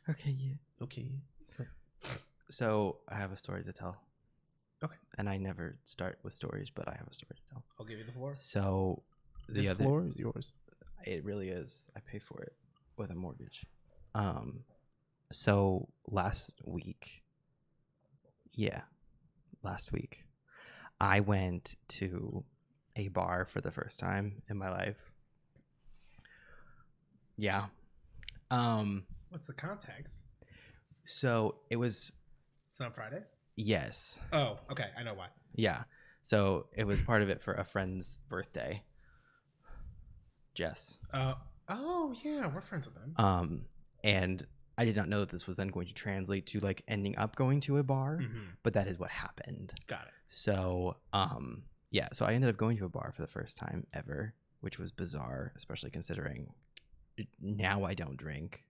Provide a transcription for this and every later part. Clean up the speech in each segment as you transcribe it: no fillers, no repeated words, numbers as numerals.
Okay, yeah. Okay. So I have a story to tell. Okay. And I never start with stories, but I have a story to tell. I'll give you the floor. So This floor is yours. It really is. I paid for it with a mortgage. So last week, I went to a bar for the first time in my life. Yeah. What's the context? So it was. It's on Friday? Yes. Oh, okay. I know why. Yeah. So it was part of it for a friend's birthday. Jess. Oh yeah, we're friends with them. And I did not know that this was then going to translate to like ending up going to a bar, but that is what happened. Got it. So, yeah, so I ended up going to a bar for the first time ever, which was bizarre, especially considering now I don't drink.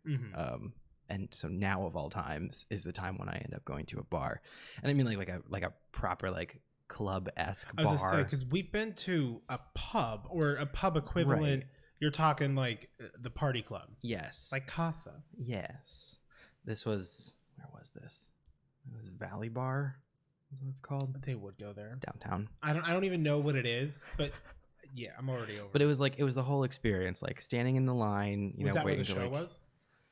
And so now of all times is the time when I end up going to a bar. And I mean like a proper like club-esque bar. I was gonna say, because we've been to a pub or a pub equivalent. Right. You're talking like the party club. Yes. Like Casa. Yes. This was, where was this? It was Valley Bar. Is what it's called. They would go there. It's downtown. I don't even know what it is, but yeah, I'm already over. But it was the whole experience, like standing in the line, was that where the show was?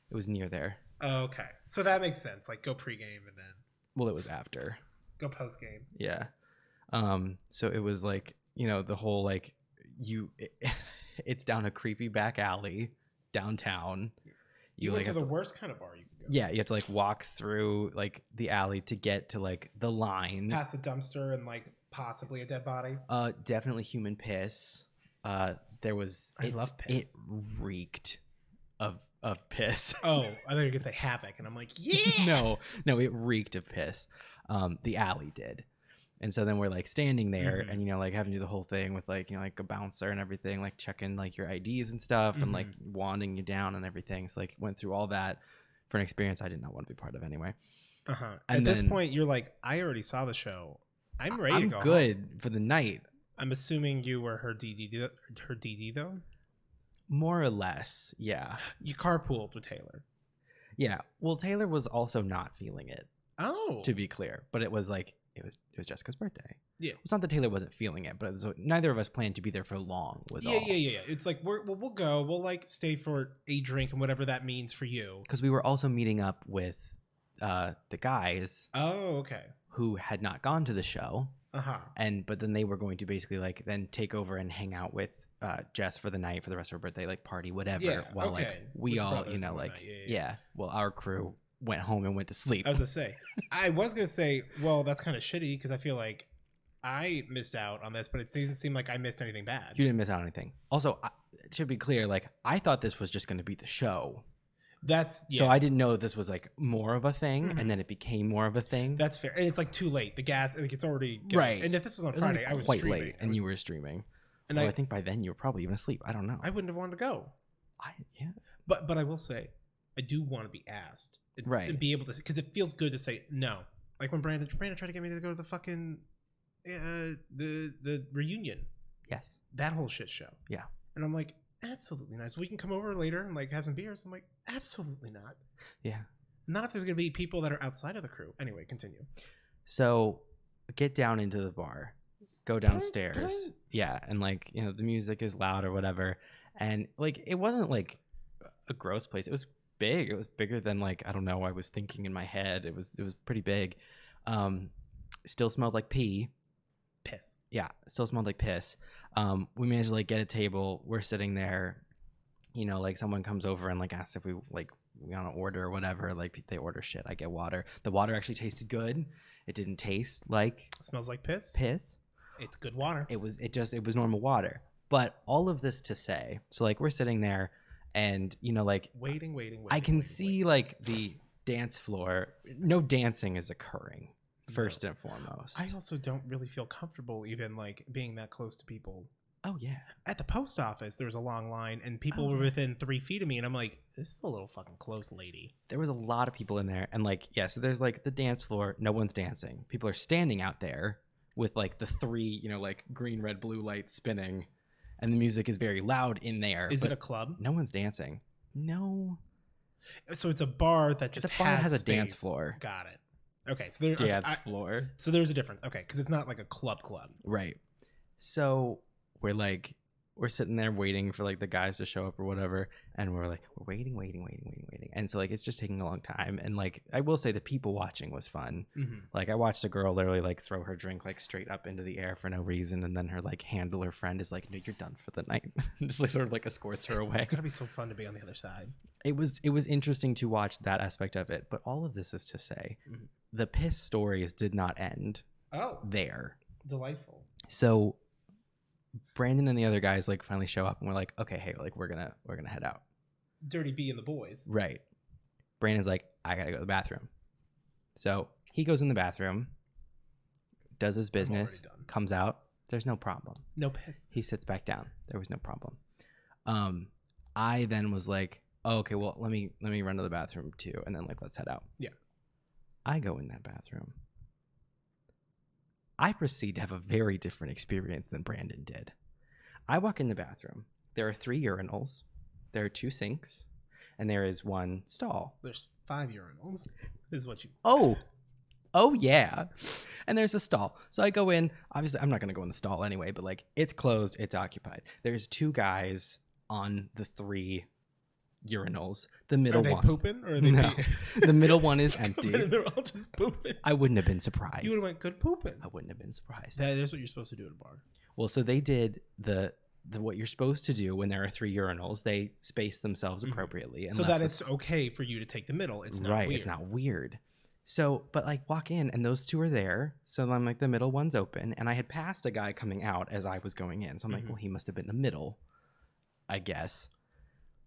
It was near there. Oh, okay. So that makes sense. Like go pregame and then. Well, it was after. Go postgame. Yeah. So it was like, the whole like it's down a creepy back alley downtown. You went to the worst kind of bar you could go. Yeah, you have to like walk through like the alley to get to like the line. Past a dumpster and like possibly a dead body. Definitely human piss. There was. I love piss. It reeked of piss. Oh, I thought you were gonna say havoc, and I'm like, yeah. No, it reeked of piss. The alley did. And so then we're like standing there and, like having to do the whole thing with like, like a bouncer and everything, like checking like your IDs and stuff and like wanding you down and everything. So like went through all that for an experience I did not want to be part of anyway. At this point, you're like, I already saw the show. I'm ready to go. I'm good home. For the night. I'm assuming you were her DD though? More or less, yeah. You carpooled with Taylor. Yeah. Well, Taylor was also not feeling it. Oh. To be clear. But it was like, it was Jessica's birthday. Yeah. It's not that Taylor wasn't feeling it, but neither of us planned to be there for long all. Yeah. It's like, we'll go. We'll like stay for a drink and whatever that means for you. Because we were also meeting up with the guys. Oh, okay. Who had not gone to the show. But then they were going to basically like then take over and hang out with Jess for the night for the rest of her birthday, like party, whatever. Yeah, while like we all, like, yeah. Well, our crew went home and went to sleep. I was gonna say, well, that's kind of shitty because I feel like I missed out on this, but it doesn't seem like I missed anything bad. You didn't miss out on anything. Also, to be clear, like I thought this was just going to be the show. So I didn't know this was like more of a thing, and then it became more of a thing. That's fair, and it's like too late. The gas, like it's already going. Right. And if this was on Friday, I was quite streaming. Late, and you were streaming. And I think by then you were probably even asleep. I don't know. I wouldn't have wanted to go. Yeah. But I will say, I do want to be asked, and be able to, because it feels good to say no. Like when Brandon tried to get me to go to the fucking the reunion. Yes. That whole shit show. Yeah. And I'm like, absolutely not. So we can come over later and like have some beers. I'm like, absolutely not. Yeah. Not if there's gonna be people that are outside of the crew. Anyway, continue. So get down into the bar, go downstairs. Yeah, and like, the music is loud or whatever. And like it wasn't like a gross place. It was big. It was bigger than like, I don't know, I was thinking in my head. It was pretty big. Still smelled like piss. Yeah, still smelled like piss. We managed to like get a table. We're sitting there, like someone comes over and like asks if we want to order or whatever. Like they order shit. I get water. The water actually tasted good. It didn't taste like it smells like piss. It's good water. It was normal water. But all of this to say, so like we're sitting there and like waiting. I can see like the dance floor. No dancing is occurring. First and foremost. I also don't really feel comfortable even like being that close to people. Oh yeah. At the post office, there was a long line and people were within 3 feet of me, and I'm like, this is a little fucking close, lady. There was a lot of people in there, and like, yeah, so there's like the dance floor, no one's dancing. People are standing out there with like the 3, like green, red, blue lights spinning, and the music is very loud in there. Is it a club? No one's dancing. No. So it's a bar that just has a dance floor. Got it. Okay, so there floor. So there's a difference. Okay, because it's not like a club. Right. So we're sitting there waiting for like the guys to show up or whatever, and we're waiting, and so like it's just taking a long time. And like I will say, the people watching was fun. Mm-hmm. Like I watched a girl literally like throw her drink like straight up into the air for no reason, and then her like handler friend is like, "No, you're done for the night," just like sort of like escorts her away. It's gonna be so fun to be on the other side. It was interesting to watch that aspect of it, but all of this is to say, the piss stories did not end. There. Delightful. So Brandon and the other guys like finally show up, and we're like, okay, hey, like we're gonna head out. Dirty B and the boys. Right. Brandon's like, I gotta go to the bathroom. So he goes in the bathroom, does his business, comes out. There's no problem. No piss. He sits back down. There was no problem. I then was like, oh, okay, well, let me run to the bathroom too, and then like let's head out. Yeah. I go in that bathroom. I proceed to have a very different experience than Brandon did. I walk in the bathroom. There are 3 urinals. There are 2 sinks. And there is 1 stall. There's 5 urinals. This is what you... Oh, yeah. And there's a stall. So I go in. Obviously, I'm not going to go in the stall anyway, but like it's closed. It's occupied. There's 2 guys on the 3 urinals. The middle one. Are they pooping or are they no? The middle one is empty. They're all just pooping. I wouldn't have been surprised. You would have went good pooping. I wouldn't have been surprised. That is what you're supposed to do at a bar. Well, so they did the what you're supposed to do when there are 3 urinals. They space themselves appropriately, and so that it's okay for you to take the middle. It's not right. Weird. It's not weird. So, but like walk in, and those 2 are there. So I'm like, the middle one's open, and I had passed a guy coming out as I was going in. So I'm like, well, he must have been the middle, I guess.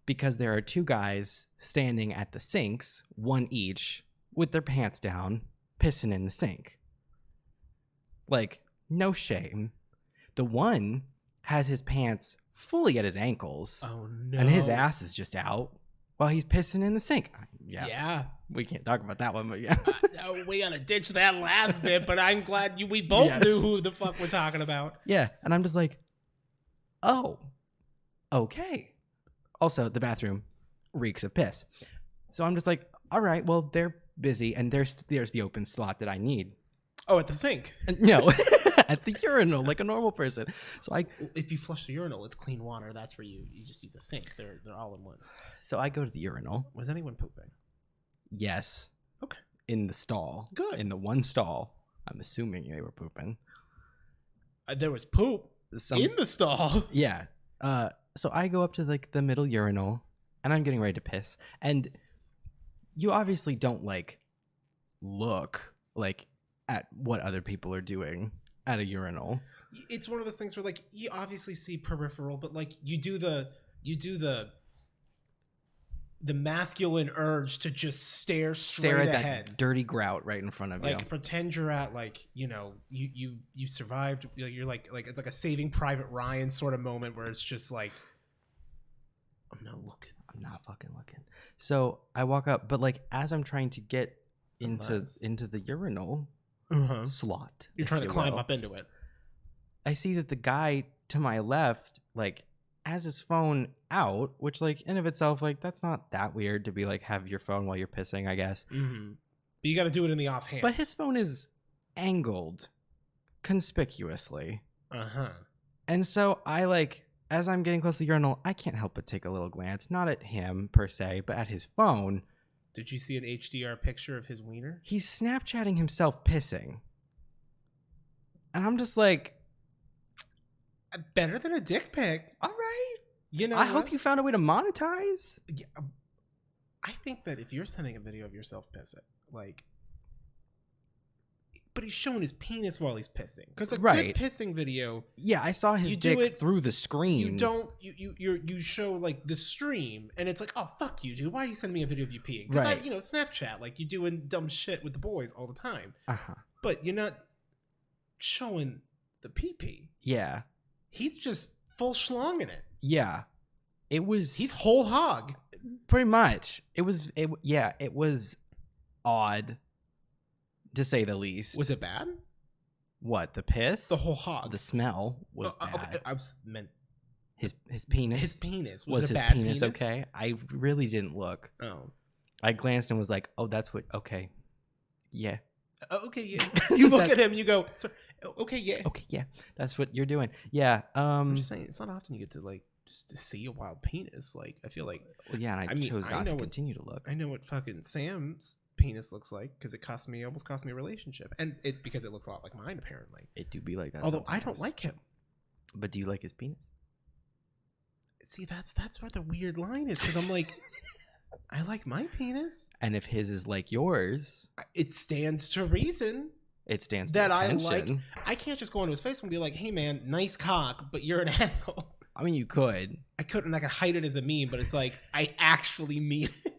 Because there are 2 guys standing at the sinks, 1 each, with their pants down, pissing in the sink. Like, no shame. The one has his pants fully at his ankles. Oh, no. And his ass is just out while he's pissing in the sink. Yeah. We can't talk about that one, but yeah. We gotta ditch that last bit, but I'm glad we both knew who the fuck we're talking about. Yeah, and I'm just like, oh, okay. Also, the bathroom reeks of piss. So I'm just like, all right, well, they're busy, and there's the open slot that I need. Oh, at the sink? No, at the urinal, like a normal person. So if you flush the urinal, it's clean water. That's where you just use a sink. They're all in one. So I go to the urinal. Was anyone pooping? Yes. Okay. In the stall. Good. In the 1 stall. I'm assuming they were pooping. There was poop in the stall. Yeah. So I go up to like the middle urinal, and I'm getting ready to piss. And you obviously don't like look like at what other people are doing at a urinal. It's one of those things where like you obviously see peripheral, but like you do the masculine urge to just stare at ahead. That dirty grout right in front of you. Like pretend you're at like, you survived. You're like it's like a Saving Private Ryan sort of moment where it's just like, I'm not fucking looking. So I walk up, but like as I'm trying to get into the urinal slot, you're trying to climb up into it. I see that the guy to my left like has his phone out, which like in of itself, like that's not that weird to be like have your phone while you're pissing, I guess. Mm-hmm. But you got to do it in the offhand. But his phone is angled conspicuously. And so I like, as I'm getting close to the urinal, I can't help but take a little glance, not at him per se, but at his phone. Did you see an HDR picture of his wiener? He's Snapchatting himself pissing. And I'm just like, better than a dick pic. All right. You know, I hope you found a way to monetize. Yeah, I think that if you're sending a video of yourself pissing, like, but he's showing his penis while he's pissing, because a good pissing video. Yeah, I saw his dick through the screen. You show like the stream, and it's like, oh fuck you, dude. Why are you sending me a video of you peeing? Because I Snapchat, like you doing dumb shit with the boys all the time. But you're not showing the pee-pee. Yeah. He's just full schlong in it. Yeah. He's whole hog. Pretty much. It was odd, to say the least. Was it bad? What, the piss? The whole hog. The smell was bad. Okay, I meant his penis. His penis. Was it a his bad penis okay? I really didn't look. Oh. I glanced and was like, "Oh, that's what." Okay, yeah. Okay, yeah. You look at him, and you go, "Okay, yeah." Okay, yeah. That's what you're doing. Yeah. I'm just saying, it's not often you get to like just to see a wild penis. Like, I feel like. Well, yeah, and I chose not to continue to look. I know what fucking Sam's penis looks like because it almost cost me a relationship, and because it looks a lot like mine apparently. It do be like that. Although I don't like him. But do you like his penis? See, that's where the weird line is, because I'm like, I like my penis, and if his is like yours, it stands to reason. It stands that to I attention. like. I can't just go into his face and be like, "Hey, man, nice cock," but you're an asshole. I mean, you could. I couldn't. I could hide it as a meme, but it's like I actually mean it.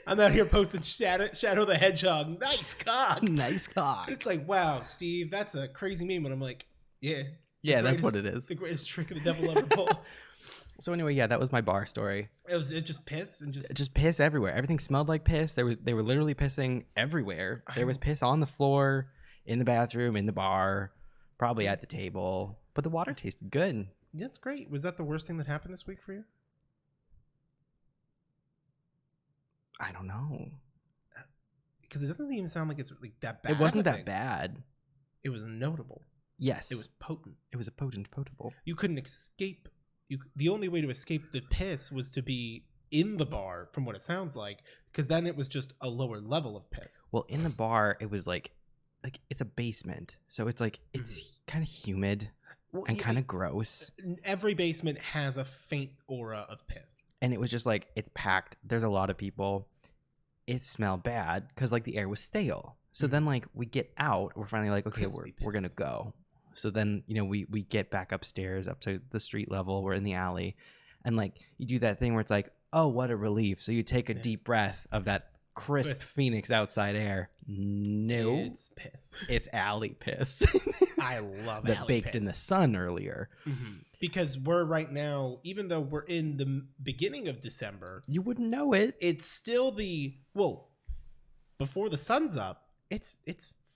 I'm out here posting Shadow the Hedgehog. Nice cock. Nice cock. It's like, wow, Steve, that's a crazy meme. And I'm like, yeah. Yeah, that's what it is. The greatest trick of the devil ever pulled. So anyway, yeah, that was my bar story. It just piss and just piss everywhere. Everything smelled like piss. They were literally pissing everywhere. There was piss on the floor, in the bathroom, in the bar, probably at the table. But the water tasted good. Yeah, that's great. Was that the worst thing that happened this week for you? I don't know. Because it doesn't even sound like it's like that bad. It wasn't that bad. It was notable. Yes. It was potent. It was a potable. You couldn't escape. The only way to escape the piss was to be in the bar, from what it sounds like, because then it was just a lower level of piss. Well, in the bar, it was like it's a basement, so it's like it's kind of humid and kind of gross. Every basement has a faint aura of piss. And it was just like, it's packed. There's a lot of people. It smelled bad because like the air was stale. So then like we get out, we're finally like, okay, we're gonna go. So then, you know, we get back upstairs up to the street level. We're in the alley, and like you do that thing where it's like, oh, what a relief. So you take a deep breath of that crisp Phoenix outside air. No, it's piss. It's alley piss. I love that alley baked piss. In the sun earlier. Because we're right now, even though we're in the beginning of December, you wouldn't know it. It's still before the sun's up, it's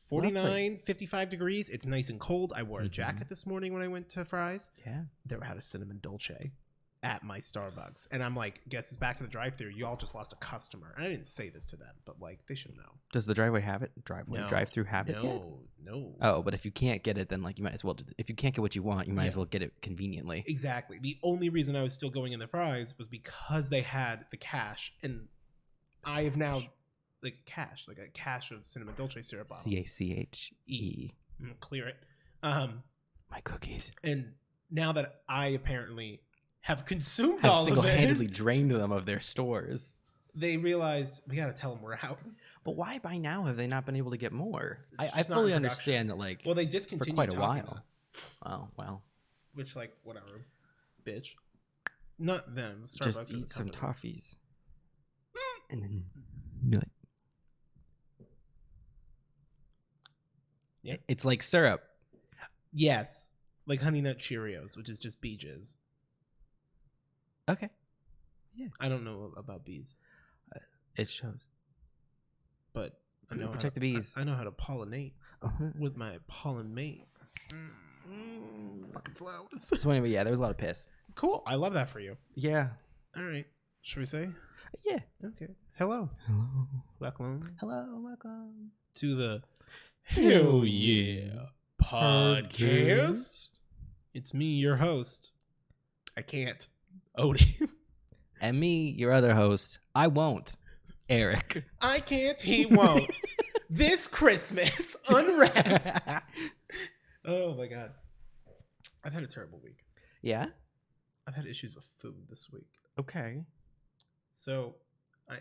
49, 55 degrees. It's nice and cold. I wore a jacket this morning when I went to Fry's. Yeah. They had a cinnamon dolce at my Starbucks. And I'm like, guess it's back to the drive-thru. You all just lost a customer. And I didn't say this to them, but like they should know. Does the drive-thru have it yet? No. Oh, but if you can't get it, then like you might as well. If you can't get what you want, you might as well get it conveniently. Exactly. The only reason I was still going in the Fry's was because they had the cash, and I have now like a cache of cinnamon dolce syrup bottles. CACHE. Clear it. My cookies. And now that I apparently have consumed all of it, single-handedly drained them of their stores, they realized we got to tell them we're out. But why by now have they not been able to get more? I fully understand that, like, well, they discontinued for quite a while. Oh, well. Which, like, whatever, bitch. Not them. Starbucks just eat some toffees and then nut. Yeah, it's like syrup. Yes, like Honey Nut Cheerios, which is just bee jizz. Okay. Yeah. I don't know about bees. It shows. But I know protect the bees. I know how to pollinate with my pollen mate. Fucking flowers. So anyway, yeah, there was a lot of piss. Cool. I love that for you. Yeah. All right. Should we say? Yeah. Okay. Hello. Welcome. Hello. Welcome to the Hell Yeah podcast. It's me, your host. I can't. Odie. And me, your other host. I won't. Eric. I can't. He won't. This Christmas, unwrap. Oh my God. I've had a terrible week. Yeah? I've had issues with food this week. Okay. So I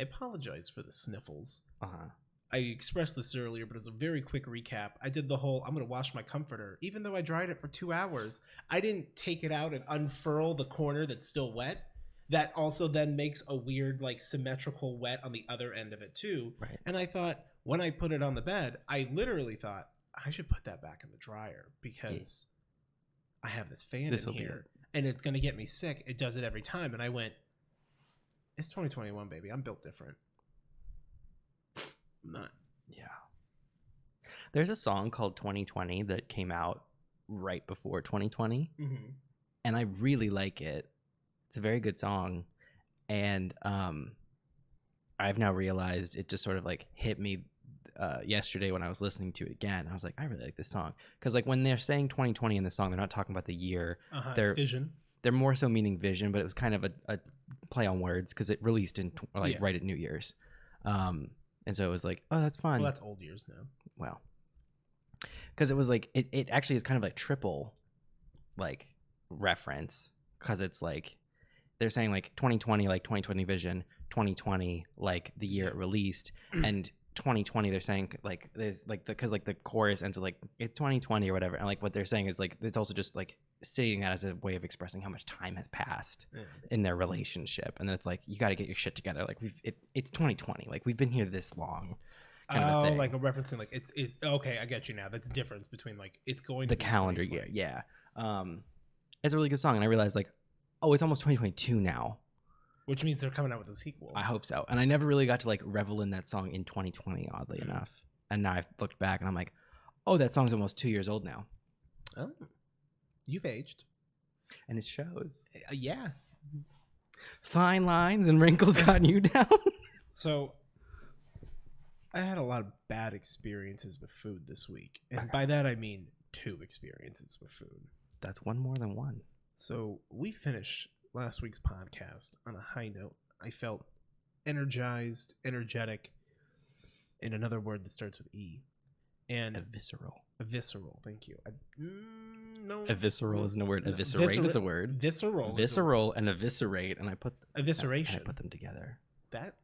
apologize for the sniffles. Uh-huh. I expressed this earlier, but as a very quick recap, I did the whole, I'm going to wash my comforter. Even though I dried it for 2 hours, I didn't take it out and unfurl the corner that's still wet. That also then makes a weird, like, symmetrical wet on the other end of it too. Right. And I thought, when I put it on the bed, I literally thought, I should put that back in the dryer because I have this fan in here and it's going to get me sick. It does it every time. And I went, it's 2021, baby. I'm built different. I'm not. Yeah. There's a song called 2020 that came out right before 2020. Mm-hmm. And I really like it. It's a very good song. And I've now realized it just sort of like hit me yesterday when I was listening to it again. I was like, I really like this song because like when they're saying 2020 in the song, they're not talking about the year. It's vision. They're more so meaning vision, but it was kind of a play on words because it released in right at New Year's. And so it was like, oh, that's fun. Well, that's old years now. Well, because it was like it actually is kind of like triple like reference because it's like they're saying like 2020 like 2020 vision, 2020 like the year it released, and 2020 they're saying like there's like because like the chorus ends with like it's 2020 or whatever, and like what they're saying is like it's also just like stating that as a way of expressing how much time has passed in their relationship, and then it's like you got to get your shit together, like it's 2020, like we've been here this long. Kind of a thing. Like a referencing like it's okay, I get you now. That's the difference between like it's going the to calendar year. Yeah. It's a really good song, and I realized like, oh, it's almost 2022 now. Which means they're coming out with a sequel. I hope so. And I never really got to like revel in that song in 2020, oddly enough. And now I've looked back and I'm like, oh, that song's almost 2 years old now. Oh, you've aged. And it shows. Yeah. Fine lines and wrinkles got you down. So I had a lot of bad experiences with food this week. And by that I mean 2 experiences with food. That's one more than one. So we finished last week's podcast on a high note. I felt energized, energetic, in another word that starts with E. And visceral. Visceral, thank you. No. Visceral isn't a word. Eviscerate is a word. Visceral and eviscerate, and I put evisceration. And I put them together. That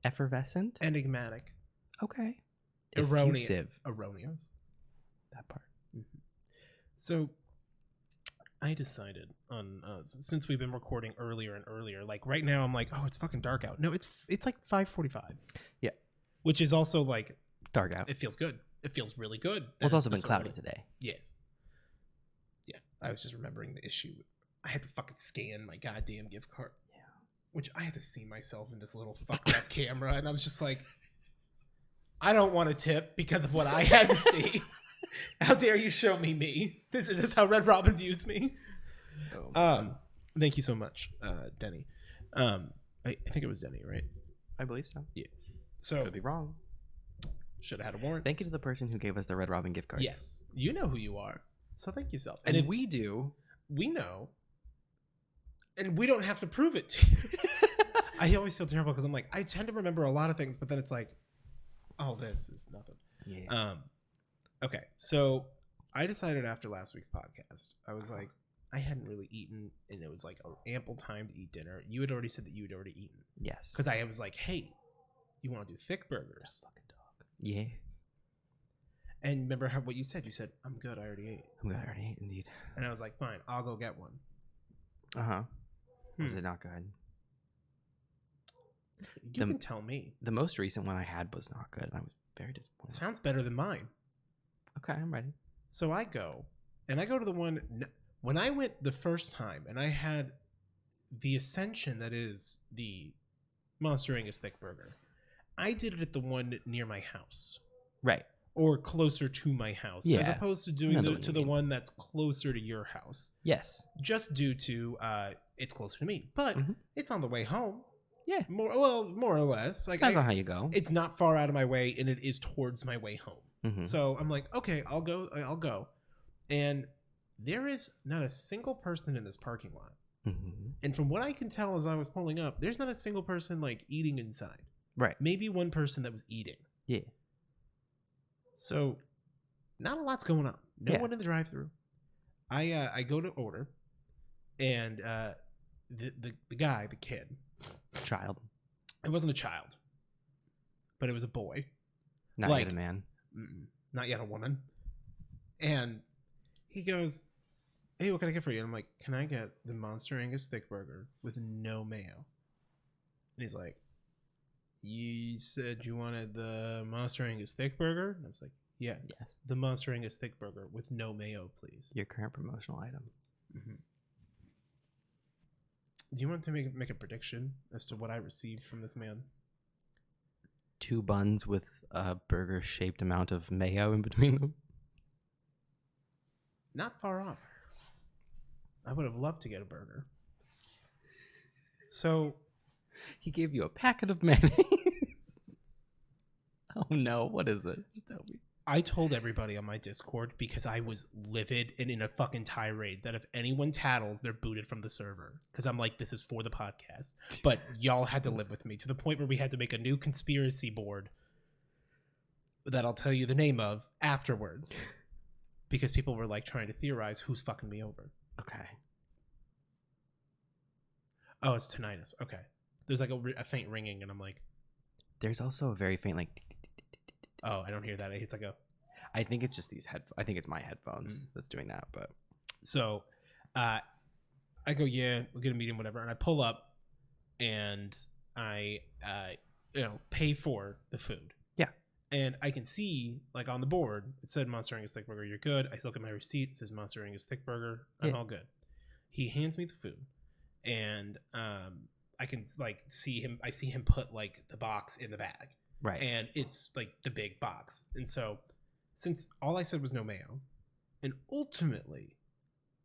effervescent, enigmatic. Okay. Erroneous. That part. Mm-hmm. So I decided on since we've been recording earlier and earlier, like right now I'm like, oh, it's fucking dark out. No, it's like 5:45. Yeah. Which is also like dark out. It feels good. It feels really good. Well, it's also been cloudy today. Yes. Yeah. I was just remembering the issue. I had to fucking scan my goddamn gift card. Yeah. Which I had to see myself in this little fucked up camera, and I was just like, I don't want to tip because of what I had to see. How dare you show me? This is how Red Robin views me. Thank you so much, Denny. I think it was Denny, right? I believe so. Yeah. So could be wrong. Should have had a warrant. Thank you to the person who gave us the Red Robin gift cards. Yes, you know who you are. So thank yourself. And if we do, we know, and we don't have to prove it to you. I always feel terrible because I'm like, I tend to remember a lot of things, but then it's like, oh, this is nothing. Yeah. Okay, so I decided after last week's podcast, I was like, I hadn't really eaten, and it was like ample time to eat dinner. You had already said that you had already eaten. Yes. Because I was like, hey, you want to do thick burgers? That fucking dog. Yeah. And remember what you said? You said, I'm good, I already ate. I'm good, I already ate, indeed. And I was like, fine, I'll go get one. Uh-huh. Was it not good? You can tell me. The most recent one I had was not good. I was very disappointed. Sounds better than mine. Okay, I'm ready. So I go to the one when I went the first time, and I had the Ascension, that is the Monster Angus thick burger. I did it at the one near my house, right, or closer to my house, as opposed to doing the one that's closer to your house. Yes, just due to it's closer to me, but it's on the way home. Yeah, more or less. Like, depends on how you go. It's not far out of my way, and it is towards my way home. So I'm like, okay, I'll go. And there is not a single person in this parking lot. And from what I can tell as I was pulling up, there's not a single person like eating inside. Right. Maybe one person that was eating. Yeah. So not a lot's going on. No one in the drive-thru. I go to order, and the guy, the kid, child. It wasn't a child, but it was a boy. Not yet a man. Not yet a woman. And he goes, hey, what can I get for you? And I'm like, can I get the Monster Angus thick burger with no mayo? And he's like, you said you wanted the Monster Angus thick burger? And I was like, yes. The Monster Angus thick burger with no mayo, please. Your current promotional item. Do you want to make a prediction as to what I received from this man? 2 buns with a burger-shaped amount of mayo in between them. Not far off. I would have loved to get a burger. So He gave you a packet of mayonnaise. Oh no, what is it? Just tell me. I told everybody on my Discord because I was livid and in a fucking tirade that if anyone tattles, they're booted from the server. Because I'm like, this is for the podcast. But y'all had to live with me to the point where we had to make a new conspiracy board that I'll tell you the name of afterwards. Because people were like trying to theorize who's fucking me over. Okay. Oh, it's tinnitus. Okay. There's like a faint ringing and I'm like. There's also a very faint like. Oh, I don't hear that. It's like a. I think it's just these headphones. I think it's my headphones that's doing that. But so, I go, yeah, we'll get a meeting, whatever, and I pull up, and I, pay for the food. Yeah. And I can see like on the board it said Monster Angus Thick Burger. You're good. I look at my receipt. It says Monster Angus Thick Burger. I'm all good. He hands me the food, and I can like see him. I see him put like the box in the bag. Right. And it's like the big box. And so since all I said was no mayo, and ultimately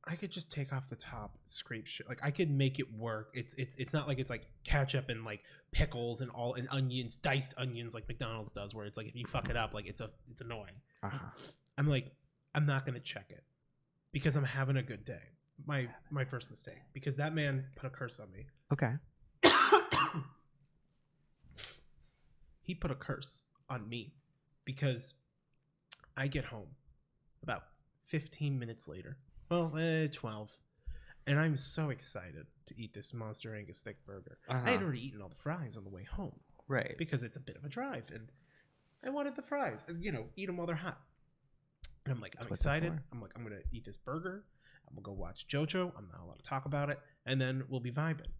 I could just take off the top, scrape shit. Like I could make it work. It's not like it's like ketchup and like pickles and onions, diced onions like McDonald's does, where it's like if you fuck it up, like it's annoying. Uh-huh. I'm like, I'm not gonna check it because I'm having a good day. My first mistake. Because that man put a curse on me. Okay. He put a curse on me because I get home about 15 minutes later. Well, 12. And I'm so excited to eat this Monster Angus Thick Burger. I had already eaten all the fries on the way home. Right. Because it's a bit of a drive. And I wanted the fries. Eat them while they're hot. And I'm like, I'm excited. I'm like, I'm going to eat this burger. I'm going to go watch JoJo. I'm not allowed to talk about it. And then we'll be vibing.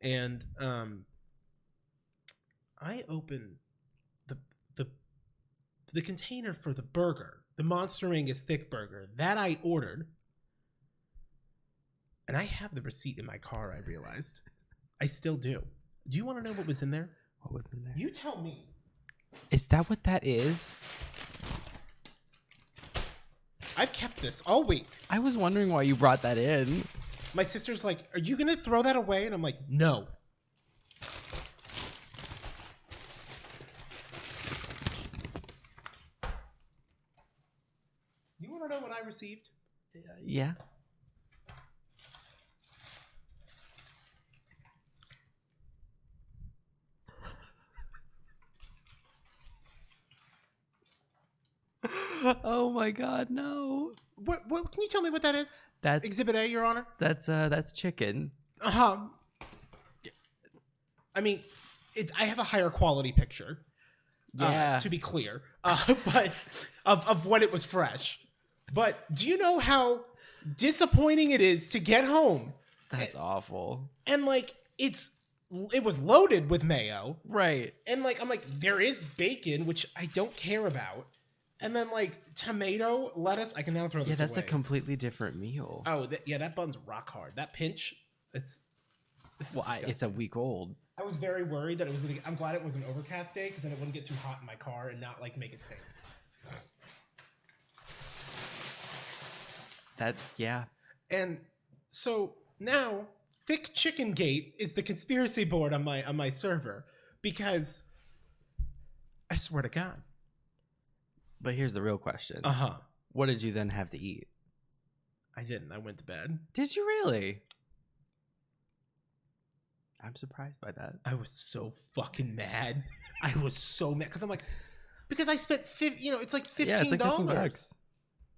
And I open the container for the burger, the Monster Angus Thick Burger that I ordered, and I have the receipt in my car. I realized I still do. Do you want to know what was in there? What was in there? You tell me. Is that what that is? I've kept this all week. I was wondering why you brought that in. My sister's like, "Are you gonna throw that away?" And I'm like, "No." You want to know what I received? Yeah. Oh my God, no. What can you tell me what that is? That's Exhibit A, Your Honor. That's chicken. I mean, I have a higher quality picture. Yeah. To be clear, but of when it was fresh. But do you know how disappointing it is to get home? That's awful. And like it was loaded with mayo. Right. And like I'm like, there is bacon, which I don't care about. And then like tomato, lettuce, I can now throw this away. Yeah, that's a completely different meal. Oh, that bun's rock hard. That pinch, it's a week old. I was very worried that it was gonna I'm glad it was an overcast day because then it wouldn't get too hot in my car and not like make it stink. Yeah. And so now Thick Chicken Gate is the conspiracy board on my server because I swear to God. But here's the real question. What did you then have to eat? I didn't. I went to bed. Did you really? I'm surprised by that. I was so fucking mad. I was so mad because I'm like, because I spent it's like $15. Yeah, it's like $15.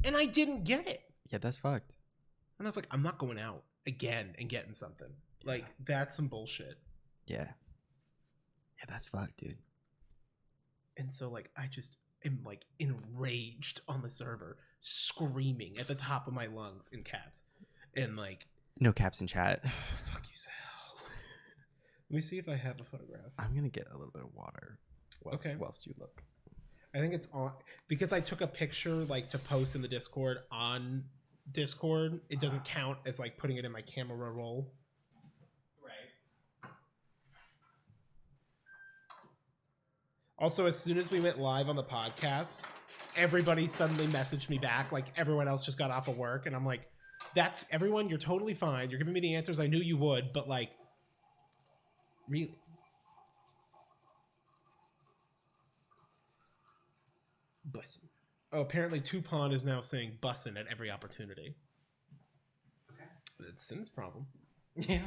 And I didn't get it. Yeah, that's fucked. And I was like, I'm not going out again and getting something. Like, that's some bullshit. Yeah. Yeah, that's fucked, dude. And so, like, I just am, like, enraged on the server, screaming at the top of my lungs in caps. And, like... No caps in chat. Fuck you, Sal. Let me see if I have a photograph. I'm going to get a little bit of water whilst you look. I think it's on... Because I took a picture, like, to post in the Discord on Discord, it doesn't count as, like, putting it in my camera roll. Also, as soon as we went live on the podcast, everybody suddenly messaged me back. Like, everyone else just got off of work. And I'm like, everyone, you're totally fine. You're giving me the answers I knew you would. But, like, really? Bussin'. Oh, apparently Tupon is now saying bussin' at every opportunity. Okay. That's Sin's problem. Yeah.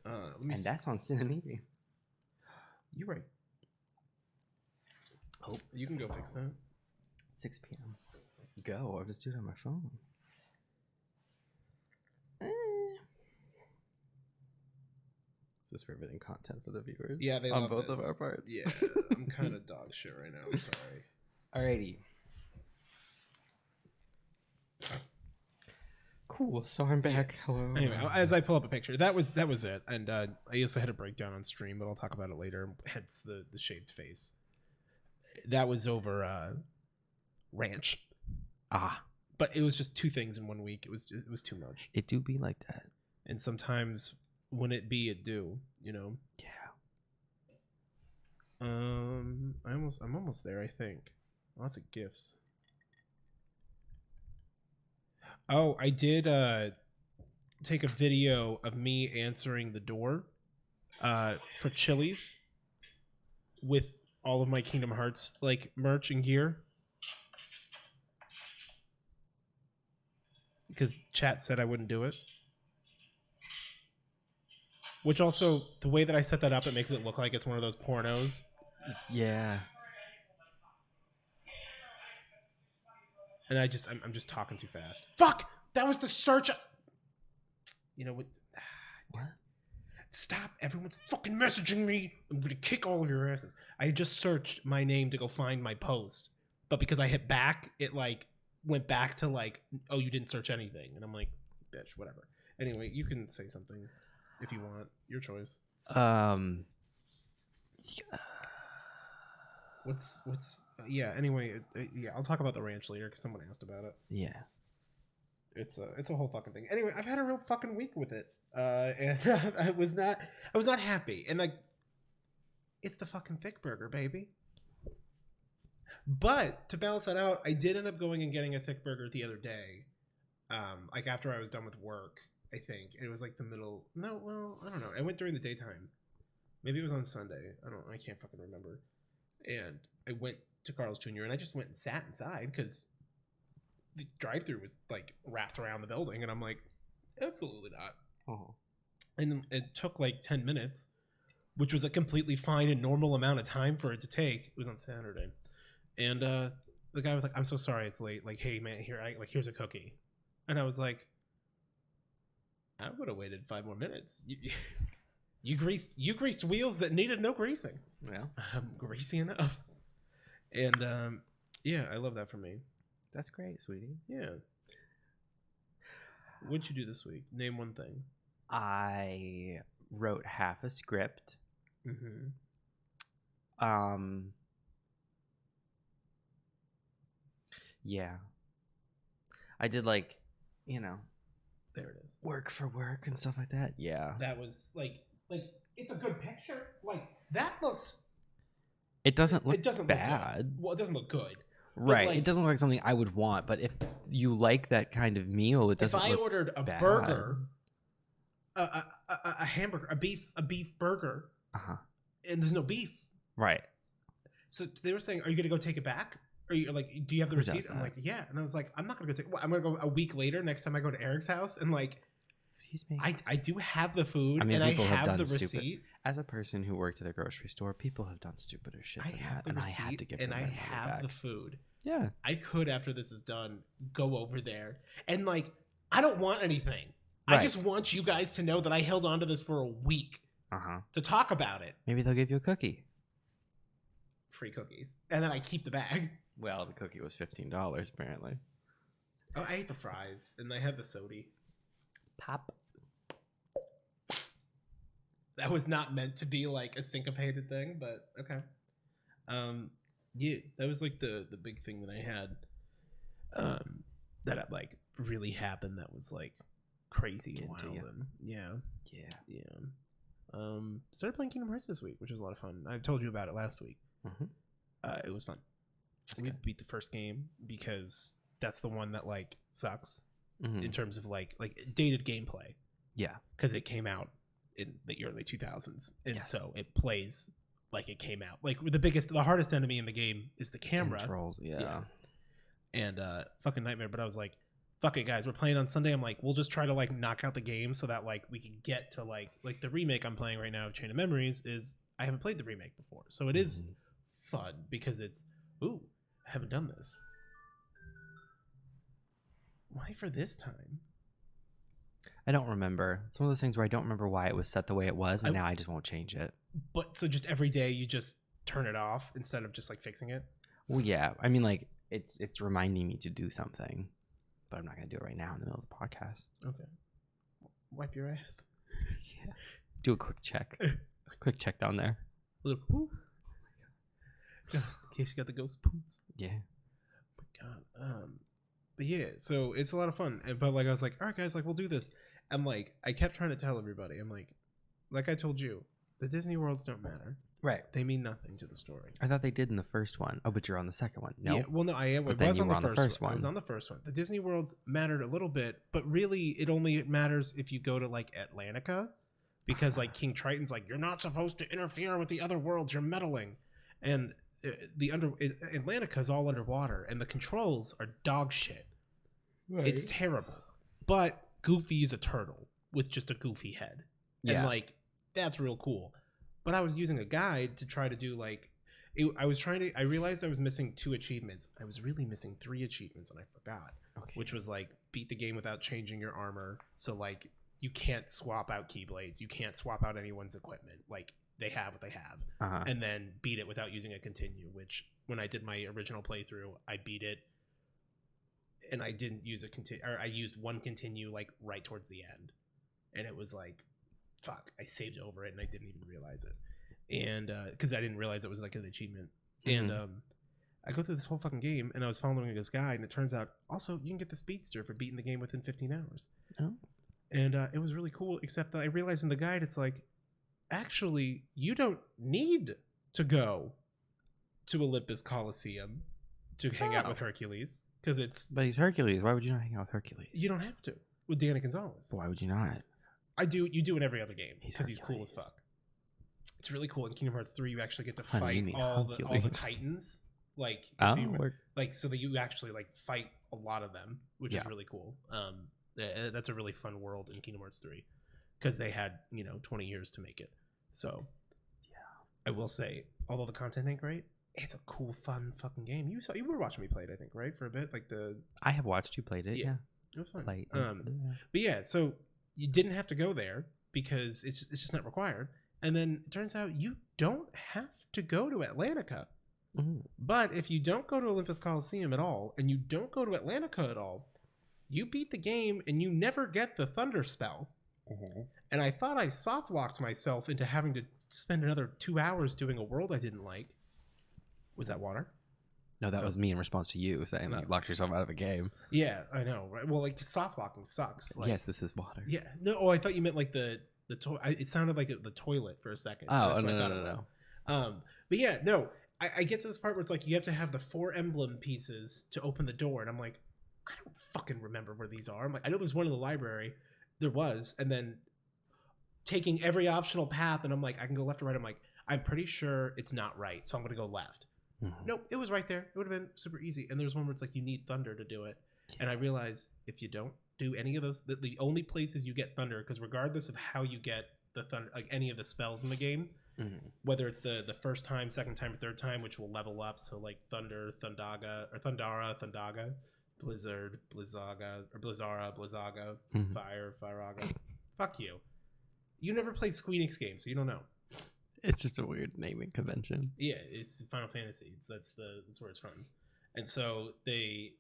And that's on Sin and Evie. You're right. Oh, you can go fix that. 6 p.m. Go. I'll just do it on my phone. Is this riveting content for the viewers? Yeah, they on love both this. of our parts. Yeah, I'm kind of dog shit right now. I'm sorry. Alrighty. Cool. So I'm back. Hello. Anyway, as I pull up a picture, that was it. And I also had a breakdown on stream, but I'll talk about it later. Hence the shaved face. That was over ranch. But it was just 2 things in 1 week. It was too much. It do be like that. And sometimes when it be, it do. You know. Yeah. I'm almost there. I think. Lots of gifts. Oh, I did take a video of me answering the door for Chili's with all of my Kingdom Hearts like merch and gear. Because chat said I wouldn't do it. Which also, the way that I set that up, it makes it look like it's one of those pornos. Yeah. And I'm just talking too fast. Fuck! That was the search. You know what? What? Stop! Everyone's fucking messaging me. I'm gonna kick all of your asses. I just searched my name to go find my post, but because I hit back, it like went back to like, oh, you didn't search anything, and I'm like, bitch, whatever. Anyway, you can say something if you want. Your choice. What's yeah, anyway, yeah, I'll talk about the ranch later because someone asked about it. Yeah. It's a whole fucking thing. Anyway, I've had a real fucking week with it. And I was not happy. And like, it's the fucking thick burger, baby. But to balance that out, I did end up going and getting a thick burger the other day. Like after I was done with work, I think. It was like the middle. No, well, I don't know. I went during the daytime. Maybe it was on Sunday. I can't fucking remember. And I went to Carl's Jr. and I just went and sat inside because the drive-thru was like wrapped around the building, and I'm like, absolutely not. Oh. And it took like 10 minutes, which was a completely fine and normal amount of time for it to take. It was on Saturday, and the guy was like, "I'm so sorry, it's late. Like, hey man, here's a cookie," and I was like, "I would have waited 5 more minutes. You greased wheels that needed no greasing. Well, I'm greasy enough." And yeah, I love that for me. That's great, sweetie. Yeah. What'd you do this week? Name one thing. I wrote half a script. Mm-hmm. Yeah. I did like, there it is. Work for work and stuff like that. Yeah. That was like it's a good picture. Like that looks. It doesn't look bad. Look good. Well, it doesn't look good. Right. Like, it doesn't look like something I would want, but if you like that kind of meal, it doesn't look bad. If I ordered a burger, a hamburger, a beef burger, and there's no beef. Right. So they were saying, are you going to go take it back? Or you're like, do you have the receipt? I'm like, yeah. And I was like, I'm not going to go take it. I'm going to go a week later next time I go to Eric's house. And like, excuse me. I do have the food, and I have the receipt. As a person who worked at a grocery store, people have done stupider shit than that. And I had to give them and I have the food. Yeah. I could, after this is done, go over there. And like, I don't want anything. Right. I just want you guys to know that I held on to this for a week to talk about it. Maybe they'll give you a cookie. Free cookies. And then I keep the bag. Well, the cookie was $15 apparently. Oh, I ate the fries and I had the sody. Pop. That was not meant to be like a syncopated thing, but okay. Yeah, that was like the big thing that I had that like really happened that was like crazy and wild. And yeah. Started playing Kingdom Hearts this week, which was a lot of fun. I told you about it last week. It was fun. We beat the first game because that's the one that like sucks in terms of like dated gameplay. Yeah, because it came out in the early 2000s, and so it plays like it came out. Like the hardest enemy in the game is the camera. Controls, yeah. And fucking nightmare. But I was like, fuck it, guys, we're playing on Sunday. I'm like, we'll just try to like knock out the game so that like we can get to like the remake I'm playing right now of Chain of Memories is I haven't played the remake before, so it is fun because it's I haven't done this. Why for this time? I don't remember. It's one of those things where I don't remember why it was set the way it was, and now I just won't change it. But so just every day you just turn it off instead of just like fixing it? Well, yeah. I mean, like it's reminding me to do something, but I'm not gonna do it right now in the middle of the podcast. Okay. Wipe your ass. Yeah. Do a quick check. Quick check down there. A little poo. In case you got the ghost poots. Yeah. Oh my god. But yeah, so it's a lot of fun. But like I was like, all right guys, like we'll do this. And like I kept trying to tell everybody, I'm like I told you, the Disney worlds don't matter. Right. They mean nothing to the story. I thought they did in the first one. Oh, but you're on the second one. No. Yeah, well, no, I am. But then you were on the first one. I was on the first one. The Disney worlds mattered a little bit, but really it only matters if you go to like Atlantica, because like King Triton's like, you're not supposed to interfere with the other worlds. You're meddling. And Atlantica is all underwater, and the controls are dog shit. Right. It's terrible. But Goofy is a turtle with just a goofy head. Yeah. And like, that's real cool. But I was using a guide to try to do like, I realized I was missing 2 achievements. I was really missing 3 achievements, and I forgot. Okay. Which was like, beat the game without changing your armor. So like, you can't swap out keyblades. You can't swap out anyone's equipment. Like, they have what they have. And then beat it without using a continue, which when I did my original playthrough, I beat it. And I didn't use a continue, or I used one continue like right towards the end. And it was like, fuck, I saved over it and I didn't even realize it. And because I didn't realize it was like an achievement. And I go through this whole fucking game and I was following this guide, and it turns out also you can get the speedster for beating the game within 15 hours. Oh. And it was really cool, except that I realized in the guide it's like, actually, you don't need to go to Olympus Coliseum to hang out with Hercules. But he's Hercules. Why would you not hang out with Hercules? You don't have to with Danny Gonzalez. Why would you not? You do in every other game because he's cool as fuck. It's really cool. In Kingdom Hearts 3, you actually get to fight all the Titans. Like, so that you actually like fight a lot of them, which is really cool. That's a really fun world in Kingdom Hearts 3 because they had 20 years to make it. So yeah, I will say, although the content ain't great, it's a cool, fun fucking game. You were watching me play it, I think, right? For a bit, I have watched you played it. Yeah, it was fun. But yeah, so you didn't have to go there because it's just not required. And then it turns out you don't have to go to Atlantica. Mm-hmm. But if you don't go to Olympus Coliseum at all, and you don't go to Atlantica at all, you beat the game and you never get the Thunder spell. Mm-hmm. And I thought I soft locked myself into having to spend another 2 hours doing a world I didn't like. Was that water? No, that was me in response to you saying you locked yourself out of a game. Yeah, I know, right? Well, like soft locking sucks. Like, yes, this is water. Yeah. No, I thought you meant like the it sounded like the toilet for a second. Oh, no. But yeah, no. I get to this part where it's like you have to have the 4 emblem pieces to open the door, and I'm like, I don't fucking remember where these are. I'm like, I know there's one in the library. There was, and then taking every optional path, and I'm like, I can go left or right. I'm like, I'm pretty sure it's not right, so I'm gonna go left. Mm-hmm. Nope, it was right there. It would have been super easy. And there's one where it's like you need thunder to do it. And I realized if you don't do any of those, the only places you get thunder, because regardless of how you get the thunder, like any of the spells in the game, mm-hmm. whether it's the first time, second time, or third time, which will level up. So like Thunder, Thundaga, or Thundaga, Blizzard, Blizzaga, or Blizzara, Blizzaga, mm-hmm. Fire, Fireaga. Fuck you. You never played Squeenix games, so you don't know. It's just a weird naming convention. Yeah, it's Final Fantasy. That's where it's from. And so they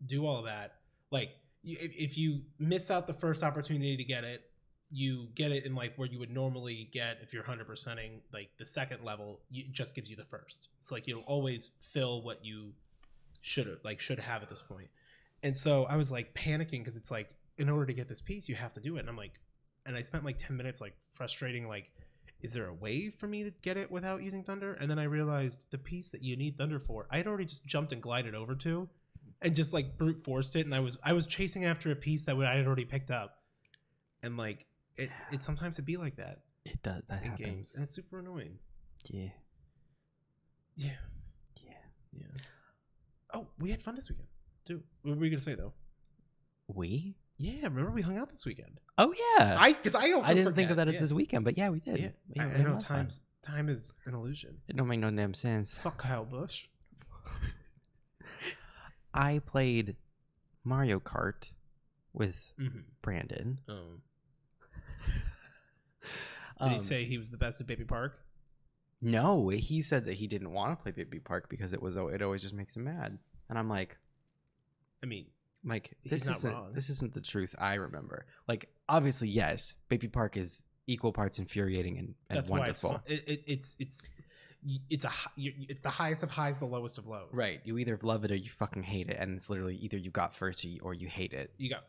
do all of that. Like, if you miss out the first opportunity to get it, you get it in like where you would normally get if you're 100%ing like the second level. It just gives you the first. It's like you'll always fill what you should have at this point. And so I was like panicking because it's like in order to get this piece, you have to do it. And I'm like, and I spent like 10 minutes like frustrating like, is there a way for me to get it without using thunder? And then I realized the piece that you need thunder for, I had already just jumped and glided over to and just like brute forced it. And I was chasing after a piece that I had already picked up. And like it sometimes it'd be like that. It does. That in happens. games. And it's super annoying. Yeah. Yeah. Oh, we had fun this weekend too. What were you gonna say though? We? Yeah, remember we hung out this weekend. Oh yeah. I didn't think of that as this weekend, but yeah, we did. Yeah. I know time is an illusion. It don't make no damn sense. Fuck Kyle Busch. I played Mario Kart with Brandon. Oh. Did he say he was the best at Baby Park? No, he said that he didn't want to play Baby Park because it always just makes him mad. And I'm like, I mean, like this isn't the truth I remember. Like, obviously, yes, Baby Park is equal parts infuriating and that's wonderful. Why it's the highest of highs, the lowest of lows. Right. You either love it or you fucking hate it, and it's literally either you got first or you hate it. You got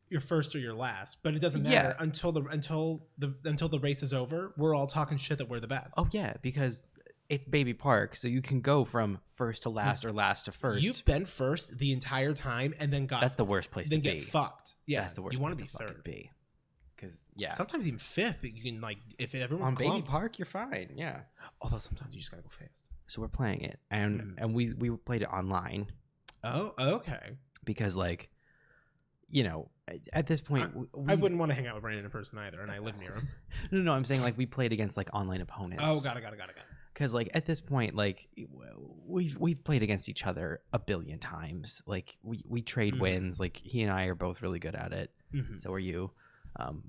your first or your last, but it doesn't matter until the race is over. We're all talking shit that we're the best. Oh yeah, because it's Baby Park, so you can go from first to last or last to first. You've been first the entire time, and then that's the worst place to be. Then get fucked. Yeah, that's the worst. You want to be third. Because sometimes even fifth. You can like if everyone's on clumped. Baby Park, you're fine. Yeah. Although sometimes you just gotta go fast. So we're playing it, and we played it online. Oh, okay. Because like, you know, at this point, I wouldn't want to hang out with Brandon in person either, and I live near him. No, I'm saying like we played against like online opponents. Oh, got it. Because like at this point, like we've played against each other a billion times. Like we trade wins. Like he and I are both really good at it. So are you.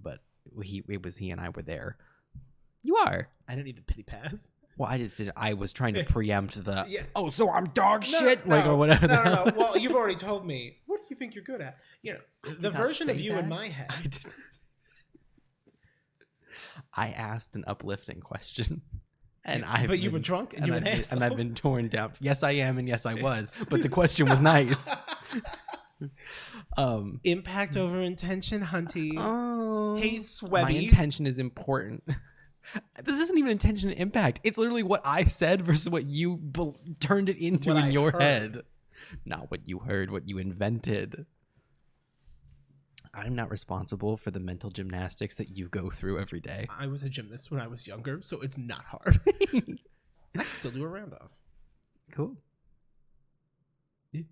But he and I were there. You are. I didn't need the pity pass. Well, I just did. I was trying to preempt the. Yeah. Oh, so I'm dog shit, or whatever. No. Well, you've already told me. What do you think you're good at? You know, the version of you in my head. I asked an uplifting question, and But you were drunk and you were an asshole. And I've been torn down. Yes, I am, and yes, I was. But the question was nice. Impact over intention, Hunty. Oh, hey, Swebby. My intention is important. This isn't even intention and impact. It's literally what I said versus what you turned it into in your head. Not what you heard, what you invented. I'm not responsible for the mental gymnastics that you go through every day. I was a gymnast when I was younger, so it's not hard. I can still do a round off. Cool. Yeah.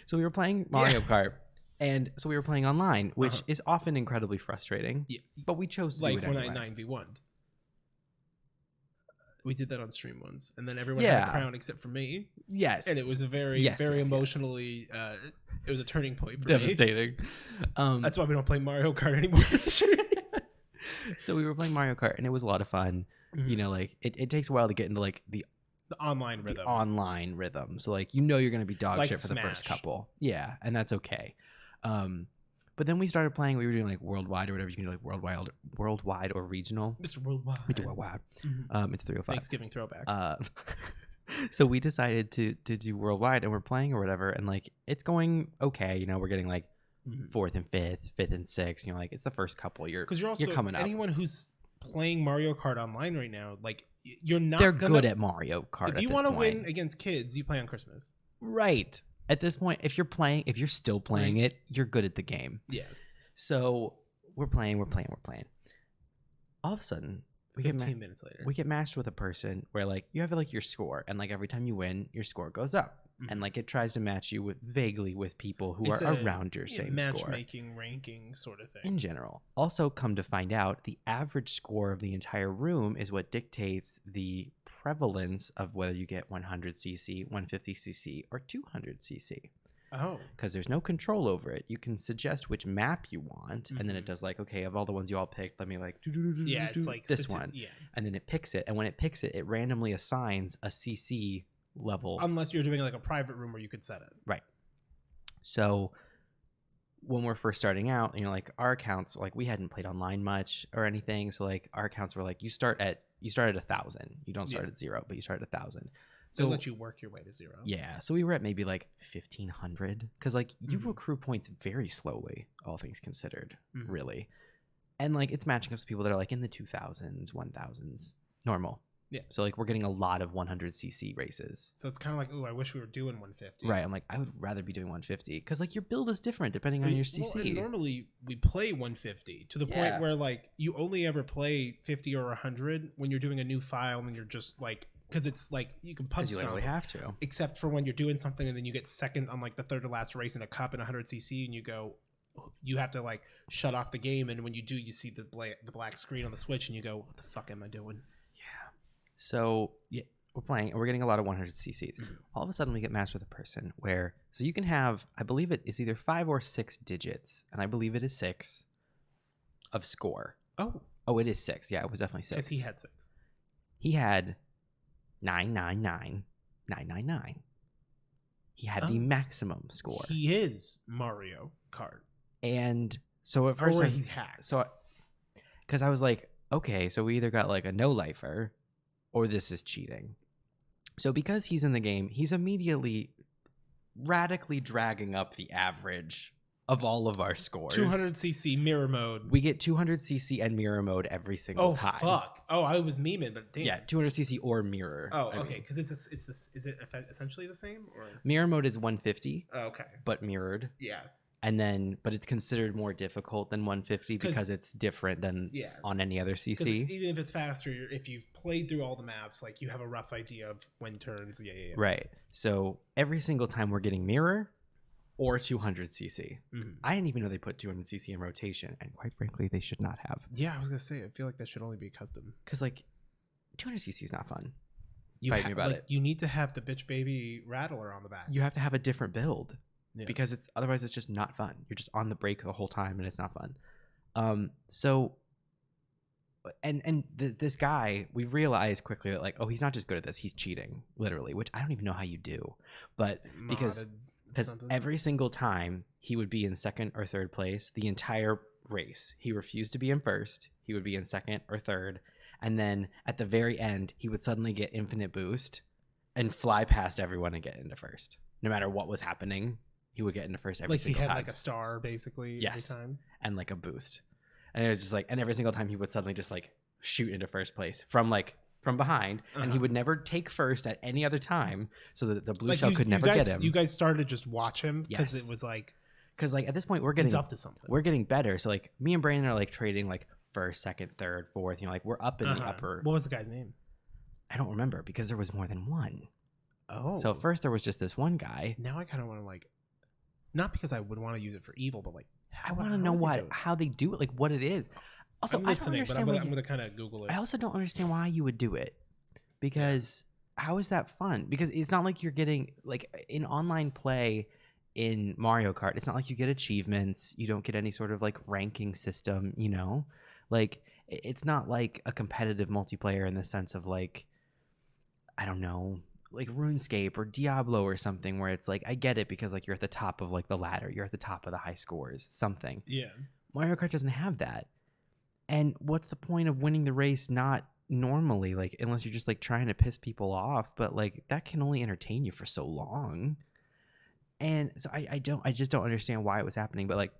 So we were playing Mario Kart. And so we were playing online, which is often incredibly frustrating. Yeah. But we chose to do it anyway. Like when I 9v1'd. We did that on stream once. And then everyone had a crown except for me. Yes. And it was a very emotionally... it was a turning point for me. Devastating. That's why we don't play Mario Kart anymore. So we were playing Mario Kart, and it was a lot of fun. You know, like, it takes a while to get into, like, the online rhythm. So, like, you know you're going to be dog like shit for Smash. The first couple. Yeah, and that's okay. But then we started playing. We were doing like worldwide or whatever. You can do like worldwide or regional. Mr. Worldwide. We do worldwide. It's 305. Thanksgiving throwback. So we decided to do worldwide, and we're playing or whatever, and like it's going okay. You know, we're getting like fourth and fifth and sixth. You know, like it's the first couple. You're coming up. Anyone who's playing Mario Kart online right now, like you're not. They're good at Mario Kart. If you want to win against kids, you play on Christmas. Right. At this point, if you're still playing it, you're good at the game. Yeah. So we're playing. All of a sudden, 15 minutes later, we get matched with a person where like you have like your score, and like every time you win, your score goes up, and like it tries to match you vaguely with people who are around your same score. Matchmaking, ranking sort of thing. In general. Also, come to find out, the average score of the entire room is what dictates the prevalence of whether you get 100cc, 150cc, or 200cc. Oh. Because there's no control over it. You can suggest which map you want, and then it does like, okay, of all the ones you all picked, let me like it's like this one. Yeah. And then it picks it, and when it picks it, it randomly assigns a CC level. Unless you're doing like a private room where you could set it. Right. So when we're first starting out, you know, like our accounts, like we hadn't played online much or anything. So like our accounts were like, you start at 1,000. You don't start at 0, but you start at 1,000. So let you work your way to 0. Yeah. So we were at maybe like 1,500 because like you accrue points very slowly, all things considered, really. And like it's matching us with people that are like in the 2,000s, 1,000s, normal. Yeah. So like we're getting a lot of 100cc races. So it's kind of like, ooh, I wish we were doing 150. Right. I'm like, I would rather be doing 150 because like your build is different depending on your CC. Well, and normally we play 150 to the point where like you only ever play 50 or 100 when you're doing a new file and you're just like, because it's like you can punch you stomp, literally have to. Except for when you're doing something and then you get second on like the third to last race in a cup in 100cc and you go, you have to like shut off the game, and when you do, you see the black screen on the Switch and you go, what the fuck am I doing? Yeah. So yeah, we're playing and we're getting a lot of 100cc's. Mm-hmm. All of a sudden we get matched with a person where, so you can have, I believe it is either 5 or 6 digits, and I believe it is 6 of score. Oh, it is 6. Yeah, it was definitely 6. Because he had 6. He had 999,999. He had the maximum score. He is Mario Kart. And so at first he's hacked. So because I was like, okay, so we either got like a no lifer or this is cheating. So because he's in the game, he's immediately radically dragging up the average of all of our scores. 200cc mirror mode. We get 200cc and mirror mode every single time. Oh fuck! Oh, I was memeing, but damn. Yeah, 200cc or mirror. Oh, okay. Because is it essentially the same? Or mirror mode is 150. Oh, okay. But mirrored. Yeah. And then, but it's considered more difficult than 150 because it's different than on any other CC. Even if it's faster, if you've played through all the maps, like you have a rough idea of when turns. Yeah. Right. So every single time we're getting mirror or 200cc. Mm-hmm. I didn't even know they put 200cc in rotation, and quite frankly, they should not have. Yeah, I was gonna say, I feel like that should only be custom. Because like 200cc is not fun. Fight me about it. You need to have the bitch baby rattler on the back. You have to have a different build. Yeah. Because otherwise it's just not fun. You're just on the brake the whole time and it's not fun. So this guy, we realized quickly that like, oh, he's not just good at this, he's cheating, literally, which I don't even know how you do. But because every single time he would be in second or third place the entire race. He refused to be in first. He would be in second or third. And then at the very end, he would suddenly get infinite boost and fly past everyone and get into first. No matter what was happening, he would get into first every single time. Like he had like a star basically every time? And like a boost. And it was just like, and every single time he would suddenly just like shoot into first place from behind, and he would never take first at any other time, so that the blue shell could never get him. You guys started to just watch him because it was like, because like at this point we're getting up to something. We're getting better. So like me and Brandon are like trading like first, second, third, fourth. You know, like we're up in the upper. What was the guy's name? I don't remember because there was more than one. Oh. So at first there was just this one guy. Now I kind of want to like, not because I would want to use it for evil, but like I want to know how they do it, like what it is. Also, I'm listening, but I'm going to kind of Google it. I also don't understand why you would do it, because how is that fun? Because it's not like you're getting like in online play in Mario Kart. It's not like you get achievements. You don't get any sort of like ranking system. You know, like it's not like a competitive multiplayer in the sense of like, I don't know, like RuneScape or Diablo or something where it's like I get it because like you're at the top of like the ladder, you're at the top of the high scores, something. Yeah. Mario Kart doesn't have that. And what's the point of winning the race not normally, like unless you're just like trying to piss people off, but like that can only entertain you for so long. And so I just don't understand why it was happening. But like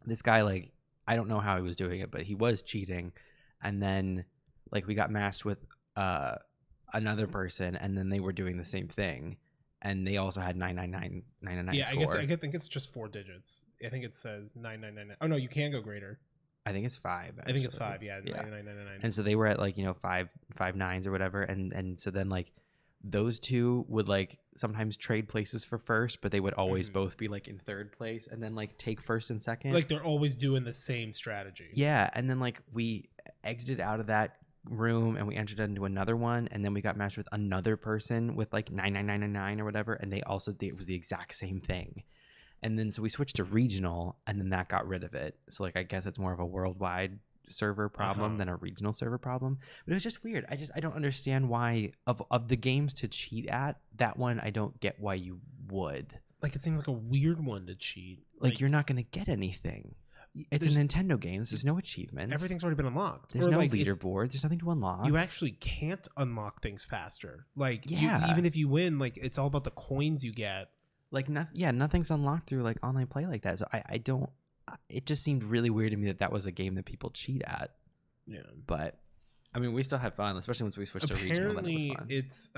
this guy, like I don't know how he was doing it, but he was cheating. And then like we got matched with another person, and then they were doing the same thing, and they also had 999 yeah, score. I think it's just 4 digits. I think it says 9999. Oh no, you can go greater. I think it's 5. Actually. I think it's 5. Yeah, 9999. And so they were at like, you know, 5 nines or whatever, and so then like those two would like sometimes trade places for first, but they would always both be like in third place, and then like take first and second. Like they're always doing the same strategy. Yeah, and then like we exited out of that room and we entered into another one, and then we got matched with another person with like 99999 or whatever, and it was the exact same thing. And then so we switched to regional, and then that got rid of it. So like I guess it's more of a worldwide server problem than a regional server problem. But it was just weird. I don't understand why of the games to cheat at, that one I don't get why you would. Like it seems like a weird one to cheat. Like you're not gonna get anything. It's a Nintendo game. There's no achievements. Everything's already been unlocked. There's no leaderboard. There's nothing to unlock. You actually can't unlock things faster. Like even if you win, like it's all about the coins you get. Like nothing's unlocked through like online play like that. So I don't. It just seemed really weird to me that was a game that people cheat at. Yeah. But I mean, we still had fun, especially once we switched to regional. Then it was fun. It's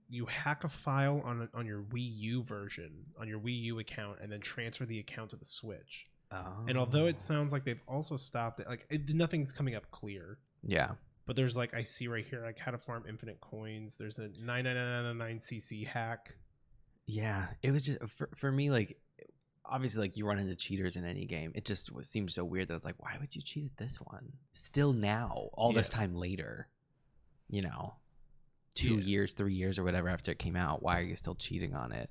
you hack a file on your Wii U version on your Wii U account, and then transfer the account to the Switch. Oh. And although it sounds like they've also stopped it, like nothing's coming up clear. Yeah. But there's like I see right here like how to farm infinite coins. There's a 99999cc hack. Yeah, it was just for me, like, obviously, like, you run into cheaters in any game. It just seems so weird that it's like, why would you cheat at this one still now, all this time later, you know, 2 years, 3 years or whatever after it came out? Why are you still cheating on it?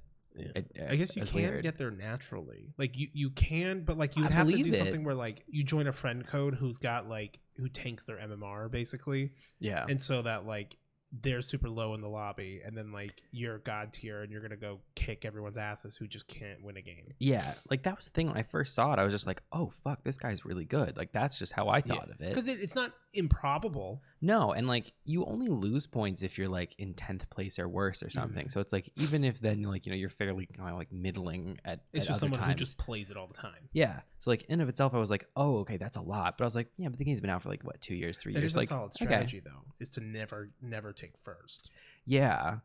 I guess you can't get there naturally. Like you can, but like you would have to do something where like you join a friend code who's got like who tanks their MMR basically. Yeah. And so that like they're super low in the lobby, and then like you're god tier and you're gonna go kick everyone's asses who just can't win a game. Yeah, like that was the thing when I first saw it. I was just like, oh fuck, this guy's really good. Like that's just how I thought of it. Because it's not improbable. No, and like you only lose points if you're like in 10th place or worse or something. So it's like even if then like you're fairly kind of like middling at it's just other someone times. Who just plays it all the time. Yeah, so like in of itself I was like, oh okay, that's a lot. But I was like, yeah, but the game's been out for like what, 2 years, 3 years. That is like a solid strategy though, is to never take first. Yeah,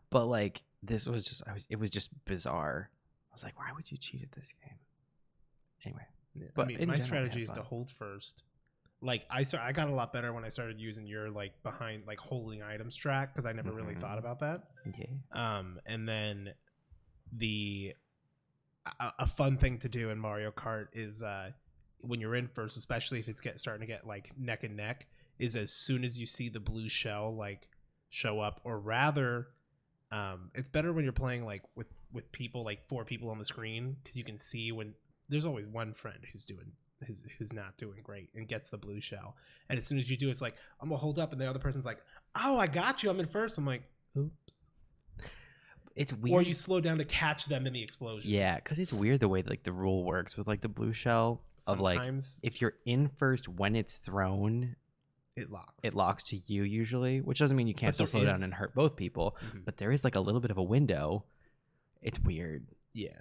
but like this was just it was just bizarre. I was like, why would you cheat at this game? Anyway, but I mean, my strategy is to hold first. Like I got a lot better when I started using your like behind like holding items track, because I never really thought about that. Yeah. And then a fun thing to do in Mario Kart is when you're in first, especially if it's starting to get like neck and neck, is as soon as you see the blue shell like show up, or rather it's better when you're playing like with people, like 4 people on the screen, because you can see when there's always one friend who's not doing great and gets the blue shell, and as soon as you do, it's like I'm gonna hold up, and the other person's like, oh, I got you, I'm in first. I'm like, oops. It's weird. Or you slow down to catch them in the explosion. Yeah, because it's weird the way like the rule works with like the blue shell. Sometimes, of like if you're in first when it's thrown, it locks to you usually, which doesn't mean you can't still slow down and hurt both people. But there is like a little bit of a window. It's weird. Yeah.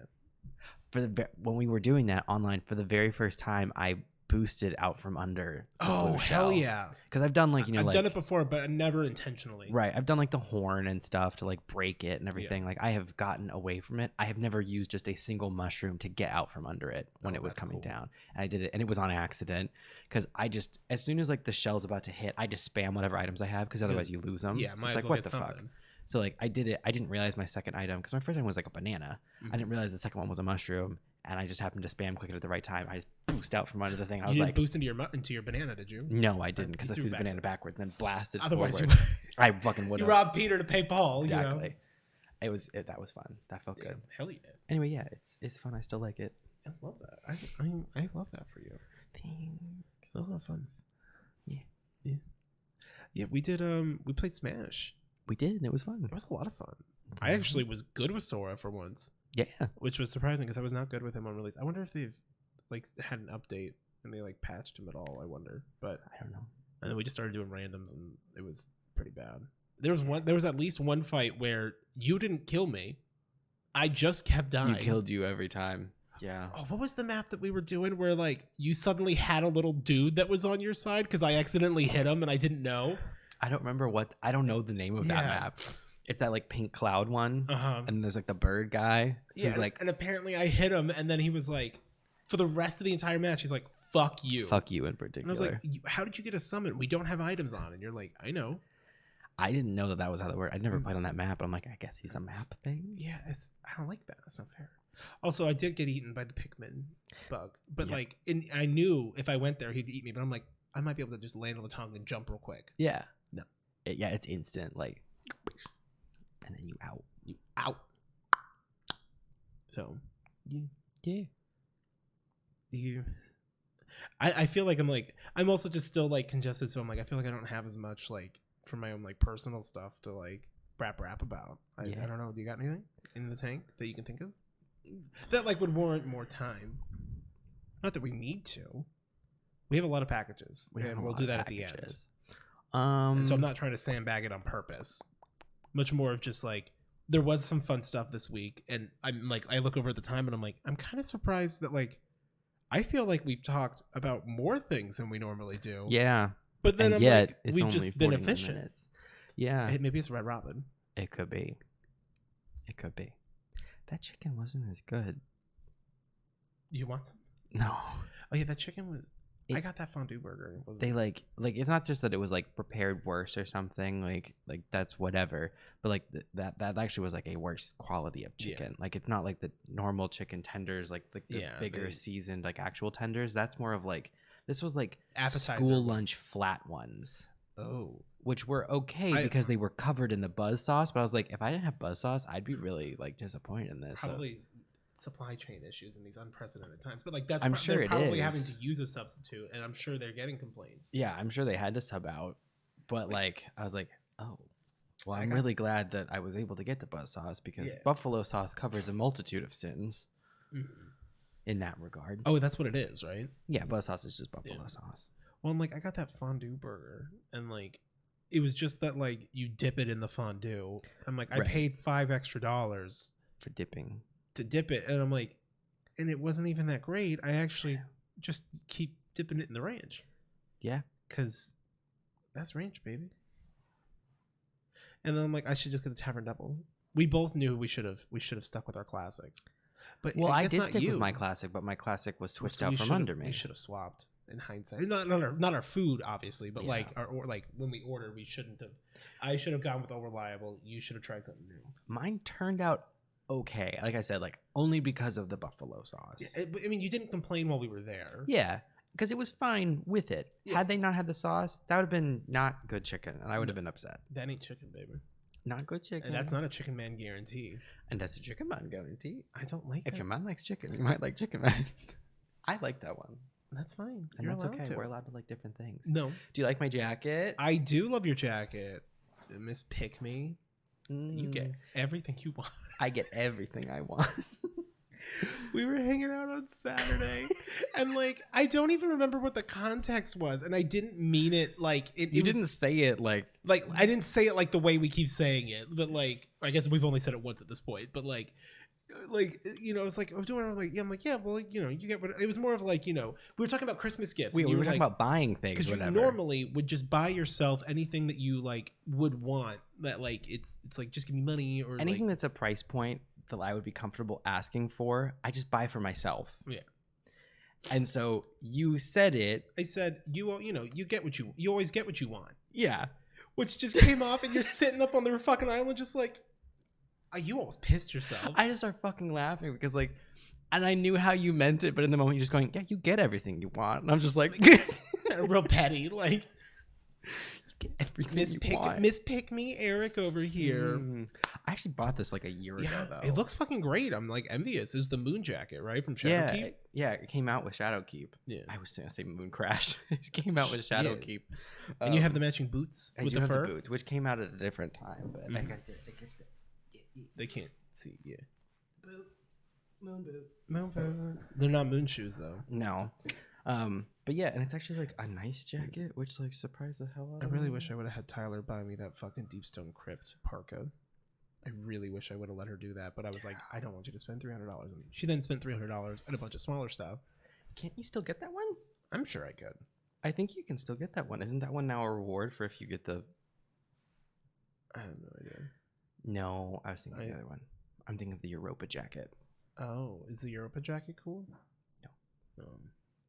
When we were doing that online for the very first time, I boosted out from under the blue shell. Hell yeah. Because I've done like I've done it before, but never intentionally. Right. I've done like the horn and stuff to like break it and everything. Like I have gotten away from it. I have never used just a single mushroom to get out from under it when it was coming down. And I did it, and it was on accident, because I just, as soon as like the shell's about to hit, I just spam whatever items I have, because otherwise you lose them. Yeah, so it's like, what the fuck? So like I did it. I didn't realize my second item, because my first item was like a banana. I didn't realize the second one was a mushroom, and I just happened to spam click it at the right time. I just boost out from under the thing. I was you like, didn't boost into your banana, did you? No, I didn't, because I threw the banana backwards and then blasted Otherwise forward. I fucking would have. You robbed Peter to pay Paul. Exactly. You know? That was fun. That felt good. Hell yeah. Anyway, yeah, it's fun. I still like it. I love that. I love that for you. Thanks. That was a lot of fun. Yeah. We did. We played Smash. We did, and it was fun. It was a lot of fun. I actually was good with Sora for once. Yeah, which was surprising, because I was not good with him on release. I wonder if they've like had an update and they like patched him at all. I wonder, but I don't know. And then we just started doing randoms, and it was pretty bad. There was at least one fight where you didn't kill me. I just kept dying. You killed you every time. Yeah. Oh, what was the map that we were doing where like you suddenly had a little dude that was on your side because I accidentally hit him and I didn't know? I don't know the name of that map. It's that like pink cloud one, and there's like the bird guy. Yeah, and apparently I hit him, and then he was like, for the rest of the entire match, he's like, "Fuck you." Fuck you in particular. And I was like, "How did you get a summon? We don't have items on." And you're like, "I know." I didn't know that was how that worked. I'd never played on that map, but I'm like, I guess he's a map thing. Yeah, I don't like that. That's not fair. Also, I did get eaten by the Pikmin bug, but like, I knew if I went there, he'd eat me. But I'm like, I might be able to just land on the tongue and jump real quick. Yeah. No. It's instant. Like. And then you out. So, yeah. I feel like I'm also just still like congested. So I'm like, I feel like I don't have as much like for my own like personal stuff to like rap about. I don't know. Do you got anything in the tank that you can think of that like would warrant more time? Not that we need to. We have a lot of packages, and we'll do that at the end. And so I'm not trying to sandbag it on purpose. Much more of just like, there was some fun stuff this week, and I'm like, I look over at the time and I'm like, I'm kind of surprised that like, I feel like we've talked about more things than we normally do. Yeah. But then and I'm yet, like, it's we've only just been 49 efficient. minutes. Yeah. Maybe it's Red Robin. It could be. It could be. That chicken wasn't as good. You want some? No. Oh yeah, that chicken was. I got that fondue burger. They like it's not just that it was like prepared worse or something. Like that's whatever. But like that actually was like a worse quality of chicken. Like it's not like the normal chicken tenders, like the bigger seasoned like actual tenders. That's more of like this was like appetizer school lunch flat ones. Oh. Which were okay because they were covered in the buzz sauce. But I was like, if I didn't have buzz sauce, I'd be really like disappointed in this. Probably supply chain issues in these unprecedented times. But like that's I'm sure they're probably is. having to use a substitute, and I'm sure they're getting complaints. Yeah, I'm sure they had to sub out. But like I was like, oh. Well, I'm really glad that I was able to get the buzz sauce because buffalo sauce covers a multitude of sins in that regard. Oh, that's what it is, right? Yeah, buzz sauce is just buffalo sauce. Well, I'm like, I got that fondue burger, and like, it was just that like you dip it in the fondue. I'm like, I paid $5 extra for dipping to dip it, and I'm like, and it wasn't even that great. I actually just keep dipping it in the ranch. Yeah, because that's ranch, baby. And then I'm like, I should just get the Tavern Double. We both knew we should have stuck with our classics. But well, I did stick with my classic, but my classic was switched out from under me. We should have swapped in hindsight. Not our food, obviously, but like like when we ordered, we shouldn't have. I should have gone with All Reliable. You should have tried something new. Mine turned out okay. Like I said, like only because of the buffalo sauce. Yeah, I mean, you didn't complain while we were there. Yeah, because it was fine with it. Yeah. Had they not had the sauce, that would have been not good chicken, and I would have been upset. That ain't chicken, baby. Not good chicken. And that's not a chicken man guarantee. And that's a chicken man guarantee. I don't like it. If your man likes chicken, you might like chicken man. I like that one. That's fine. And that's okay. We're allowed to like different things. No. Do you like my jacket? I do love your jacket. Miss Pick Me. You get everything you want. I get everything I want. We were hanging out on Saturday and like I don't even remember what the context was, and I didn't mean it like it. You didn't say it like I didn't say it like the way we keep saying it, but like I guess we've only said it once at this point, but like you know, it's like I'm doing. I'm like yeah, well, like, you know, you get what it was more of like, you know, we were talking about Christmas gifts. We were talking about buying things because you normally would just buy yourself anything that you like would want. That like it's like just give me money or anything that's a price point that I would be comfortable asking for. I just buy for myself. Yeah. And so you said it. I said you know you always get what you want. Yeah. Which just came off, and you're sitting up on the fucking island just like. You almost pissed yourself. I just start fucking laughing because like, and I knew how you meant it, but in the moment you're just going, yeah, you get everything you want. And I'm just like, it's not real petty. Like, you get everything you want. Miss Pick Me, Eric over here. I actually bought this like a year ago though. It looks fucking great. I'm like envious. This is the moon jacket, right? From Shadowkeep? Yeah, it came out with Shadowkeep. Yeah. I was going to say Moon Crash. It came out with Shadowkeep. And you have the matching boots with the fur? The boots, which came out at a different time. But I got they can't see. Yeah. Boots. Moon boots. Moon boots. They're not moon shoes though. No. But yeah, and it's actually like a nice jacket, which like surprised the hell out of me. I really wish I would have had Tyler buy me that fucking Deepstone Crypt parka. I really wish I would have let her do that, but I was like, I don't want you to spend $300 on me. She then spent $300 on a bunch of smaller stuff. Can't you still get that one? I'm sure I could. I think you can still get that one. Isn't that one now a reward for if you get the... I have no idea. No, I was thinking the other one. I'm thinking of the Europa jacket. Oh, is the Europa jacket cool? No.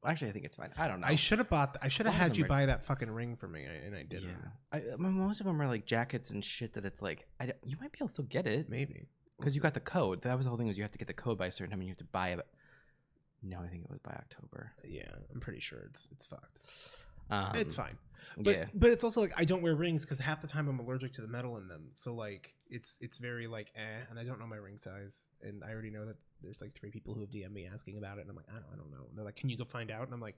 Actually, I think it's fine. I don't know. I should have had you buy that fucking ring for me, and I didn't. Yeah. Most of them are like jackets and shit that it's like, you might be able to still get it. Maybe. Because you got the code. That was the whole thing, was you have to get the code by a certain time and you have to buy it. No, I think it was by October. Yeah, I'm pretty sure it's fucked. It's fine. But it's also like I don't wear rings because half the time I'm allergic to the metal in them. So like it's very like and I don't know my ring size, and I already know that there's like 3 people who have DM'd me asking about it, and I'm like I don't know. And they're like, can you go find out? And I'm like,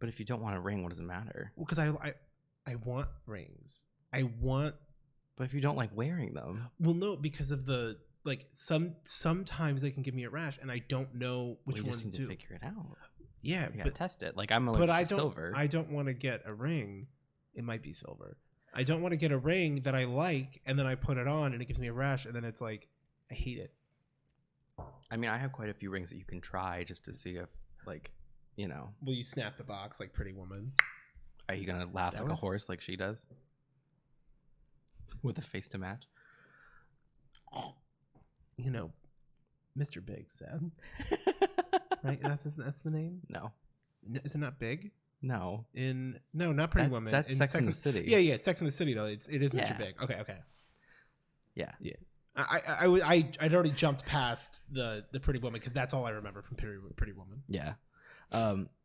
but if you don't want a ring, what does it matter? Well, because I want rings. But if you don't like wearing them, well, no, because of the like sometimes they can give me a rash, and I don't know which ones to figure it out. Yeah, but test it. Like I'm allergic to silver. I don't want to get a ring. It might be silver. I don't want to get a ring that I like, and then I put it on, and it gives me a rash, and then it's like I hate it. I mean, I have quite a few rings that you can try just to see if, like, you know. Will you snap the box like Pretty Woman? Are you gonna laugh That like was- a horse like she does? With a face to match? You know, Mr. Big said. Right? That's the name? No. Is it not Big? No. No, not Pretty Woman. That's in Sex and the City. Yeah, Sex and the City though. It is Yeah. Mr. Big. Okay. Yeah. I'd already jumped past the Pretty Woman because that's all I remember from Pretty Woman. Yeah.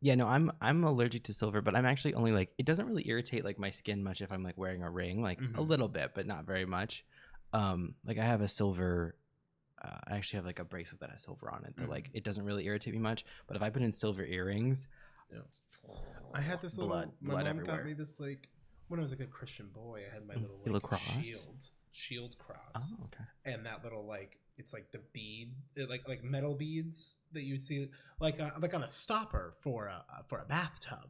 Yeah, no, I'm allergic to silver, but I'm actually only like, it doesn't really irritate like my skin much if I'm like wearing a ring, like a little bit, but not very much. Like I have a silver, I actually have like a bracelet that has silver on it that like, it doesn't really irritate me much, but if I put in silver earrings, I had this blood my mom everywhere. got me this like, when I was a good Christian boy, I had my little cross? shield cross. Oh, okay. And that little like, it's like the bead, like metal beads that you would see like on a stopper for a bathtub,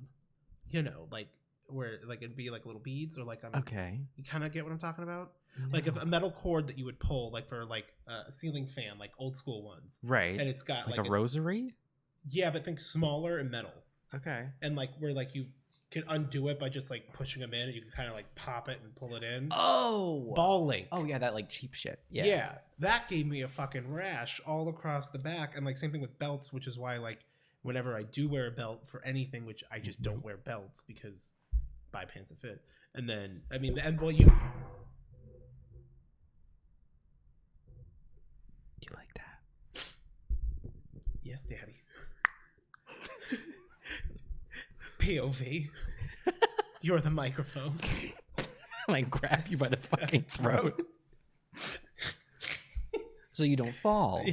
you know, like where like it'd be like little beads or like on Okay. you kind of get what I'm talking about? No. Like a metal cord that you would pull like for like a ceiling fan, like old school ones. Right. And it's got like like a rosary? Yeah, but think smaller and metal. Okay. And like where like you can undo it by just like pushing them in and you can kind of like pop it and pull it in. Oh. Ball link. Oh yeah, that like cheap shit. Yeah. Yeah, that gave me a fucking rash all across the back. And like same thing with belts, which is why like whenever I do wear a belt for anything, which I just don't wear belts because buy pants that fit. And then I mean, and well, you like that? Yes, Daddy. POV. You're the microphone. I like grab you by the fucking throat. So you don't fall.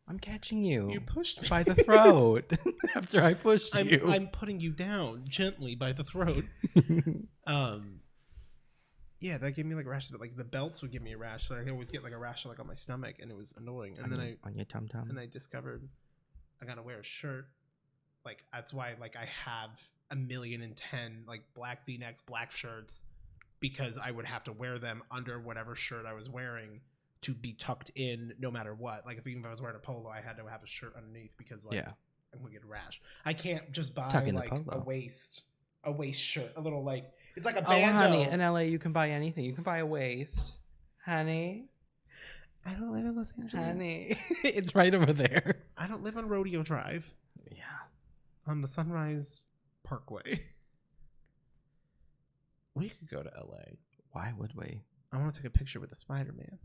I'm catching you. You pushed me by the throat after I pushed you. I'm putting you down gently by the throat. Yeah, that gave me like rashes, but like the belts would give me a rash, so I always get like a rash like on my stomach, and it was annoying. And on your tum tum. And I discovered I gotta wear a shirt. Like that's why like I have 1,000,010 like black V-necks, black shirts, because I would have to wear them under whatever shirt I was wearing to be tucked in no matter what. Like even if I was wearing a polo, I had to have a shirt underneath because like I'm gonna get a rash. I can't just buy like a waist shirt, a little like it's like a bandeau. Oh honey, in LA you can buy anything. You can buy a waist, honey. I don't live in Los Angeles. Honey, it's right over there. I don't live on Rodeo Drive. Yeah, on the Sunrise Parkway. We could go to LA. Why would we? I want to take a picture with the Spider-Man.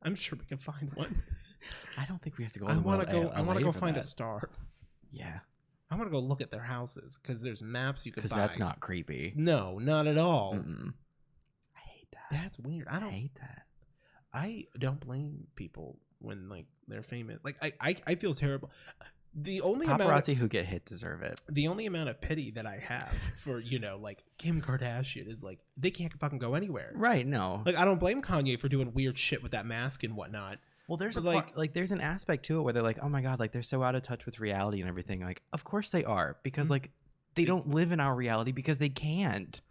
I'm sure we can find one. I don't think we have to go. I want to go find a star. Yeah. I want to go look at their houses because there's maps you can buy. Because that's not creepy. No, not at all. I hate that. That's weird. I hate that. I don't blame people when like they're famous. Like I feel terrible. The only paparazzi who get hit deserve it. The only amount of pity that I have for, you know, like Kim Kardashian is like they can't fucking go anywhere. Right, no. Like I don't blame Kanye for doing weird shit with that mask and whatnot. Well, there's there's an aspect to it where they're like, oh my god, like they're so out of touch with reality and everything. Like, of course they are, because like they don't live in our reality because they can't.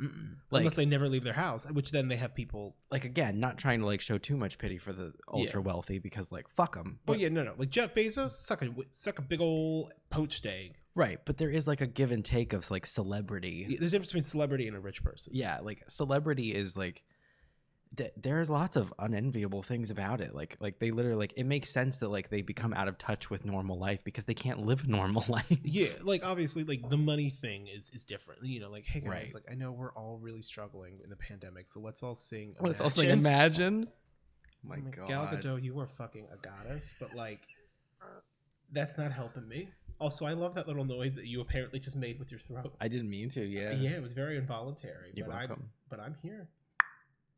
Like, unless they never leave their house, which then they have people like, again, not trying to like show too much pity for the ultra wealthy because like fuck them. Well, yeah, no, like Jeff Bezos suck a big old poached egg. Right, but there is like a give and take of like celebrity. Yeah, there's a difference between celebrity and a rich person. Yeah, like celebrity is like there's lots of unenviable things about it. Like they literally like it makes sense that like they become out of touch with normal life because they can't live normal life. Yeah, like obviously like the money thing is different. You know, like hey guys, like I know we're all really struggling in the pandemic, so let's all sing Imagine. Let's all sing Imagine. Oh my god. Gal Gadot, you are fucking a goddess, but like that's not helping me. Also, I love that little noise that you apparently just made with your throat. I didn't mean to, yeah. Yeah, it was very involuntary. You're welcome. But I'm here.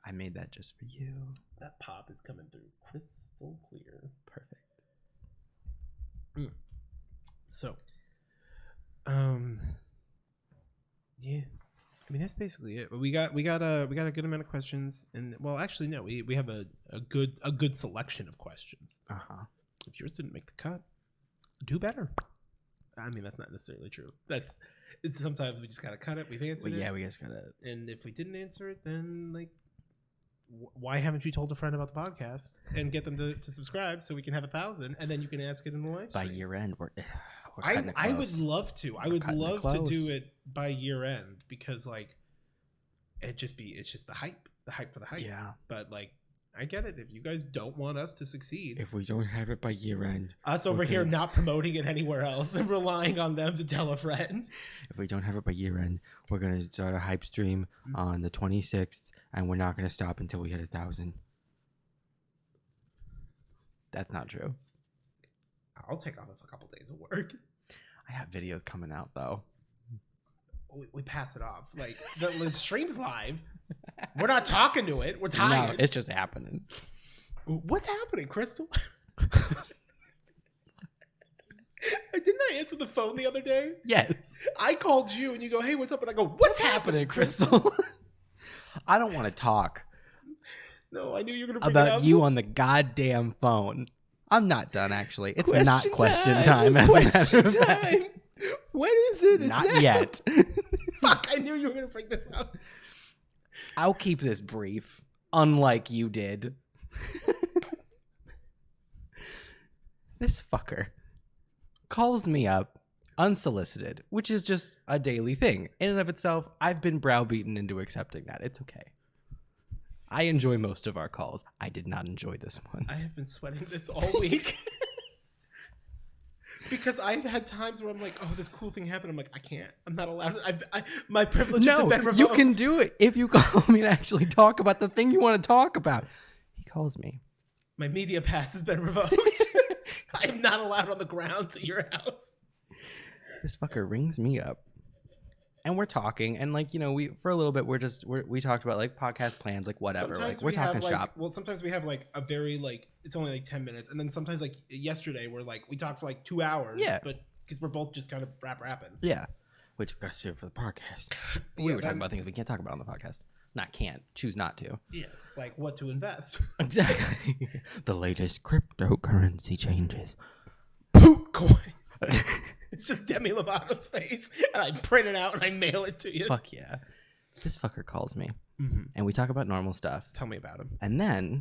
I made that just for you. That pop is coming through crystal clear. Perfect. So, yeah. I mean that's basically it. But we got a good amount of questions, and well, actually no, we have a good selection of questions. If yours didn't make the cut, do better. I mean that's not necessarily true. It's sometimes we just gotta cut it. We've answered it. Yeah, we just gotta. And if we didn't answer it, then like. Why haven't you told a friend about the podcast and get them to subscribe so we can have 1,000 and then you can ask it in the live stream? By year end, I would love to. I would love to do it by year end because like it's just the hype for the hype. Yeah. But like I get it. If you guys don't want us to succeed, if we don't have it by year end, us over here not promoting it anywhere else and relying on them to tell a friend. If we don't have it by year end, we're gonna start a hype stream on the 26th, and we're not gonna stop until we hit 1,000. That's not true. I'll take off a couple days of work. I have videos coming out though. We pass it off. Like the stream's live. We're not talking to it. We're tired. No, it's just happening. What's happening, Crystal? Didn't I answer the phone the other day? Yes. I called you and you go, hey, what's up? And I go, what's happening, Crystal? I don't want to talk. No, I knew you were going to bring it up. About you on the goddamn phone. I'm not done, actually. It's not question time. time. As a matter of fact. When is it? It's not now. Yet. Fuck, I knew you were going to bring this up. I'll keep this brief, unlike you did. This fucker calls me up unsolicited, which is just a daily thing. In and of itself, I've been browbeaten into accepting that. It's okay. I enjoy most of our calls. I did not enjoy this one. I have been sweating this all week. Because I've had times where I'm like, oh, this cool thing happened. I'm like, I can't. I'm not allowed. My privileges have been revoked. You can do it if you call me to actually talk about the thing you want to talk about. He calls me. My media pass has been revoked. I am not allowed on the grounds at your house. This fucker rings me up. And we're talking, and like, you know, we for a little bit we talked about like podcast plans, like whatever. Sometimes like we're talking shop. Well, sometimes we have like a very like it's only like 10 minutes, and then sometimes like yesterday we're like we talked for like 2 hours. Yeah. But because we're both just kind of rapping. Yeah. Which we've got to save for the podcast. We were talking about things we can't talk about on the podcast. Not can't. Choose not to. Yeah. Like what to invest. Exactly. The latest cryptocurrency changes. Pootcoin. It's just Demi Lovato's face, and I print it out and I mail it to you. Fuck yeah. This fucker calls me, and we talk about normal stuff. Tell me about him. And then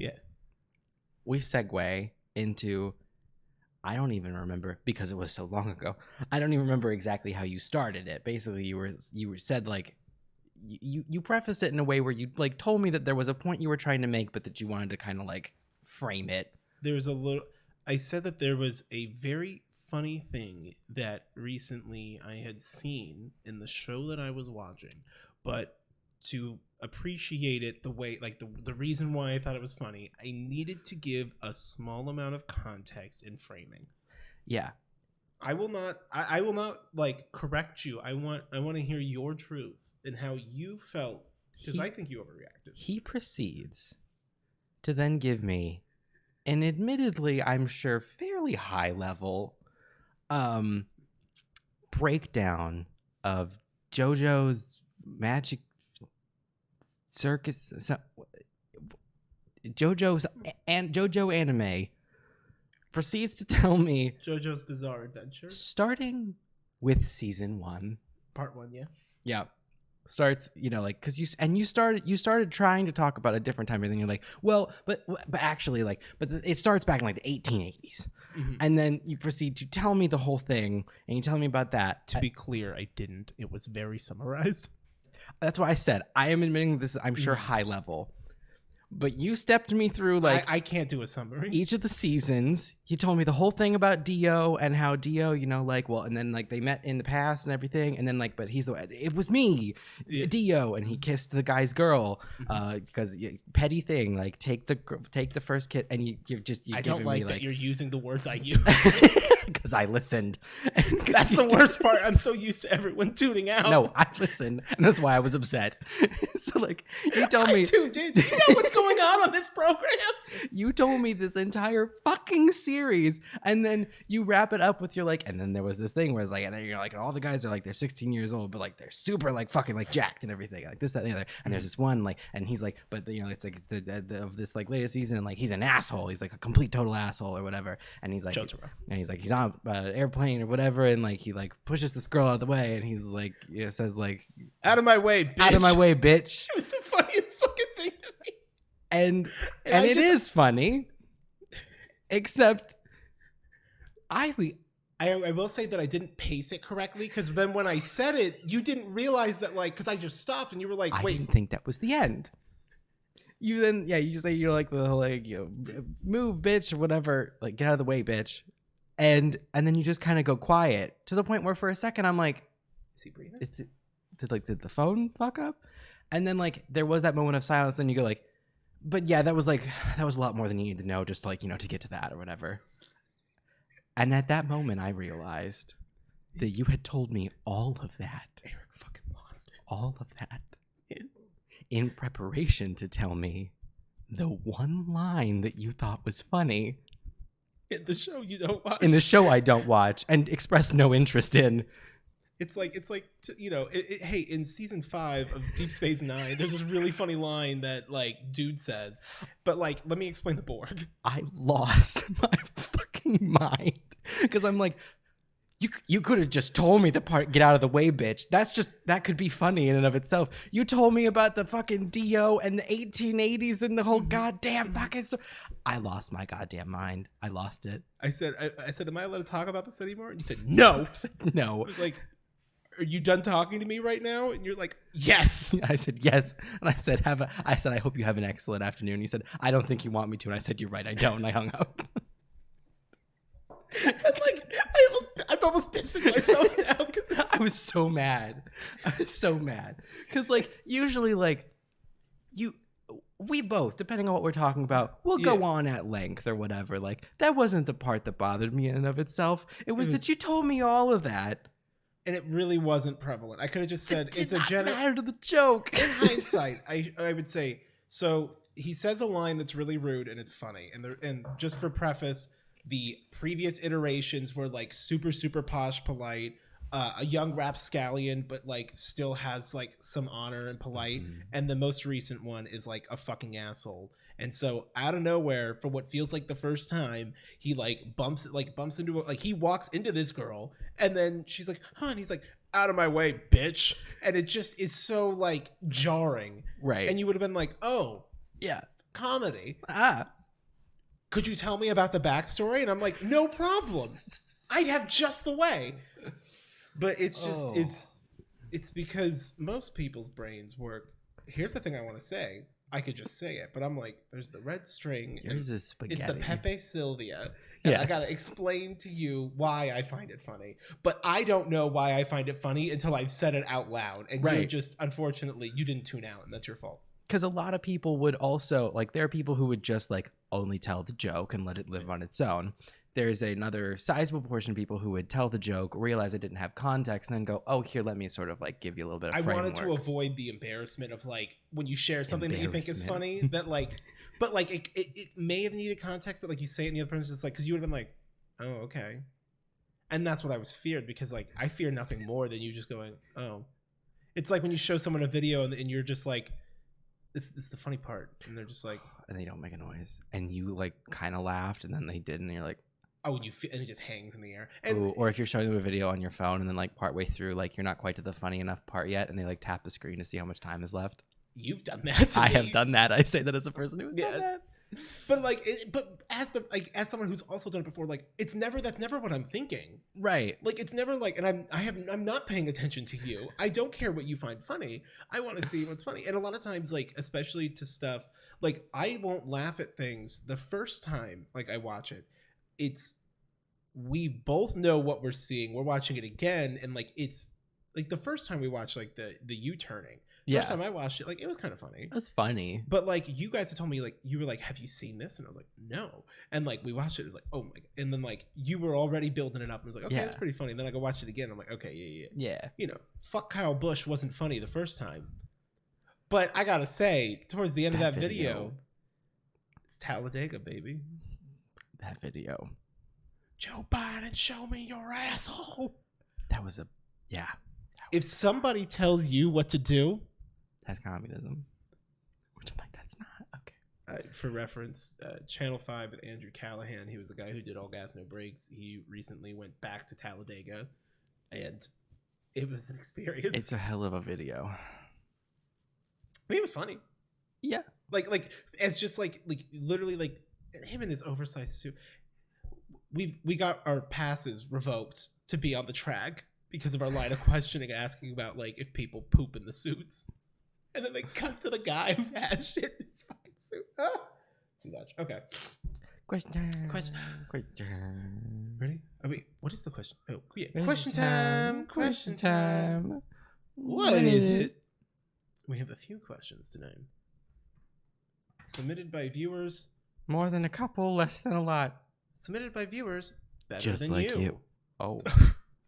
we segue into, I don't even remember because it was so long ago. I don't even remember exactly how you started it. Basically, you said like, you prefaced it in a way where you like told me that there was a point you were trying to make, but that you wanted to kind of like frame it. I said that there was a very funny thing that recently I had seen in the show that I was watching, but to appreciate it the way, like the reason why I thought it was funny, I needed to give a small amount of context in framing. Yeah. I will not like correct you. I want to hear your truth and how you felt, because I think you overreacted. He proceeds to then give me an admittedly, I'm sure, fairly high level breakdown of JoJo's Magic Circus, JoJo anime. Proceeds to tell me JoJo's Bizarre Adventure, starting with season 1, part 1. Yeah. Starts, you know, like, because you started trying to talk about a different time, and then you're like, well, but actually, like, but it starts back in like the 1880s, and then you proceed to tell me the whole thing, and you tell me about that. To be clear, I didn't. It was very summarized. That's why I said I am admitting this. I'm sure high level. But you stepped me through, like... I can't do a summary. Each of the seasons. You told me the whole thing about Dio and how Dio, you know, like... Well, and then, like, they met in the past and everything. And then, like, but he's the... It was me, Dio. And he kissed the guy's girl. Because petty thing. Like, take the first kiss. And you're just... I don't like that you're using the words I use. Because I listened. That's the worst part. I'm so used to everyone tuning out. No, I listened. And that's why I was upset. So, like, you told me... I tuned in. Do you know what's going on this program? You told me this entire fucking series, and then you wrap it up with your like, and then there was this thing where it's like, and then you're like, and all the guys are like, they're 16 years old, but like they're super like fucking like jacked and everything, like this, that, and the other. And there's this one like, and he's like, but you know, it's like the of this like latest season, and like he's an asshole, he's like a complete total asshole or whatever, and he's like, and he's like, he's on an airplane or whatever, and like he like pushes this girl out of the way, and he's like, you know, says like, out of my way, bitch. Out of my way, bitch. It was the funniest fucking thing to me. And it is funny, except I I will say that I didn't pace it correctly, because then when I said it, you didn't realize that, like, because I just stopped and you were like, wait. I didn't think that was the end. You then, you just say, you're like, the like, move, bitch, or whatever, like, get out of the way, bitch. And then you just kind of go quiet to the point where for a second I'm like, is he breathing? Did the phone fuck up? And then like there was that moment of silence, and you go like, but yeah, that was a lot more than you need to know, just like, to get to that or whatever. And at that moment I realized that you had told me all of that. Eric fucking lost it. All of that in preparation to tell me the one line that you thought was funny. In the show you don't watch. In the show I don't watch and express no interest in. It's like, hey, in season 5 of Deep Space Nine, there's this really funny line that like dude says, but like, let me explain the Borg. I lost my fucking mind because I'm like, you could have just told me the part, get out of the way, bitch. That could be funny in and of itself. You told me about the fucking Dio and the 1880s and the whole goddamn fucking stuff. I lost my goddamn mind. I lost it. I said, am I allowed to talk about this anymore? And you said, no. I said, no. I was like, are you done talking to me right now? And you're like, yes. I said, yes. And I said, I hope you have an excellent afternoon. You said, I don't think you want me to. And I said, you're right, I don't. And I hung up. And like, I'm almost pissing myself now because I was so mad. Because like, usually like, we both, depending on what we're talking about, we'll go on at length or whatever. Like, that wasn't the part that bothered me in and of itself. It was that you told me all of that. And it really wasn't prevalent. I could have just said it's a matter to the joke. In hindsight, I would say, so he says a line that's really rude and it's funny. And just for preface, the previous iterations were like super, super posh, polite, a young rapscallion, but like still has like some honor and polite. Mm-hmm. And the most recent one is like a fucking asshole. And so out of nowhere, for what feels like the first time, he like bumps into he walks into this girl, and then she's like, huh, and he's like, out of my way, bitch. And it just is so like jarring. Right. And you would have been like, oh, yeah, comedy. Could you tell me about the backstory? And I'm like, no problem. I have just the way. But it's just it's because most people's brains work. Here's the thing I want to say. I could just say it, but I'm like, there's the red string. Yours is spaghetti. It's the Pepe Sylvia. And I gotta explain to you why I find it funny. But I don't know why I find it funny until I've said it out loud. And you're just, unfortunately, you didn't tune out, and that's your fault. Because a lot of people would also, like, there are people who would just, like, only tell the joke and let it live on its own. There's another sizable portion of people who would tell the joke, realize it didn't have context, and then go, oh, here, let me sort of like give you a little bit of framework. I wanted to avoid the embarrassment of like when you share something that you think is funny, that like, but like it may have needed context, but like you say it and the other person's just like, because you would have been like, oh, okay. And that's what I was feared, because like I fear nothing more than you just going, oh. It's like when you show someone a video and you're just like, this is the funny part. And they're just like. And they don't make a noise. And you like kind of laughed and then they didn't, and you're like. Oh, and it just hangs in the air. And, or if you're showing them a video on your phone and then like partway through, like you're not quite to the funny enough part yet, and they like tap the screen to see how much time is left. You've done that. I have done that. I say that as a person who's done that. But like, but as someone who's also done it before, like that's never what I'm thinking. Right. Like it's never like, and I'm not paying attention to you. I don't care what you find funny. I want to see what's funny. And a lot of times, like especially to stuff like I won't laugh at things the first time like I watch it. We both know what we're seeing. We're watching it again, and like it's like the first time we watched like the U-turning. First time I watched it, like it was kind of funny. It was funny. But like you guys had told me, like you were like, have you seen this? And I was like, no. And like we watched it, it was like, oh my God. And then like you were already building it up, and I was like, okay, that's pretty funny. And then I go watch it again. I'm like, okay, yeah. You know, fuck Kyle Busch wasn't funny the first time. But I gotta say, towards the end of that video, it's Talladega, baby. That video. Joe Biden, show me your asshole. That was if somebody tells you what to do, that's communism. Which I'm like, that's not okay. For reference, Channel 5 with Andrew Callahan, he was the guy who did All Gas No Brakes. He recently went back to Talladega, and it was an experience. It's a hell of a video. I mean, it was funny. Yeah, like as just like literally like him in this oversized suit. we got our passes revoked to be on the track because of our line of questioning asking about like if people poop in the suits, and then they cut to the guy who has shit in his fucking suit. Too much. Okay. Question. Ready? What is the question? Oh, yeah. Question time. What is it? We have a few questions tonight. Submitted by viewers. More than a couple, less than a lot. Submitted by viewers better just than like you. Oh.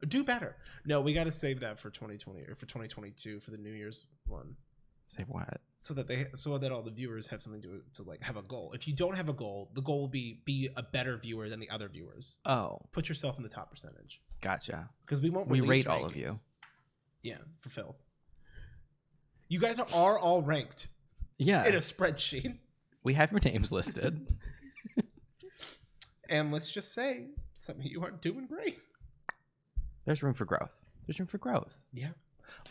Do better. No, we got to save that for 2020 or for 2022 for the New Year's one. Save what? So that all the viewers have something to like have a goal. If you don't have a goal, the goal will be a better viewer than the other viewers. Oh. Put yourself in the top percentage. Gotcha. Because we won't rate rankings. All of you. Yeah, for Phil. You guys are all ranked. Yeah. In a spreadsheet. We have your names listed. And let's just say some of you aren't doing great. There's room for growth. Yeah.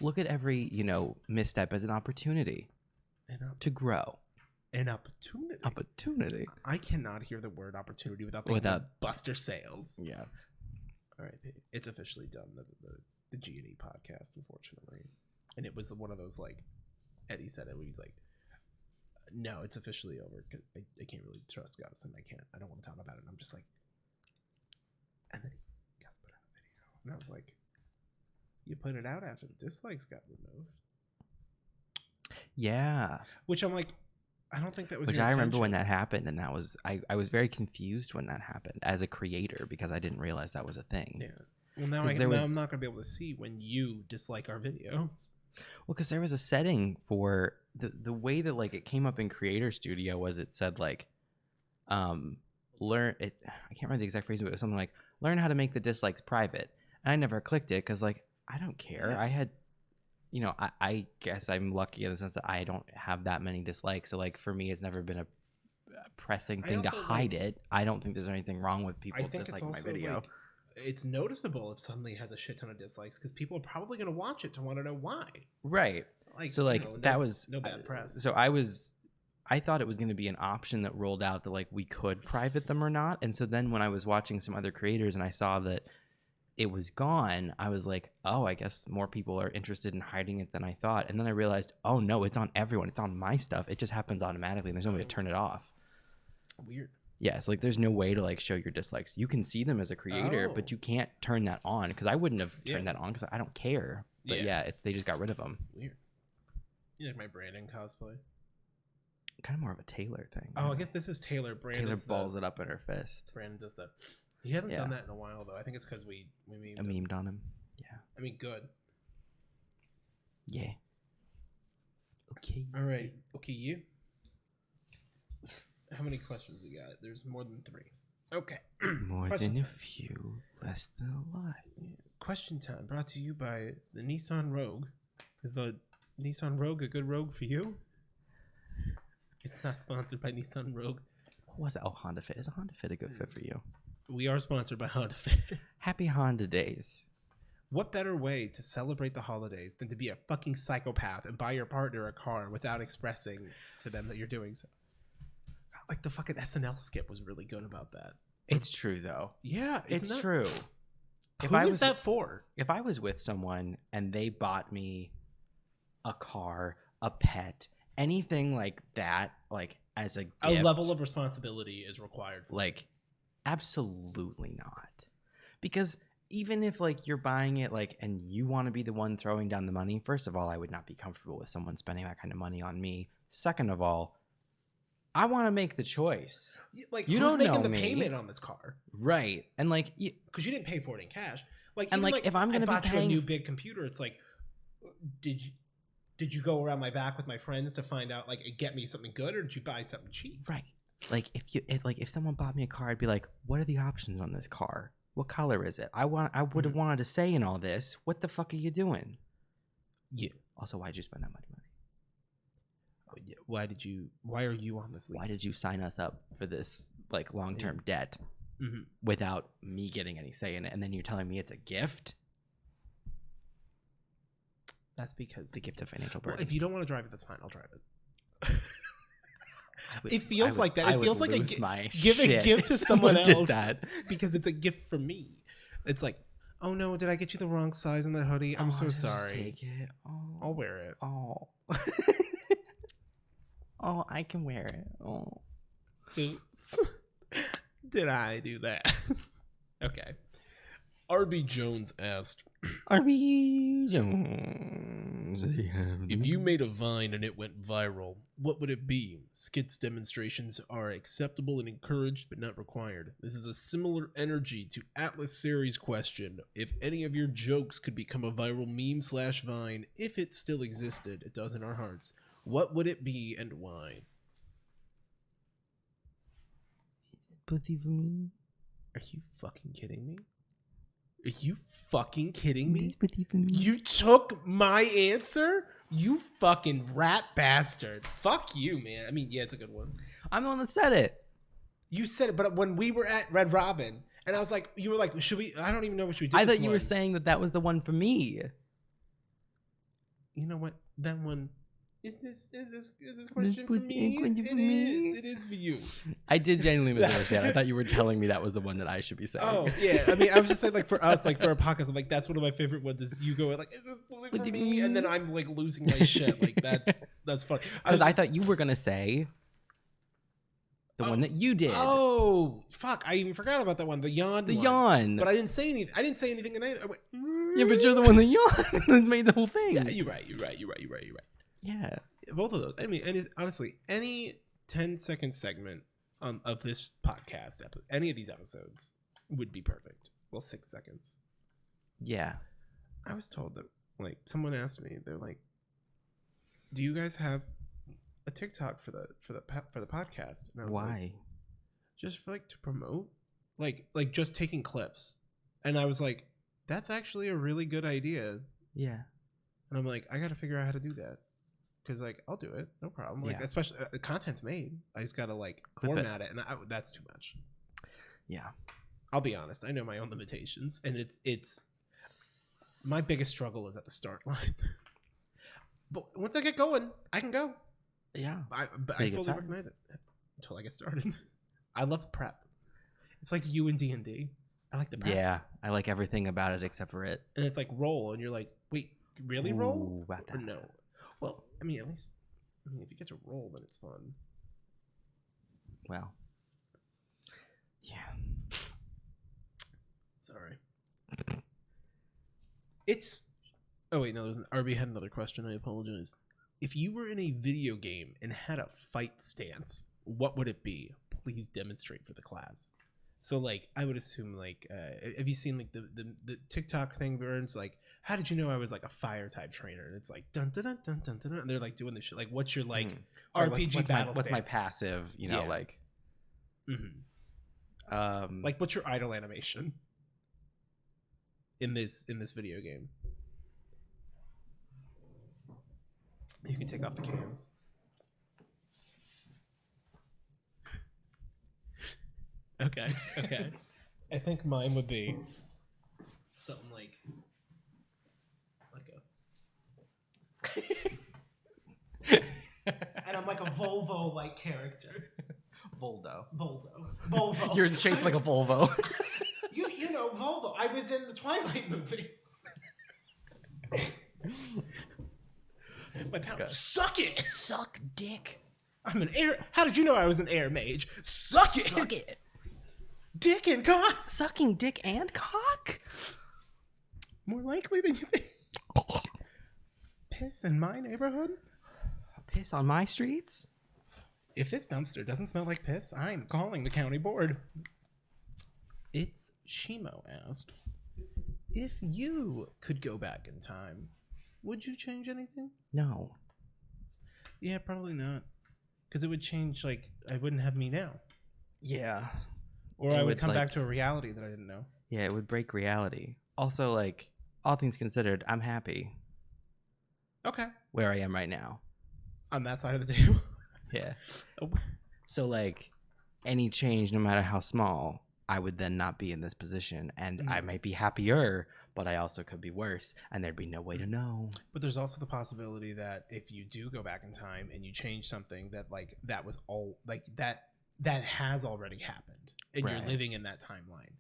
Look at every, misstep as an opportunity to grow. An opportunity. I cannot hear the word opportunity without Buster Sales. Yeah. All right. It's officially done. The G&E podcast, unfortunately. And it was one of those, like, Eddie said it, where he's like, no, it's officially over. Cause I can't really trust Gus, and I don't want to talk about it. And I'm just like, and then Gus put out a video. And I was like, you put it out after the dislikes got removed. Yeah. Which I'm like, I don't think that was Which your I remember intention. when that happened, and that was, I was very confused when that happened as a creator because I didn't realize that was a thing. Yeah. Well, now I'm not going to be able to see when you dislike our videos. Well, because there was a setting for the way that like it came up in Creator Studio was it said like, learn it. I can't remember the exact phrase, but it was something like learn how to make the dislikes private. And I never clicked it because like I don't care. Yeah. I had, I guess I'm lucky in the sense that I don't have that many dislikes. So like for me, it's never been a pressing thing to hide it. I don't think there's anything wrong with people disliking my video. Like, it's noticeable if suddenly has a shit ton of dislikes because people are probably going to watch it to want to know why. Right. So like that was no bad press. So I thought it was going to be an option that rolled out that like we could private them or not. And so then when I was watching some other creators and I saw that it was gone, I was like, oh, I guess more people are interested in hiding it than I thought. And then I realized, oh no, it's on everyone. It's on my stuff. It just happens automatically and there's no way to turn it off. Weird. Yeah, so like there's no way to like show your dislikes. You can see them as a creator, but you can't turn that on because I wouldn't have turned that on because I don't care. But they just got rid of them. Weird. You like my Brandon cosplay? Kind of more of a Taylor thing. Oh, I guess this is Taylor. Taylor balls it up in her fist. Brandon does that. He hasn't done that in a while though. I think it's because we memed on him. Yeah. I mean, good. Yeah. Okay. All right. Okay, you. How many questions we got? There's more than 3. Okay. More than a few, less than a lot. Question time brought to you by the Nissan Rogue. Is the Nissan Rogue a good Rogue for you? It's not sponsored by Nissan Rogue. What was that? Oh, Honda Fit. Is a Honda Fit a good fit for you? We are sponsored by Honda Fit. Happy Honda Days. What better way to celebrate the holidays than to be a fucking psychopath and buy your partner a car without expressing to them that you're doing so? Like the fucking SNL skit was really good about that. It's true though. Yeah, it's true. Who is that for? If I was with someone and they bought me a car, a pet, anything like that, like as a gift, a level of responsibility is required. Like, absolutely not. Because even if like you're buying it like and you want to be the one throwing down the money, first of all, I would not be comfortable with someone spending that kind of money on me. Second of all, I want to make the choice. Like, you who's don't making know the me. Payment on this car, right? And like, because you didn't pay for it in cash. Like, and like, if I'm gonna bought be paying you a new big computer, it's like, did you go around my back with my friends to find out like get me something good, or did you buy something cheap? Right. Like if someone bought me a car, I'd be like, what are the options on this car? What color is it? I would have wanted to say in all this. What the fuck are you doing? Yeah. Also, why'd you spend that much money? Why are you on this lease? Why did you sign us up for this like long-term debt without me getting any say in it? And then you're telling me it's a gift? That's because the gift of financial burden. Well, if you don't want to drive it, that's fine. I'll drive it. It feels like that. It feels like give a shit gift to someone else did that. because it's a gift for me. It's like, oh no, did I get you the wrong size in that hoodie? I'm so sorry. Take it. Oh. I'll wear it. Oh. Oh, I can wear it. Oh. Oops. Did I do that? Okay. RB Jones asked, RB Jones. if you made a Vine and it went viral, what would it be? Skits demonstrations are acceptable and encouraged, but not required. This is a similar energy to Atlas series question. If any of your jokes could become a viral meme/Vine, if it still existed, it does in our hearts, what would it be and why? Pussy for me. Are you fucking kidding me? Are you fucking kidding me? Pussy for me. You took my answer? You fucking rat bastard. Fuck you, man. I mean, yeah, it's a good one. I'm the one that said it. You said it, but when we were at Red Robin, and I was like, you were like, should we? I don't even know what we do. I thought you were saying that was the one for me. You know what? That one. Is this question for me? It is for you. I did genuinely misunderstand. I thought you were telling me that was the one that I should be saying. Oh yeah, I mean, I was just saying, like, for us, like, for a podcast, I'm like, that's one of my favorite ones. Is you go like, is this fully for me? And then I'm like losing my shit. Like that's funny. Because I thought you were gonna say the one that you did. Oh fuck! I even forgot about that one. The yawn. The yawn. But I didn't say anything. I didn't say anything, and I went. Yeah, but you're the one that yawned that made the whole thing. Yeah, you're right. Yeah. Both of those. I mean, honestly, any 10-second segment of this podcast, any of these episodes would be perfect. Well, 6 seconds. Yeah. I was told that, like, someone asked me, they're like, do you guys have a TikTok for the podcast? And I was why? Like, just for, like, to promote, like just taking clips. And I was like, that's actually a really good idea. Yeah. And I'm like, I got to figure out how to do that. Because, like, I'll do it. No problem. Like, especially, the content's made. I just got to, like, format it. And that's too much. Yeah. I'll be honest. I know my own limitations. And it's my biggest struggle is at the start line. But once I get going, I can go. Yeah. But I fully recognize it until I get started. I love prep. It's like you and D&D. I like the prep. Yeah. I like everything about it except for it. And it's like roll. And you're like, wait, really roll? Or no? Well, I mean, at least, if you get to roll, then it's fun. Well, yeah. Sorry. Oh wait, no. RB had another question. I apologize. If you were in a video game and had a fight stance, what would it be? Please demonstrate for the class. So, like, I would assume, like, have you seen, like, the TikTok thing where it's like, how did you know I was, like, a fire type trainer? And it's like, dun dun dun dun dun dun, and they're like doing this shit. Like, what's your like RPG battle? What's my passive? You know, like, like, what's your idle animation in this video game? You can take off the cans. Okay. I think mine would be something like a and I'm like a Volvo like character. Volvo. You're shaped like a Volvo. you know Volvo. I was in the Twilight movie. My power. Suck it. Suck dick. I'm an air. How did you know I was an air mage? Suck it. Suck it. Dick and cock. Sucking dick and cock? More likely than you think. Piss in my neighborhood? Piss on my streets? If this dumpster doesn't smell like piss, I'm calling the county board. It's Shimo asked, if you could go back in time, would you change anything? No. Yeah, probably not. Because it would change, like, I wouldn't have me now. Yeah. Or I would come back to a reality that I didn't know. Yeah, it would break reality. Also, like, all things considered, I'm happy. Okay. Where I am right now. On that side of the table? Yeah. So, like, any change, no matter how small, I would then not be in this position, and I might be happier, but I also could be worse, and there'd be no way to know. But there's also the possibility that if you do go back in time and you change something that like that was all like that has already happened, and you're living in that timeline,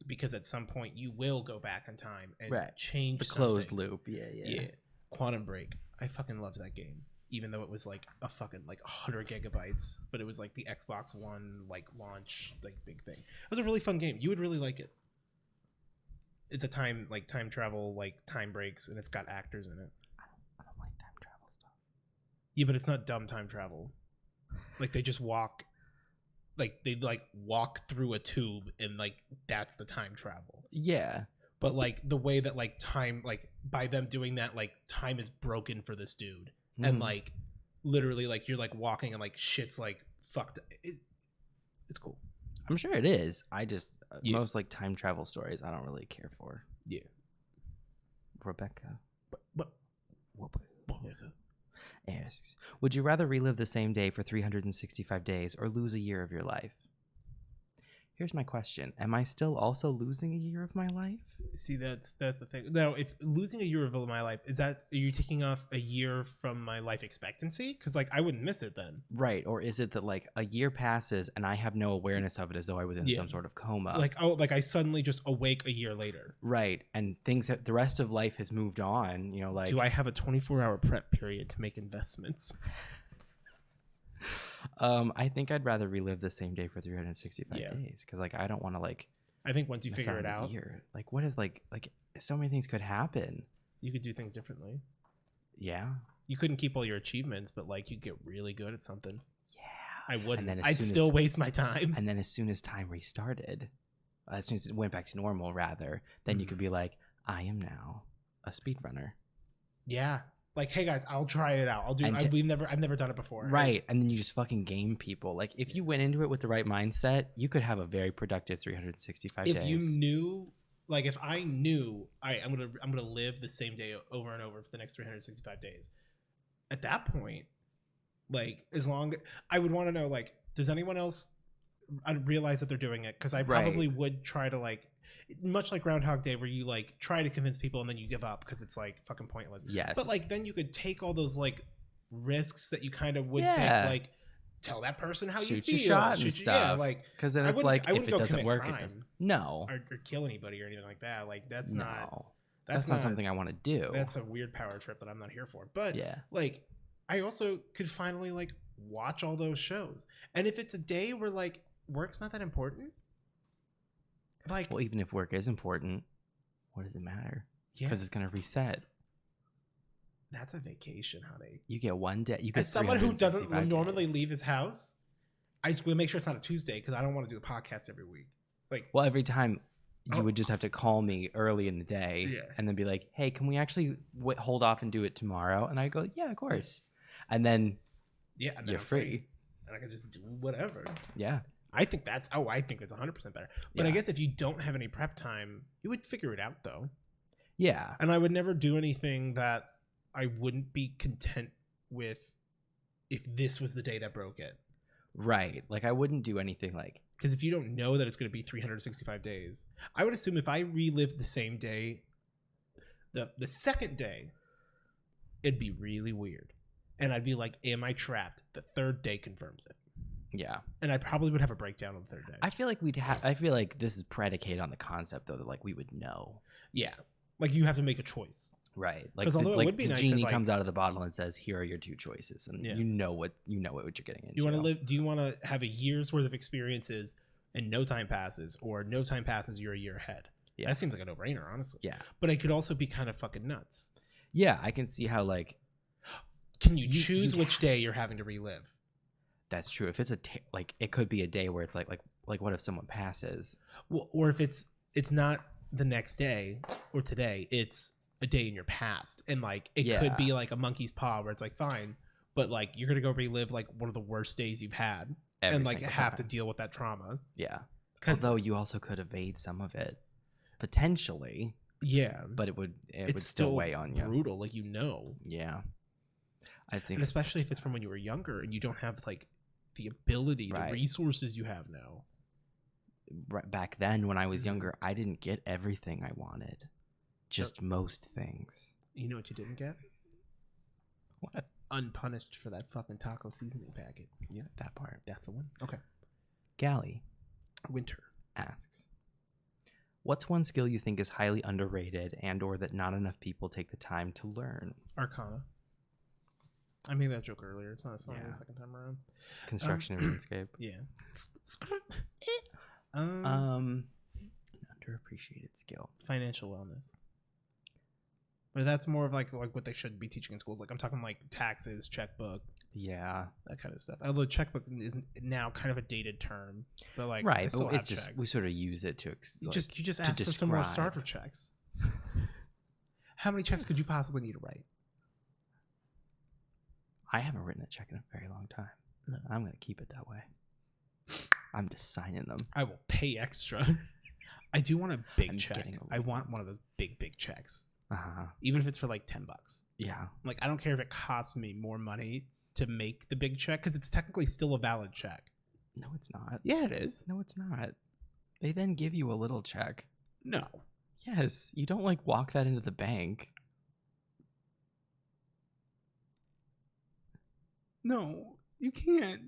because at some point you will go back in time and change the closed loop. Yeah. Quantum Break. I fucking loved that game, even though it was like a fucking like 100 gigabytes, but it was like the Xbox One like launch like big thing. It was a really fun game. You would really like it. It's a time travel, like time breaks, and it's got actors in it. I don't like time travel stuff. Yeah, but it's not dumb time travel. Like they just walk, like they like walk through a tube, and like that's the time travel. Yeah. But like the way that like time, like by them doing that, like time is broken for this dude. And like literally like you're like walking and like shit's like fucked. It's cool. I'm sure it is. I just most like time travel stories I don't really care for. Yeah. Rebecca Rebecca asks, would you rather relive the same day for 365 days or lose a year of your life? Here's my question. Am I still also losing a year of my life? See, that's the thing. Now, if losing a year of my life, are you taking off a year from my life expectancy? Because like I wouldn't miss it then. Right. Or is it that like a year passes and I have no awareness of it as though I was in some sort of coma? Like, I suddenly just awake a year later. Right. And the rest of life has moved on, you know, like. Do I have a 24-hour prep period to make investments? I think I'd rather relive the same day for 365 days, because like I don't want to like. I think once you figure it out, like what is like so many things could happen. You could do things differently. Yeah. You couldn't keep all your achievements, but like you get really good at something. Yeah. I wouldn't. I'd still waste my time. And then as soon as time restarted, as soon as it went back to normal, rather, then you could be like, I am now a speedrunner. Yeah. Like, hey guys, I'll try it out. I'll do. I've never done it before. Right, and then you just fucking game people. Like, if you went into it with the right mindset, you could have a very productive 365 days. If you knew, like, if I knew, all right, I'm gonna live the same day over and over for the next 365 days. At that point, like, as long I would want to know, like, does anyone else realize that they're doing it? Because I probably would try to like. Much like Groundhog Day, where you like try to convince people and then you give up because it's like fucking pointless. Yes. But like then you could take all those like risks that you kind of would take, like tell that person how shoot you feel, your shot and stuff. Yeah, like because then it's like if it doesn't work, crime, it doesn't. No. Or kill anybody or anything like that. Like that's not something I want to do. That's a weird power trip that I'm not here for. But yeah, like I also could finally like watch all those shows, and if it's a day where like work's not that important. Like, well, even if work is important, what does it matter? Yeah, because it's gonna reset. That's a vacation, honey. You get one day. You get as someone who doesn't normally leave his house, I just will make sure it's not a Tuesday because I don't want to do a podcast every week. Like, well, every time you would just have to call me early in the day, and then be like, "Hey, can we actually hold off and do it tomorrow?" And I go, "Yeah, of course." And then and then you're free, and I can just do whatever. Yeah. I think that's 100% better. But I guess if you don't have any prep time, you would figure it out though. Yeah. And I would never do anything that I wouldn't be content with if this was the day that broke it. Right. Like I wouldn't do anything like, because if you don't know that it's going to be 365 days, I would assume if I relived the same day, the second day, it'd be really weird. And I'd be like, am I trapped? The third day confirms it. Yeah. And I probably would have a breakdown on the third day. I feel like I feel like this is predicated on the concept though that like we would know. Yeah. Like you have to make a choice. Right. Like although it would be the nice genie if, like, comes out of the bottle and says, "Here are your two choices." And you know what you're getting into. You want to live, do you want to have a year's worth of experiences and no time passes, or no time passes, you're a year ahead? Yeah. That seems like a no-brainer, honestly. Yeah. But it could also be kind of fucking nuts. Yeah, I can see how like can you choose which day you're having to relive? That's true. If it's like it could be a day where it's like what if someone passes? Well, or if it's not the next day or today, it's a day in your past, and like it could be like a monkey's paw where it's like fine, but like you're gonna go relive like one of the worst days you've had and like have to deal with that trauma. Yeah. Although you also could evade some of it potentially. Yeah. But it would still weigh on you. Brutal, like you know. Yeah. I think, and especially if it's from when you were younger and you don't have like the ability, the resources you have now. back then when I was younger, I didn't get everything I wanted. Just most things. You know what you didn't get? What? Unpunished for that fucking taco seasoning packet. Yeah, that part. That's the one. Okay. Gally Winter asks, what's one skill you think is highly underrated and or that not enough people take the time to learn? Arcana. I made that joke earlier. It's not as funny the second time around. Construction and RuneScape. Yeah. Underappreciated skill. Financial wellness. But that's more of like what they should be teaching in schools. Like I'm talking like taxes, checkbook. Yeah, that kind of stuff. Although checkbook is now kind of a dated term, but like right, but it's just we sort of use it to you just ask for some more starter checks. How many checks could you possibly need to write? I haven't written a check in a very long time. No. I'm gonna keep it that way. I'm just signing them. I will pay extra. I do want a big check. I want one of those big checks. Even if it's for like $10. Yeah. Like I don't care if it costs me more money to make the big check because it's technically still a valid check. No, it's not. Yeah, it is. No, it's not. They then give you a little check. No. Yes. You don't like walk that into the bank. No, you can't.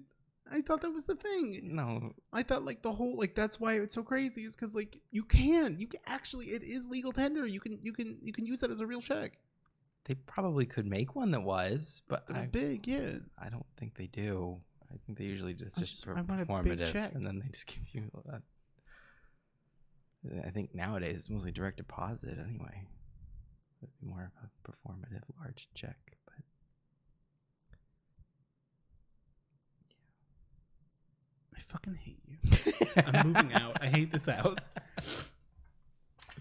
I thought that was the thing. No. I thought like the whole like that's why it's so crazy is because like you can actually it is legal tender. You can use that as a real check. They probably could make one that was, but it was big. Yeah. I don't think they do. I think they usually just performative, and then they just give you that. I think nowadays it's mostly direct deposit anyway. It'd be more of a performative large check, but. I fucking hate you. I'm moving out. I hate this house.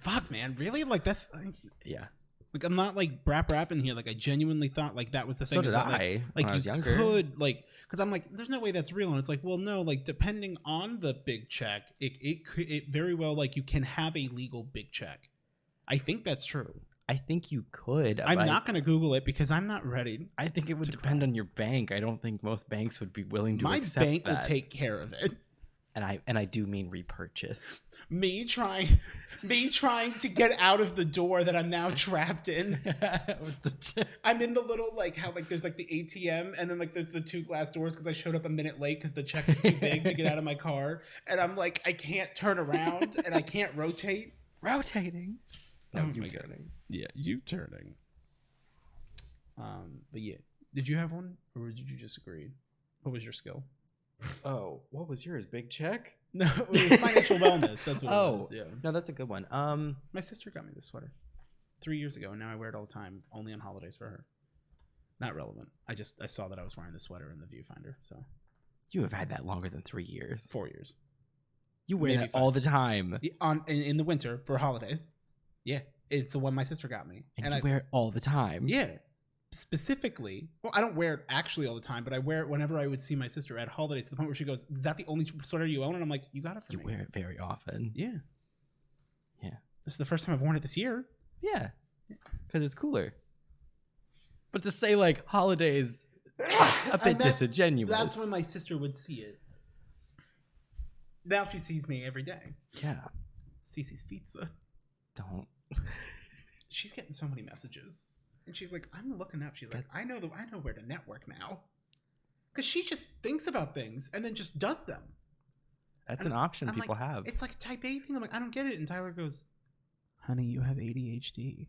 Fuck, man. Really? Like, that's... yeah. Like, I'm not, like, rapping here. Like, I genuinely thought, like, that was the thing. So did I, when I was younger. Could, like... Because I'm like, there's no way that's real. And it's like, well, no. Like, depending on the big check, it very well, like, you can have a legal big check. I think that's true. I think you could. I'm not going to Google it because I'm not ready. I think it would depend on your bank. I don't think most banks would be willing to accept that. My bank will take care of it. And I do mean repurchase. Me trying to get out of the door that I'm now trapped in. I'm in the little like how like there's like the ATM and then like there's the two glass doors because I showed up a minute late because the check is too big to get out of my car and I'm like I can't turn around and I can't rotate. Rotating. No, you turning. Yeah, you turning. But yeah, did you have one or did you just agree? What was your skill? Oh, what was yours? Big check? No, it was financial wellness. That's what it was. Yeah. No, that's a good one. My sister got me this sweater 3 years ago, and now I wear it all the time, only on holidays for her. Not relevant. I saw that I was wearing the sweater in the viewfinder, so. You have had that longer than 3 years. 4 years. You wear that all the time. In the winter for holidays. Yeah, it's the one my sister got me. And I wear it all the time. Yeah. Specifically, well, I don't wear it actually all the time, but I wear it whenever I would see my sister at holidays to the point where she goes, "Is that the only sweater you own?" And I'm like, "You got it for me." You wear it very often. Yeah. Yeah. This is the first time I've worn it this year. Yeah. Because it's cooler. But to say like holidays, a bit disingenuous. That's when my sister would see it. Now she sees me every day. Yeah. Cece's pizza. Don't. She's getting so many messages. And she's like, I'm looking up. She's like, I know where to network now. Because she just thinks about things and then just does them. That's an option people have. It's like a type A thing. I'm like, I don't get it. And Tyler goes, honey, you have ADHD.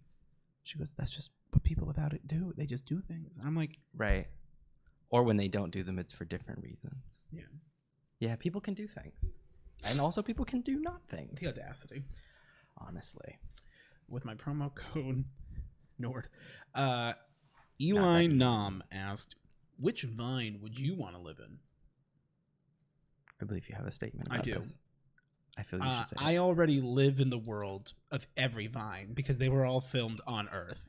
She goes, that's just what people without it do. They just do things. And I'm like, right. Or when they don't do them, it's for different reasons. Yeah. Yeah, people can do things. And also people can do not things. The audacity. Honestly. With my promo code Nord. Eli Nam asked, which Vine would you want to live in? I believe you have a statement about this. I feel you should say I already live in the world of every Vine because they were all filmed on Earth.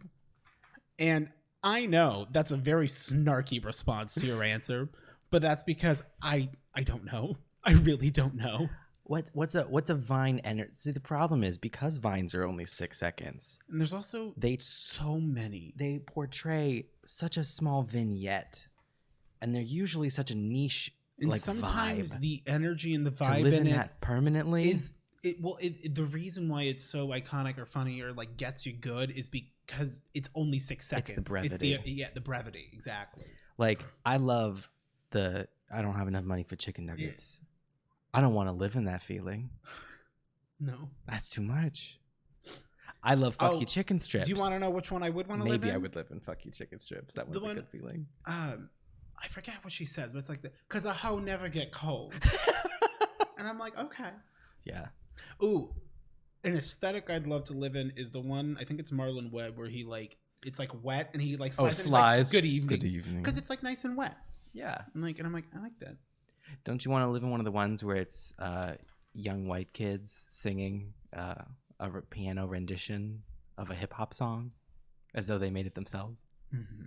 And I know that's a very snarky response to your answer, but that's because I don't know. I really don't know. What's a Vine? And see, the problem is because Vines are only 6 seconds. And there's also so many. They portray such a small vignette, and they're usually such a niche And like sometimes vibe. the energy and the To vibe live in it that permanently is it. Well, the reason why it's so iconic or funny or like gets you good is because it's only 6 seconds. It's the brevity. The brevity, exactly. Like I love I don't have enough money for chicken nuggets. I don't want to live in that feeling. No, that's too much. I love fuck you chicken strips. Do you want to know which one I would want to live in? Maybe I would live in fuck you chicken strips. That one's a good feeling. I forget what she says, but it's like because a hoe never get cold. And I'm like, okay. Yeah. Ooh, an aesthetic I'd love to live in is the one, I think it's Marlon Webb, where he like, it's like wet and he like slides. Slides. Like, good evening. Good evening. Because it's like nice and wet. Yeah. And I'm like, I like that. Don't you want to live in one of the ones where it's young white kids singing a piano rendition of a hip hop song as though they made it themselves? Mm-hmm.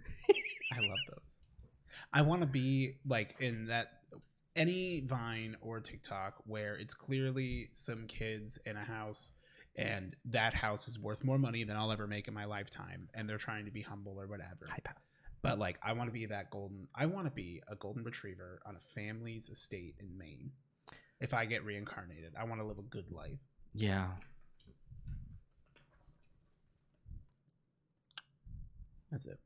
I love those. I want to be like in that any Vine or TikTok where it's clearly some kids in a house and that house is worth more money than I'll ever make in my lifetime and they're trying to be humble or whatever. Hype house. But like I want to be a golden retriever on a family's estate in Maine. If I get reincarnated, I want to live a good life. Yeah. That's it.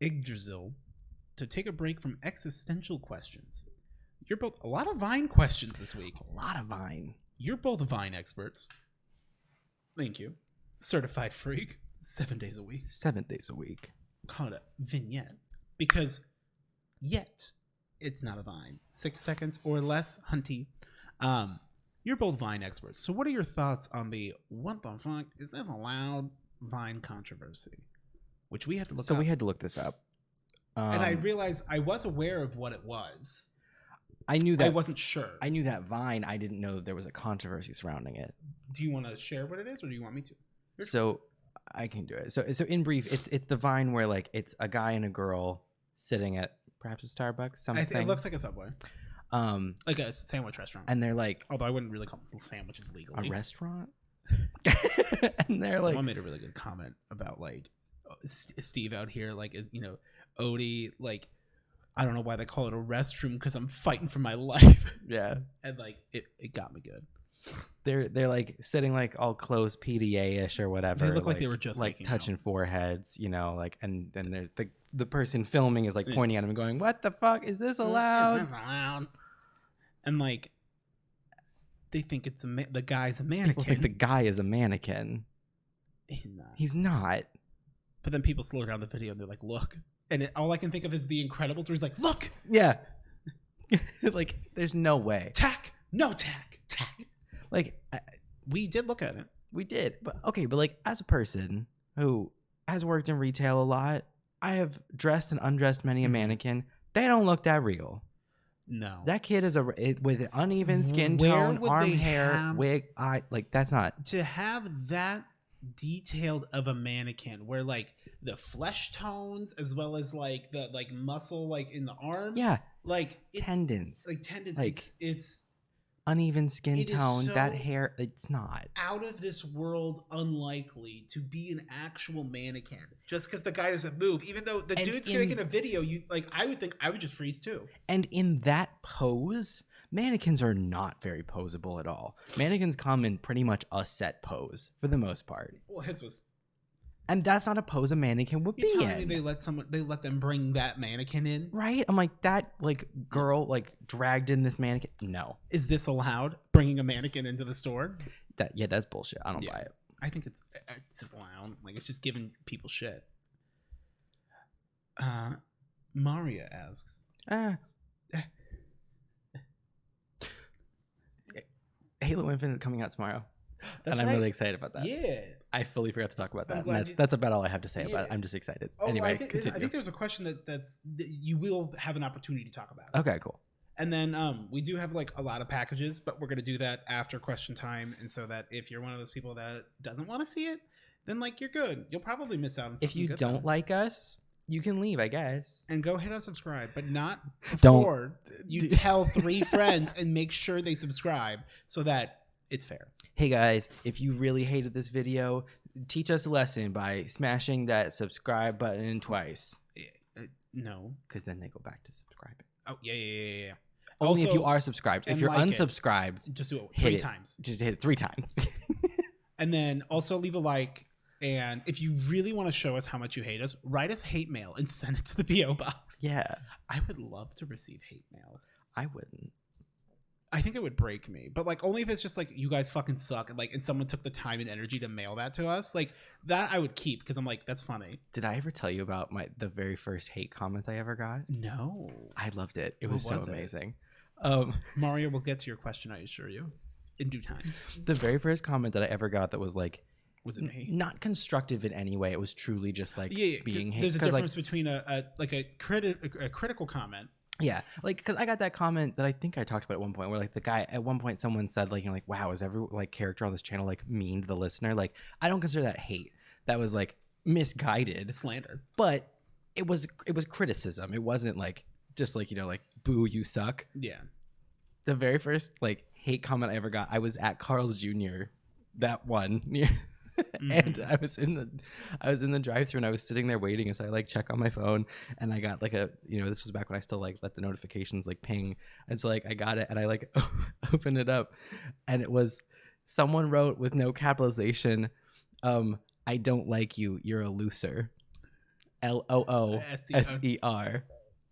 Yggdrasil. To take a break from existential questions. You're both a lot of Vine questions this week. A lot of Vine. You're both Vine experts. Thank you. Certified freak. 7 days a week. 7 days a week. Call it a vignette. Because yet it's not a Vine. 6 seconds or less, hunty. You're both Vine experts. So what are your thoughts on the what the fuck is this allowed Vine controversy? Which we had to look up. So we had to look this up. And I realized I was aware of what it was. I knew that. I wasn't sure. I knew that Vine. I didn't know there was a controversy surrounding it. Do you want to share what it is, or do you want me to? So I can do it. So in brief, it's the Vine where like it's a guy and a girl sitting at perhaps a Starbucks. Something. It looks like a Subway. Like a sandwich restaurant. And they're like, although I wouldn't really call them sandwiches legally. A restaurant. And they're Someone made a really good comment about like Steve out here, like is Odie, like I don't know why they call it a restroom because I'm fighting for my life. Yeah. And like it got me good. They're like sitting like all close PDA-ish or whatever. They look like they were just like touching foreheads, like, and then there's the person filming is like pointing at him and going, "What the fuck is this allowed?" Is this allowed? And like they think it's the guy's a mannequin. People think the guy is a mannequin. He's not. He's not. But then people slow down the video and they're like, "Look." And all I can think of is The Incredibles, where he's like, "Look." Yeah. Like, there's no way. Tack. No tack. Tack. Like, we did look at it. We did. But okay, but like as a person who has worked in retail a lot, I have dressed and undressed many a mannequin. They don't look that real. No. That kid is with uneven skin tone, arm hair, wig, eye. Like, that's not. To have that detailed of a mannequin where like the flesh tones as well as like the like muscle like in the arm. Yeah. Like tendons. Like tendons. Like, it's uneven skin tone, so that hair, it's not. Out of this world unlikely to be an actual mannequin just because the guy doesn't move. Even though the dude's making a video, I would think I would just freeze too. And in that pose, mannequins are not very posable at all. Mannequins come in pretty much a set pose for the most part. Well, his was. And that's not a pose a mannequin would be in. Me they let them bring that mannequin in, right? I'm like, that like girl like dragged in this mannequin. No, is this allowed? Bringing a mannequin into the store? That's bullshit. I don't buy it. I think it's just allowed. Like it's just giving people shit. Maria asks, Halo Infinite coming out tomorrow. I'm really excited about that. Yeah. I fully forgot to talk about that. That's about all I have to say about it. I'm just excited. Anyway, continue. I think there's a question that you will have an opportunity to talk about. Okay, cool. And then we do have like a lot of packages, but we're going to do that after question time. And so that if you're one of those people that doesn't want to see it, then like you're good. You'll probably miss out on something. If you don't like us, you can leave, I guess. And go hit unsubscribe, but not before you tell 3 friends and make sure they subscribe so that it's fair. Hey guys, if you really hated this video, teach us a lesson by smashing that subscribe button twice. No. Because then they go back to subscribing. Oh yeah. Only Also, if you are subscribed. If you're unsubscribed, just do it hit 3 it. times. Just hit it 3 times. And then also leave a like. And if you really want to show us how much you hate us, write us hate mail and send it to the P.O. box. Yeah. I would love to receive hate mail. I wouldn't. I think it would break me, but like only if it's just like you guys fucking suck and like and someone took the time and energy to mail that to us. Like that I would keep because I'm like, that's funny. Did I ever tell you about the very first hate comment I ever got? No. I loved it. It was so amazing. Mario will get to your question, I assure you, in due time. The very first comment that I ever got that was like, was it me? Not constructive in any way. It was truly just like being hate. There's a difference between a critical comment. Yeah, like because I got that comment that I think I talked about at one point, where like the guy at one point someone said like, you know, like, wow, is every like character on this channel like mean to the listener? Like, I don't consider that hate. That was like misguided slander, but it was criticism. It wasn't like just like, you know, like, boo, you suck. Yeah. The very first like hate comment I ever got, I was at Carl's Jr. that one. And I was in the drive-thru and I was sitting there waiting, and so I like check on my phone and I got like a, you know, this was back when I still like let the notifications like ping, and so like I got it and I like opened it up and it was someone wrote with no capitalization, I don't like you, you're a loser, LOOSER.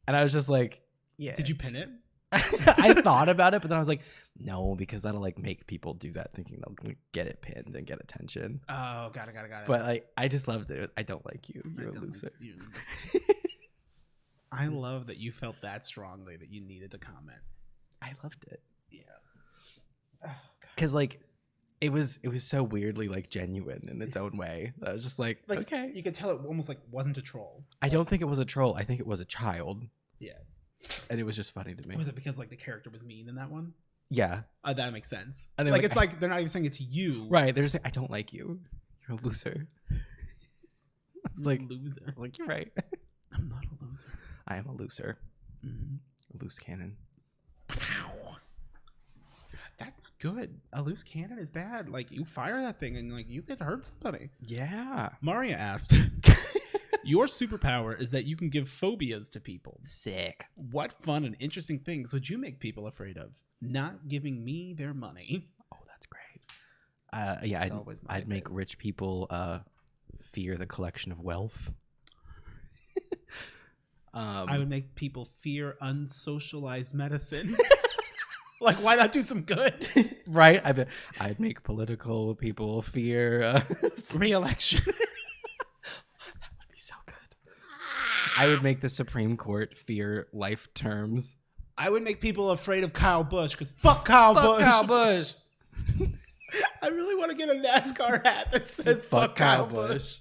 And I was just like, yeah. Did you pin it? I thought about it, but then I was like, no, because that'll like make people do that thinking they'll get it pinned and get attention. Oh, got it. But like, I just loved it. I don't like you. You're a loser. I love that you felt that strongly that you needed to comment. I loved it. Yeah. Because like, it was so weirdly like genuine in its own way. I was just like, okay. You could tell it almost like wasn't a troll. I don't think it was a troll. I think it was a child. Yeah. And it was just funny to me. Was it because like the character was mean in that one? Yeah. That makes sense. And like it's like they're not even saying it to you. Right. They're just saying, I don't like you. You're a loser. I was like, loser. I was like, you're right. I'm not a loser. I am a loser. A loose cannon. That's not good. A loose cannon is bad. Like you fire that thing and like you could hurt somebody. Yeah. Maria asked, your superpower is that you can give phobias to people. Sick. What fun and interesting things would you make people afraid of? Not giving me their money. Oh, that's great. Yeah, I'd make rich people fear the collection of wealth. I would make people fear unsocialized medicine. Like, why not do some good? Right? I'd make political people fear re-election. That would be so good. I would make the Supreme Court fear life terms. I would make people afraid of Kyle Busch because fuck Kyle Busch. Kyle Busch. I really want to get a NASCAR hat that says fuck Kyle Busch.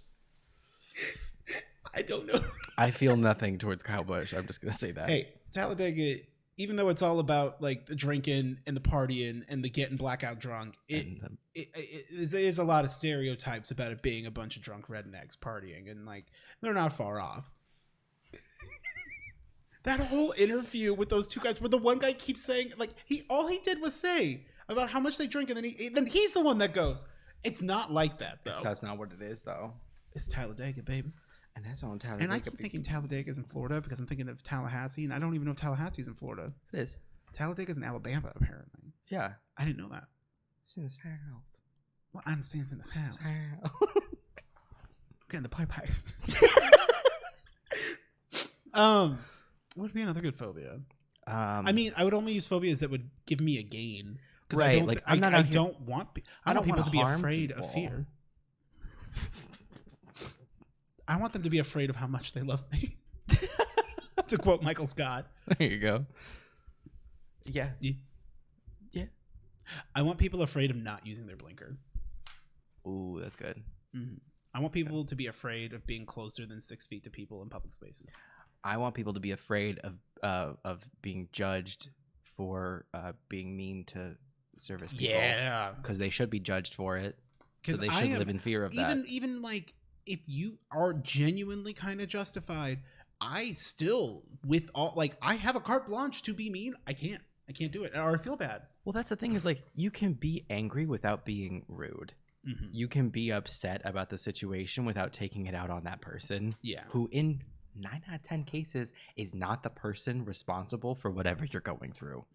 I don't know. I feel nothing towards Kyle Busch. I'm just going to say that. Hey, Talladega, even though it's all about like the drinking and the partying and the getting blackout drunk, there's a lot of stereotypes about it being a bunch of drunk rednecks partying, and like they're not far off. That whole interview with those two guys, where the one guy keeps saying like all he did was say about how much they drink, and then he's the one that goes, "It's not like that though." That's not what it is though. It's Talladega, baby. And that's on Talladega. And I keep thinking Talladega is in Florida because I'm thinking of Tallahassee, and I don't even know if Tallahassee is in Florida. It is. Talladega is in Alabama, apparently. Yeah. I didn't know that. It's in the South. Well, I understand it's in the South. Getting the pie-pies. What would be another good phobia? I mean, I would only use phobias that would give me a gain. Right. I don't want people to be afraid of fear. I want them to be afraid of how much they love me. To quote Michael Scott. There you go. Yeah. Yeah. I want people afraid of not using their blinker. Ooh, that's good. Mm-hmm. I want people to be afraid of being closer than 6 feet to people in public spaces. I want people to be afraid of being judged for being mean to service people. Yeah. Because they should be judged for it. So they should live in fear of that. Even like, if you are genuinely kind of justified, I still, with all, like, I have a carte blanche to be mean. I can't do it, or I feel bad. Well, that's the thing, is like, you can be angry without being rude. Mm-hmm. You can be upset about the situation without taking it out on that person. Yeah. Who in 9 out of 10 cases is not the person responsible for whatever you're going through.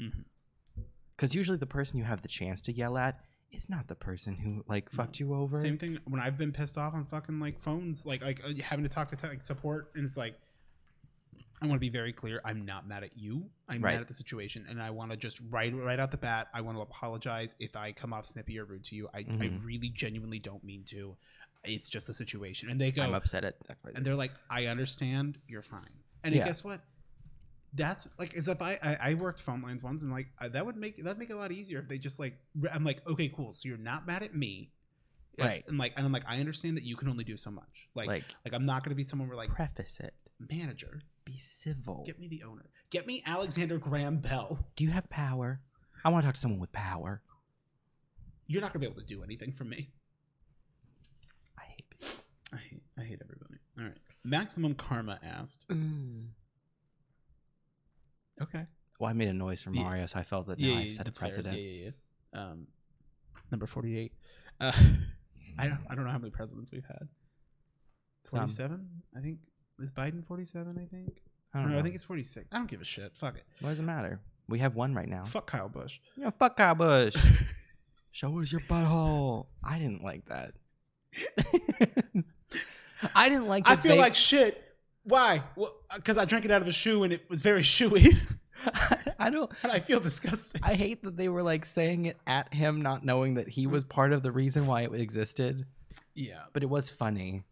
Because usually the person you have the chance to yell at is not the person who like fucked you over. Same thing when I've been pissed off on fucking like phones, like having to talk to support, and it's like, I want to be very clear. I'm not mad at you. I'm mad at the situation, and I want to just right out the bat. I want to apologize if I come off snippy or rude to you. I really genuinely don't mean to. It's just the situation. And they go, I'm upset at, and they're like, I understand. You're fine. And guess what? That's like, as if I worked phone lines once, and like that'd make it a lot easier if they just like, I'm like, okay, cool. So you're not mad at me. Right. And I'm like, I understand that you can only do so much. Like I'm not going to be someone where like, preface it. Manager. Be civil. Get me the owner. Get me Alexander Graham Bell. Do you have power? I want to talk to someone with power. You're not going to be able to do anything for me. I hate people. I hate everybody. All right. Maximum Karma asked. Okay. Well, I made a noise for Mario, so I felt that now I've set a precedent. Yeah. Number 48. I don't know how many presidents we've had. 47, I think. Is Biden 47, I think? I don't know. I think it's 46. I don't give a shit. Fuck it. What does it matter? We have one right now. Fuck Kyle Busch. Yeah, fuck Kyle Busch. Show us your butthole. I didn't like that. I didn't like that. I feel like shit. Why? Well, because I drank it out of the shoe and it was very shoey. I don't. And I feel disgusting. I hate that they were like saying it at him, not knowing that he was part of the reason why it existed. Yeah. But it was funny.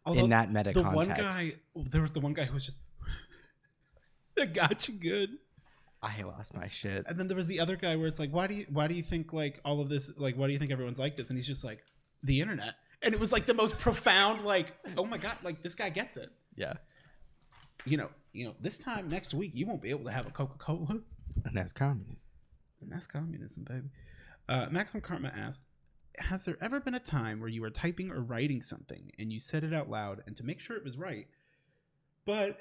Although in that meta context. One guy, there was the one guy who was just, that got you good. I lost my shit. And then there was the other guy where it's like, why do you think like all of this, like, why do you think everyone's like this? And he's just like, the internet. And it was like the most profound, like, oh my God, like this guy gets it. Yeah. You know, this time next week, you won't be able to have a Coca-Cola. And that's communism. And that's communism, baby. Maximum Karma asked, has there ever been a time where you were typing or writing something and you said it out loud and to make sure it was right, but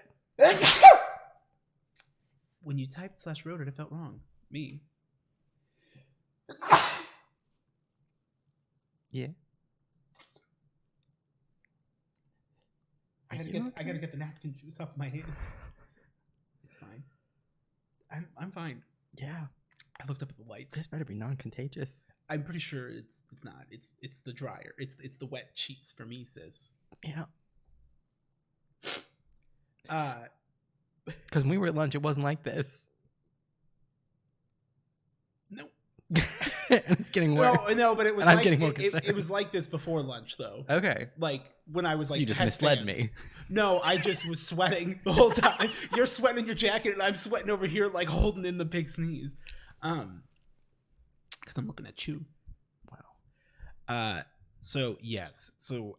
when you typed / wrote it, it felt wrong? Me. Yeah. I gotta get the napkin juice off my hands. It's fine. I'm fine. Yeah. I looked up at the lights. This better be non-contagious. I'm pretty sure it's not. It's the dryer. It's the wet sheets for me, sis. Yeah. Because when we were at lunch, it wasn't like this. No. And it's getting worse. No, but it was. And like, I'm getting more concerned. It was like this before lunch, though. Okay. Like when I was like. So you just misled fans. me. No, I just was sweating the whole time. You're sweating in your jacket, and I'm sweating over here, like holding in the big sneeze. Because I'm looking at you. Wow. So yes. So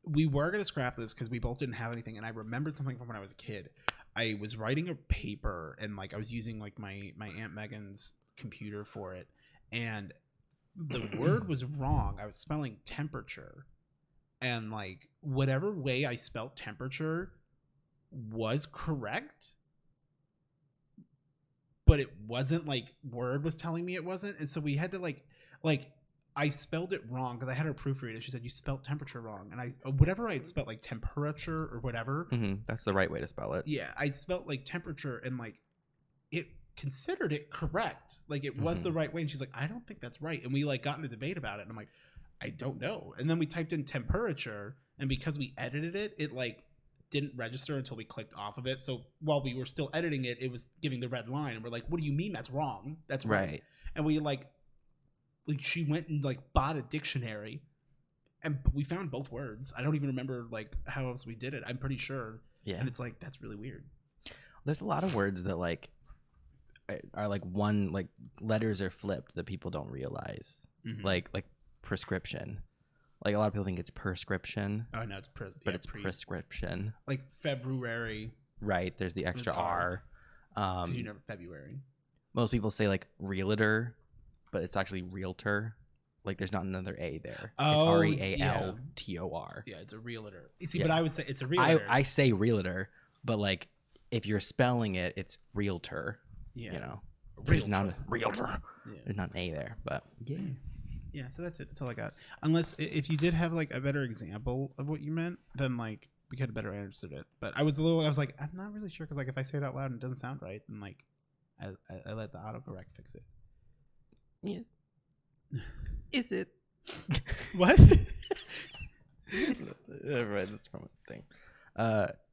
we were gonna scrap this because we both didn't have anything, and I remembered something from when I was a kid. I was writing a paper, and like I was using like my Aunt Megan's computer for it, and the word was wrong. I was spelling temperature, and like whatever way I spelled temperature was correct, but it wasn't like Word was telling me it wasn't, and so we had to like I spelled it wrong because I had her proofread it. She said you spelled temperature wrong, and whatever I had spelled like temperature or whatever. That's the right way to spell it. Yeah, I spelled like temperature, and like it considered it correct, like it was the right way. And she's like, I don't think that's right, and we like got in a debate about it. And I'm like, I don't know. And then we typed in temperature, and because we edited it, it like didn't register until we clicked off of it. So while we were still editing it, it was giving the red line, and we're like, what do you mean that's wrong? That's right. And we like she went and like bought a dictionary, and we found both words. I don't even remember like how else we did it. I'm pretty sure. Yeah. And it's like, that's really weird. There's a lot of words that like are like one, like letters are flipped that people don't realize. Like prescription. Like a lot of people think it's prescription. Oh no, it's but it's prescription. Like February. Right. There's the extra R. Because you know February. Most people say like realtor, but it's actually realtor. Like there's not another A there. Oh, it's REALTOR. Yeah, it's a realtor. You see, but I would say it's a realtor. I say realtor, but like if you're spelling it, it's realtor. Yeah. You know, there's not a realtor. Yeah. There's not an A there, but yeah. Yeah, so that's it. That's all I got. Unless if you did have like a better example of what you meant, then like we could have better understood it. But I was like, I'm not really sure because like if I say it out loud and it doesn't sound right, then like I let the autocorrect fix it. Yes. Is it? What? Right, that's from a thing.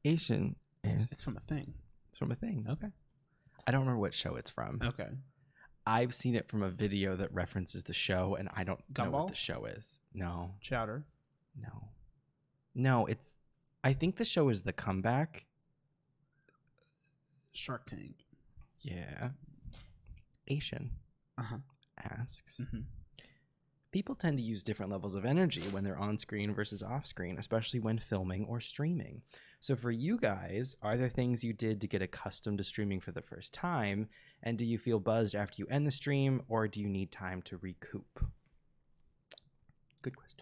Asian is. It's from a thing. It's from a thing. Okay. I don't remember what show it's from. Okay. I've seen it from a video that references the show, and I don't know what the show is. No. Chowder. No, it's. I think the show is The Comeback. Shark Tank. Yeah. Asian asks. Mm-hmm. People tend to use different levels of energy when they're on screen versus off screen, especially when filming or streaming. So for you guys, are there things you did to get accustomed to streaming for the first time? And do you feel buzzed after you end the stream, or do you need time to recoup? Good questions.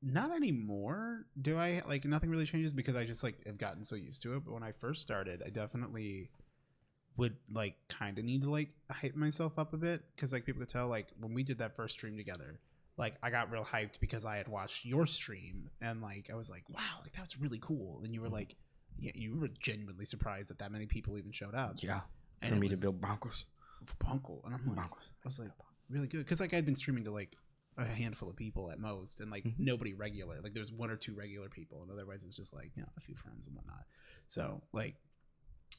Not anymore. Do I? Like, nothing really changes because I just like have gotten so used to it. But when I first started, I definitely would like kind of need to like hype myself up a bit because like people could tell like when we did that first stream together, like I got real hyped because I had watched your stream and like I was like, wow, like that was really cool. And you were like, yeah, you were genuinely surprised that many people even showed up. Yeah, and for me to build Broncos. For Bronco, and I'm like, I was like, really good because like I'd been streaming to like a handful of people at most, and like nobody regular. Like there's one or two regular people, and otherwise it was just like a few friends and whatnot. So like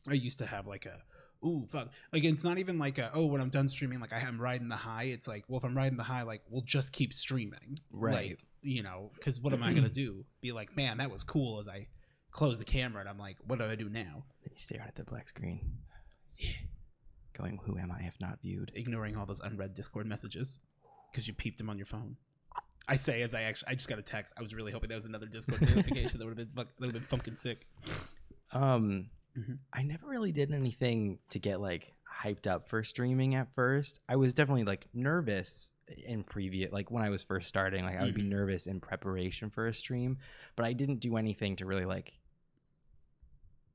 I used to have like a ooh fuck, like it's not even like a when I'm done streaming like I'm riding the high. It's like, well, if I'm riding the high, like we'll just keep streaming, right? Like, because what am I gonna do? Be like, man, that was cool. As I close the camera and I'm like, what do I do now? Then you stare at the black screen. Yeah. Going, who am I if not viewed? Ignoring all those unread Discord messages because you peeped them on your phone. I say as I just got a text. I was really hoping that was another Discord notification that would have been fucking sick. I never really did anything to get like hyped up for streaming at first. I was definitely like nervous in previous, like when I was first starting, like I would be nervous in preparation for a stream, but I didn't do anything to really like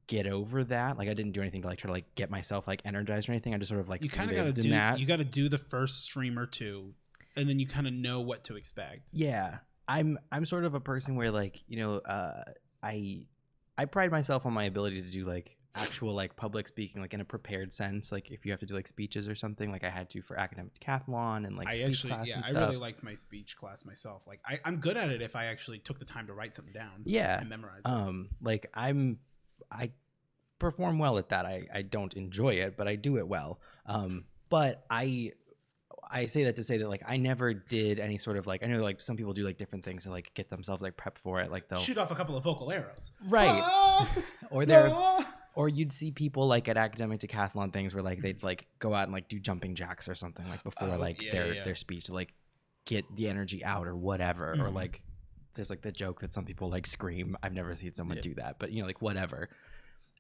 get over that. Like I didn't do anything to like try to like get myself like energized or anything. I just sort of like you kind of got to do that. You got to do the first stream or two, and then you kind of know what to expect. Yeah, I'm sort of a person where like I pride myself on my ability to do like actual like public speaking, like in a prepared sense. Like if you have to do like speeches or something, like I had to for academic decathlon and like speech class and stuff. I really liked my speech class myself. Like I'm good at it if I actually took the time to write something down. Yeah, and memorize it. Like I perform well at that. I don't enjoy it, but I do it well. But I say that to say that like I never did any sort of like, I know like some people do like different things to like get themselves like prep for it. Like they'll shoot off a couple of vocal arrows, right? Or you'd see people like at academic decathlon things where like they'd like go out and like do jumping jacks or something like before their speech to like get the energy out or whatever. Or like there's like the joke that some people like scream. I've never seen someone do that, but like whatever.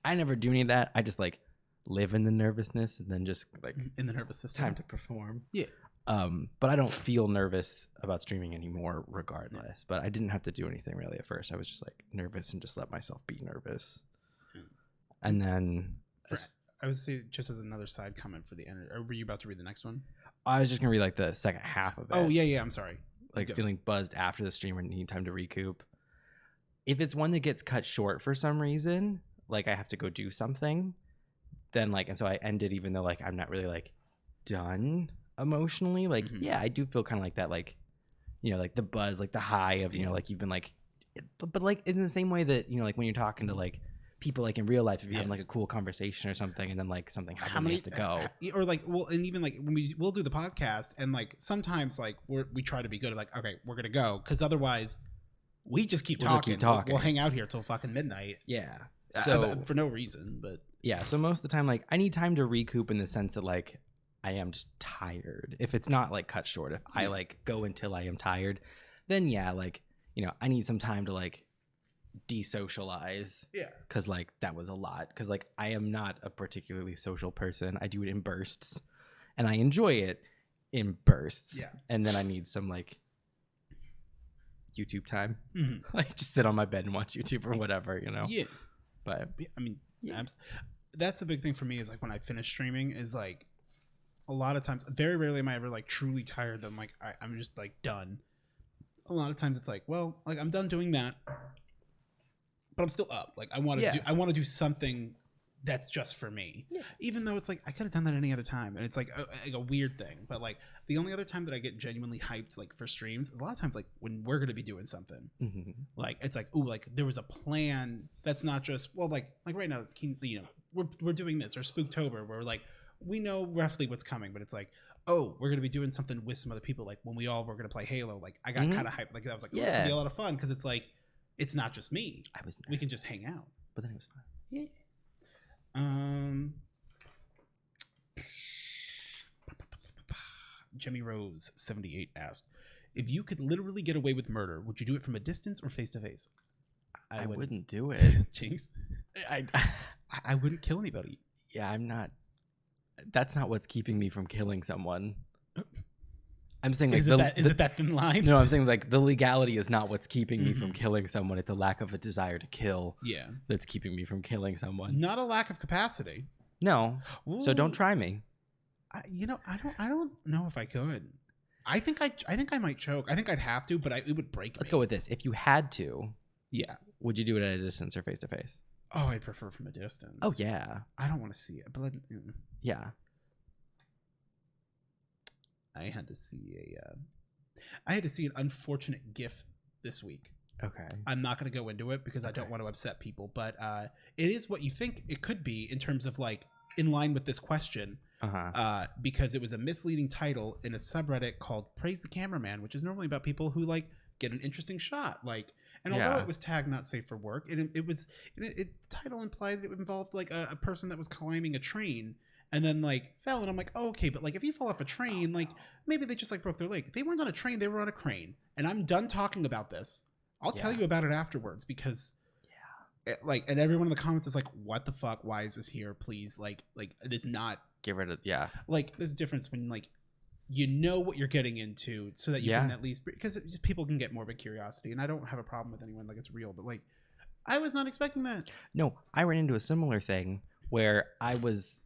I never do any of that. I just like live in the nervousness and then just like in the nervous system. Time to perform. Yeah. But I don't feel nervous about streaming anymore regardless. Yeah. But I didn't have to do anything really at first. I was just like nervous and just let myself be nervous. And then I would say just as another side comment for the end, or were you about to read the next one? I was just gonna read like the second half of it. Oh yeah, I'm sorry. Like feeling buzzed after the stream or needing time to recoup. If it's one that gets cut short for some reason, like I have to go do something, then like, and so I ended even though like I'm not really like done emotionally. Like yeah, I do feel kind of like that, like like the buzz, like the high of like you've been like, but like in the same way that like when you're talking to like people like in real life, if you're having like a cool conversation or something and then like something happens, you have to go. Or like, well, and even like when we'll do the podcast and like sometimes like we try to be good at like, okay, we're gonna go because otherwise we just keep talking. We'll hang out here till fucking midnight. Yeah. So for no reason, but yeah. So most of the time, like I need time to recoup in the sense that like I am just tired. If it's not like cut short, if I like go until I am tired, then yeah, like I need some time to like desocialize. Yeah. Because like that was a lot. Because like I am not a particularly social person. I do it in bursts, and I enjoy it in bursts. Yeah. And then I need some like YouTube time. Like just sit on my bed and watch YouTube or whatever. Yeah. But I mean, that's the big thing for me is like when I finish streaming is like a lot of times, very rarely am I ever like truly tired. I'm like, I'm just like done. A lot of times it's like, well, like I'm done doing that, but I'm still up. Like I want to do something that's just for me. Yeah. Even though it's like I could have done that any other time, and it's like a weird thing. But like the only other time that I get genuinely hyped like for streams is a lot of times like when we're gonna be doing something. Mm-hmm. Like it's like ooh, like there was a plan that's not just like right now, you know, we're doing this or Spooktober where like we know roughly what's coming, but it's like oh, we're gonna be doing something with some other people. Like when we all were gonna play Halo, like I got kind of hyped. Like I was like, oh, this will be a lot of fun because it's like it's not just me. We can just hang out. But then it was fun. Yeah. Jemmy Rose 78 asked, if you could literally get away with murder, would you do it from a distance or face to face? I wouldn't do it. Jinx. I wouldn't kill anybody. Yeah, I'm not. That's not what's keeping me from killing someone. I'm saying like is it that thin line? No, I'm saying like the legality is not what's keeping me from killing someone. It's a lack of a desire to kill. Yeah, that's keeping me from killing someone. Not a lack of capacity. No. Ooh. So don't try me. I don't know if I could. I think I might choke. I think I'd have to, but it would break me. Let's go with this. If you had to, yeah, would you do it at a distance or face to face? Oh, I prefer from a distance. Oh yeah. I don't want to see it, but yeah. I had to see an unfortunate GIF this week. Okay. I'm not going to go into it because I don't want to upset people, but it is what you think it could be in terms of like in line with this question. Because it was a misleading title in a subreddit called Praise the Cameraman, which is normally about people who like get an interesting shot. Like, and although it was tagged not safe for work, the title implied it involved like a person that was climbing a train and then like fell, and I'm like, oh, okay, but like if you fall off a train, like maybe they just like broke their leg. They weren't on a train, they were on a crane. And I'm done talking about this. I'll tell you about it afterwards because and everyone in the comments is like, what the fuck? Why is this here? Please, like it is not. Get rid of Like there's a difference when like you know what you're getting into so that you can at least, because people can get morbid curiosity, and I don't have a problem with anyone like it's real, but like I was not expecting that. No, I ran into a similar thing where I was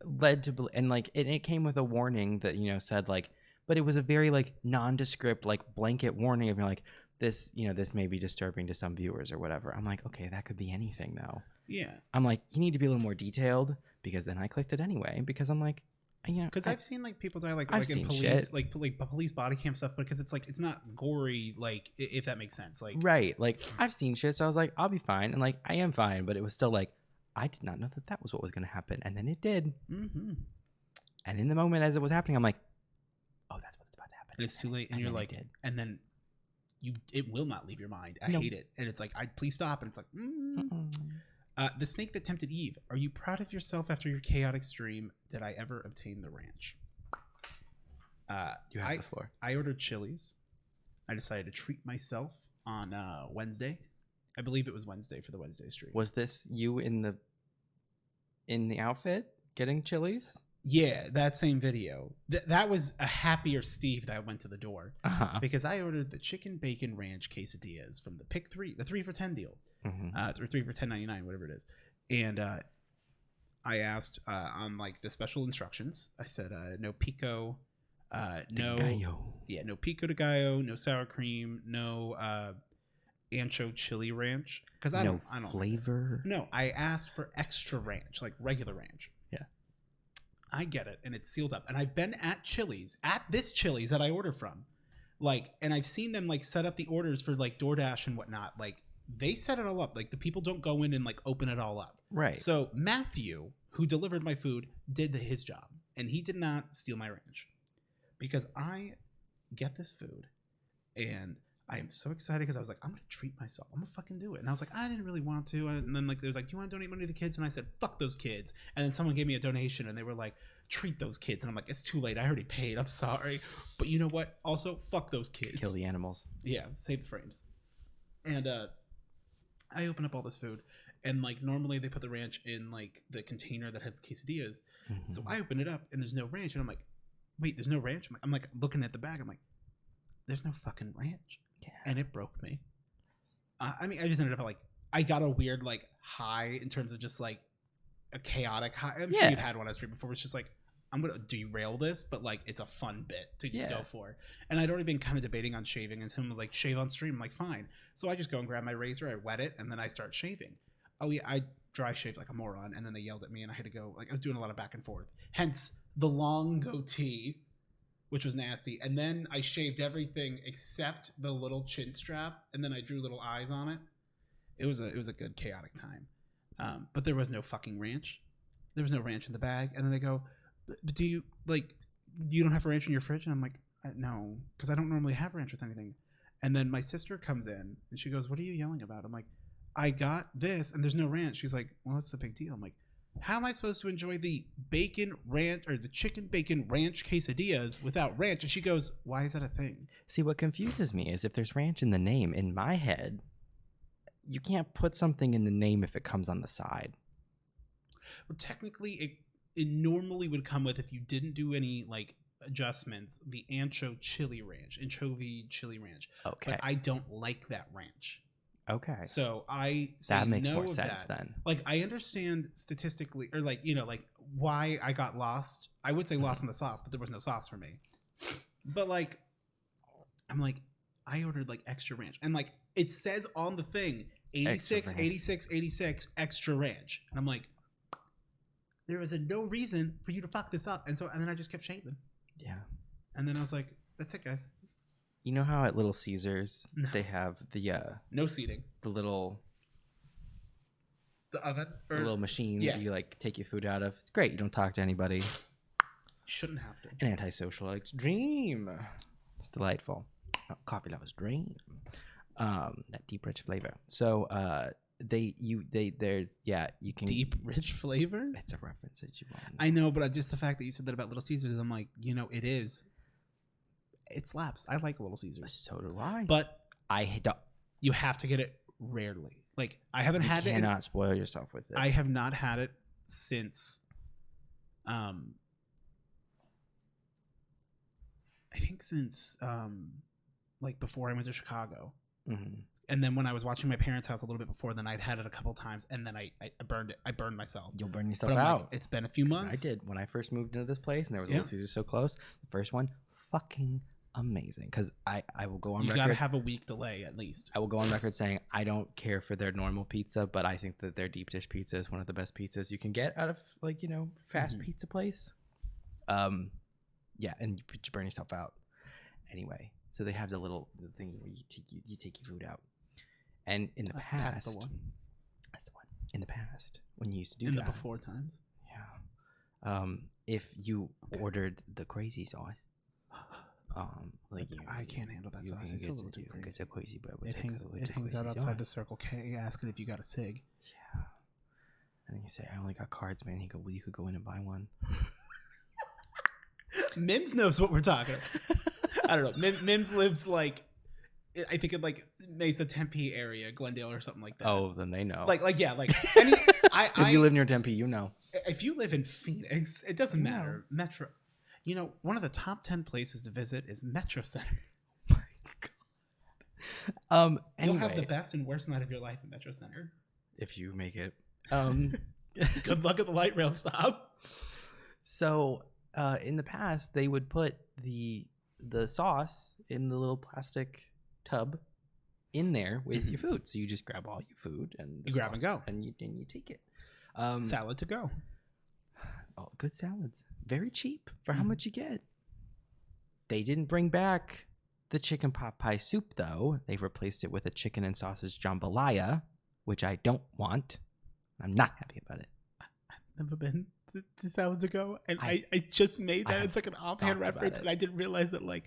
led to believe, and like it came with a warning that said like, but it was a very like nondescript like blanket warning of like this this may be disturbing to some viewers or whatever. I'm like, okay, that could be anything though. Yeah. I'm like, you need to be a little more detailed, because then I clicked it anyway because I'm like, because I've seen like people die like in police shit. like police body cam stuff, because it's like it's not gory, like if that makes sense. Like right, like I've seen shit, so I was like, I'll be fine, and like I am fine, but it was still like I did not know that was what was going to happen, and then it did. Mm-hmm. And in the moment as it was happening, I'm like, oh, that's what's about to happen. And it's too late, and you're like, and then it will not leave your mind. I hate it, and it's like, please stop, and it's like, the snake that tempted Eve. Are you proud of yourself after your chaotic stream? Did I ever obtain the ranch? You have the floor. I ordered Chili's. I decided to treat myself on Wednesday. I believe it was Wednesday for the Wednesday stream. Was this you in the outfit getting Chili's? Yeah, that same video. That was a happier Steve that went to the door, because I ordered the chicken bacon ranch quesadillas from the Pick 3, the 3 for $10 deal, or 3 for $10.99, whatever it is. And I asked on like the special instructions. I said no pico, no pico de gallo, no sour cream, no ancho chili ranch, because I don't flavor. No, I asked for extra ranch, like regular ranch. Yeah, I get it, and it's sealed up. And I've been at this Chili's that I order from, like, and I've seen them like set up the orders for like DoorDash and whatnot. Like they set it all up. Like the people don't go in and like open it all up. Right. So Matthew, who delivered my food, did his job, and he did not steal my ranch, because I get this food and I am so excited because I was like, I'm going to treat myself. I'm going to fucking do it. And I was like, I didn't really want to. And then like, there's like, do you want to donate money to the kids? And I said, fuck those kids. And then someone gave me a donation and they were like, treat those kids. And I'm like, it's too late. I already paid. I'm sorry. But you know what? Also, fuck those kids. Kill the animals. Yeah. Save the frames. And I open up all this food. And like, normally they put the ranch in like the container that has the quesadillas. Mm-hmm. So I open it up and there's no ranch. And I'm like, wait, there's no ranch? I'm like looking at the bag. I'm like, there's no fucking ranch. Yeah. And it broke me. I mean, I just ended up like, I got a weird like high in terms of just like a chaotic high. I'm sure you've had one on stream before. It's just like, I'm gonna derail this, but like it's a fun bit to just go for. And I'd already been kind of debating on shaving, and him was like, shave on stream. I'm like, fine. So I just go and grab my razor, I wet it, and then I start shaving. Oh yeah, I dry shaved like a moron, and then they yelled at me, and I had to go. Like I was doing a lot of back and forth. Hence the long goatee, which was nasty. And then I shaved everything except the little chin strap, and then I drew little eyes on it. It was a good chaotic time. But there was no fucking ranch. There was no ranch in the bag. And then they go, but do you you don't have ranch in your fridge? And I'm like, no, because I don't normally have ranch with anything. And then my sister comes in and she goes, what are you yelling about? I'm like, I got this and there's no ranch. She's like, well, what's the big deal? I'm like, how am I supposed to enjoy the bacon ranch or the chicken bacon ranch quesadillas without ranch? And she goes, why is that a thing? See, what confuses me is if there's ranch in the name, in my head, you can't put something in the name if it comes on the side. Well, technically, it normally would come with, if you didn't do any like adjustments, the anchovy chili ranch. Okay. But I don't like that ranch. Okay. So that makes more sense then. Like I understand statistically, or like, like why I got lost. I would say lost in the sauce, but there was no sauce for me. But like, I'm like, I ordered like extra ranch, and like it says on the thing 86, 86, 86 extra ranch, and I'm like, there is no reason for you to fuck this up. And then I just kept shaving. Yeah. And then I was like, that's it, guys. You know how at Little Caesars they have the no seating, the little oven, the little machine that you like take your food out of. It's great. You don't talk to anybody. You shouldn't have to. An antisocial like dream. It's delightful. Coffee lover's dream. That deep rich flavor. So there's you can deep rich flavor. It's a reference that you want. I know, but just the fact that you said that about Little Caesars, I'm like, it is. It slaps. I like Little Caesars. So do I. But I don't. You have to get it rarely. Like I haven't had it. You cannot spoil yourself with it. I have not had it since. I think since like before I went to Chicago. Mm-hmm. And then when I was watching my parents' house a little bit before, then I'd had it a couple times, and then I burned it. I burned myself. You'll burn yourself out. Like, it's been a few months. I did when I first moved into this place, and there was Little Caesars so close. The first one, fucking amazing. Because I will go on record. You gotta have a week delay at least. I will go on record saying I don't care for their normal pizza, but I think that their deep dish pizza is one of the best pizzas you can get out of fast pizza place. And you burn yourself out. Anyway, so they have the thing where you take your food out. And in the past, that's the one. In the past, when you used to do that, in the before times, if you ordered the crazy sauce, I can't handle that sauce. It's a little too crazy. It's a crazy, but it hangs out outside the Circle K, asking if you got a cig. Yeah, and then you say, "I only got cards, man." He go, "Well, you could go in and buy one." Mims knows what we're talking about. I don't know. Mims lives like. I think in like Mesa, Tempe area, Glendale or something like that. Oh, then they know. Like if you live near Tempe, you know. If you live in Phoenix, it doesn't matter. Metro. One of the top 10 places to visit is Metro Center. My God. Anyway. You'll have the best and worst night of your life in Metro Center. If you make it. Good luck at the light rail stop. So, in the past, they would put the sauce in the little plastic tub in there with your food. So you just grab all your food and you grab and go, and you take it. Salad to go. Oh, good salads, very cheap for how much you get. They didn't bring back the chicken pot pie soup though. They've replaced it with a chicken and sausage jambalaya, which I don't want. I'm not happy about it. I've never been to Salad to Go, and I just made that. It's like an offhand reference, and I didn't realize that like.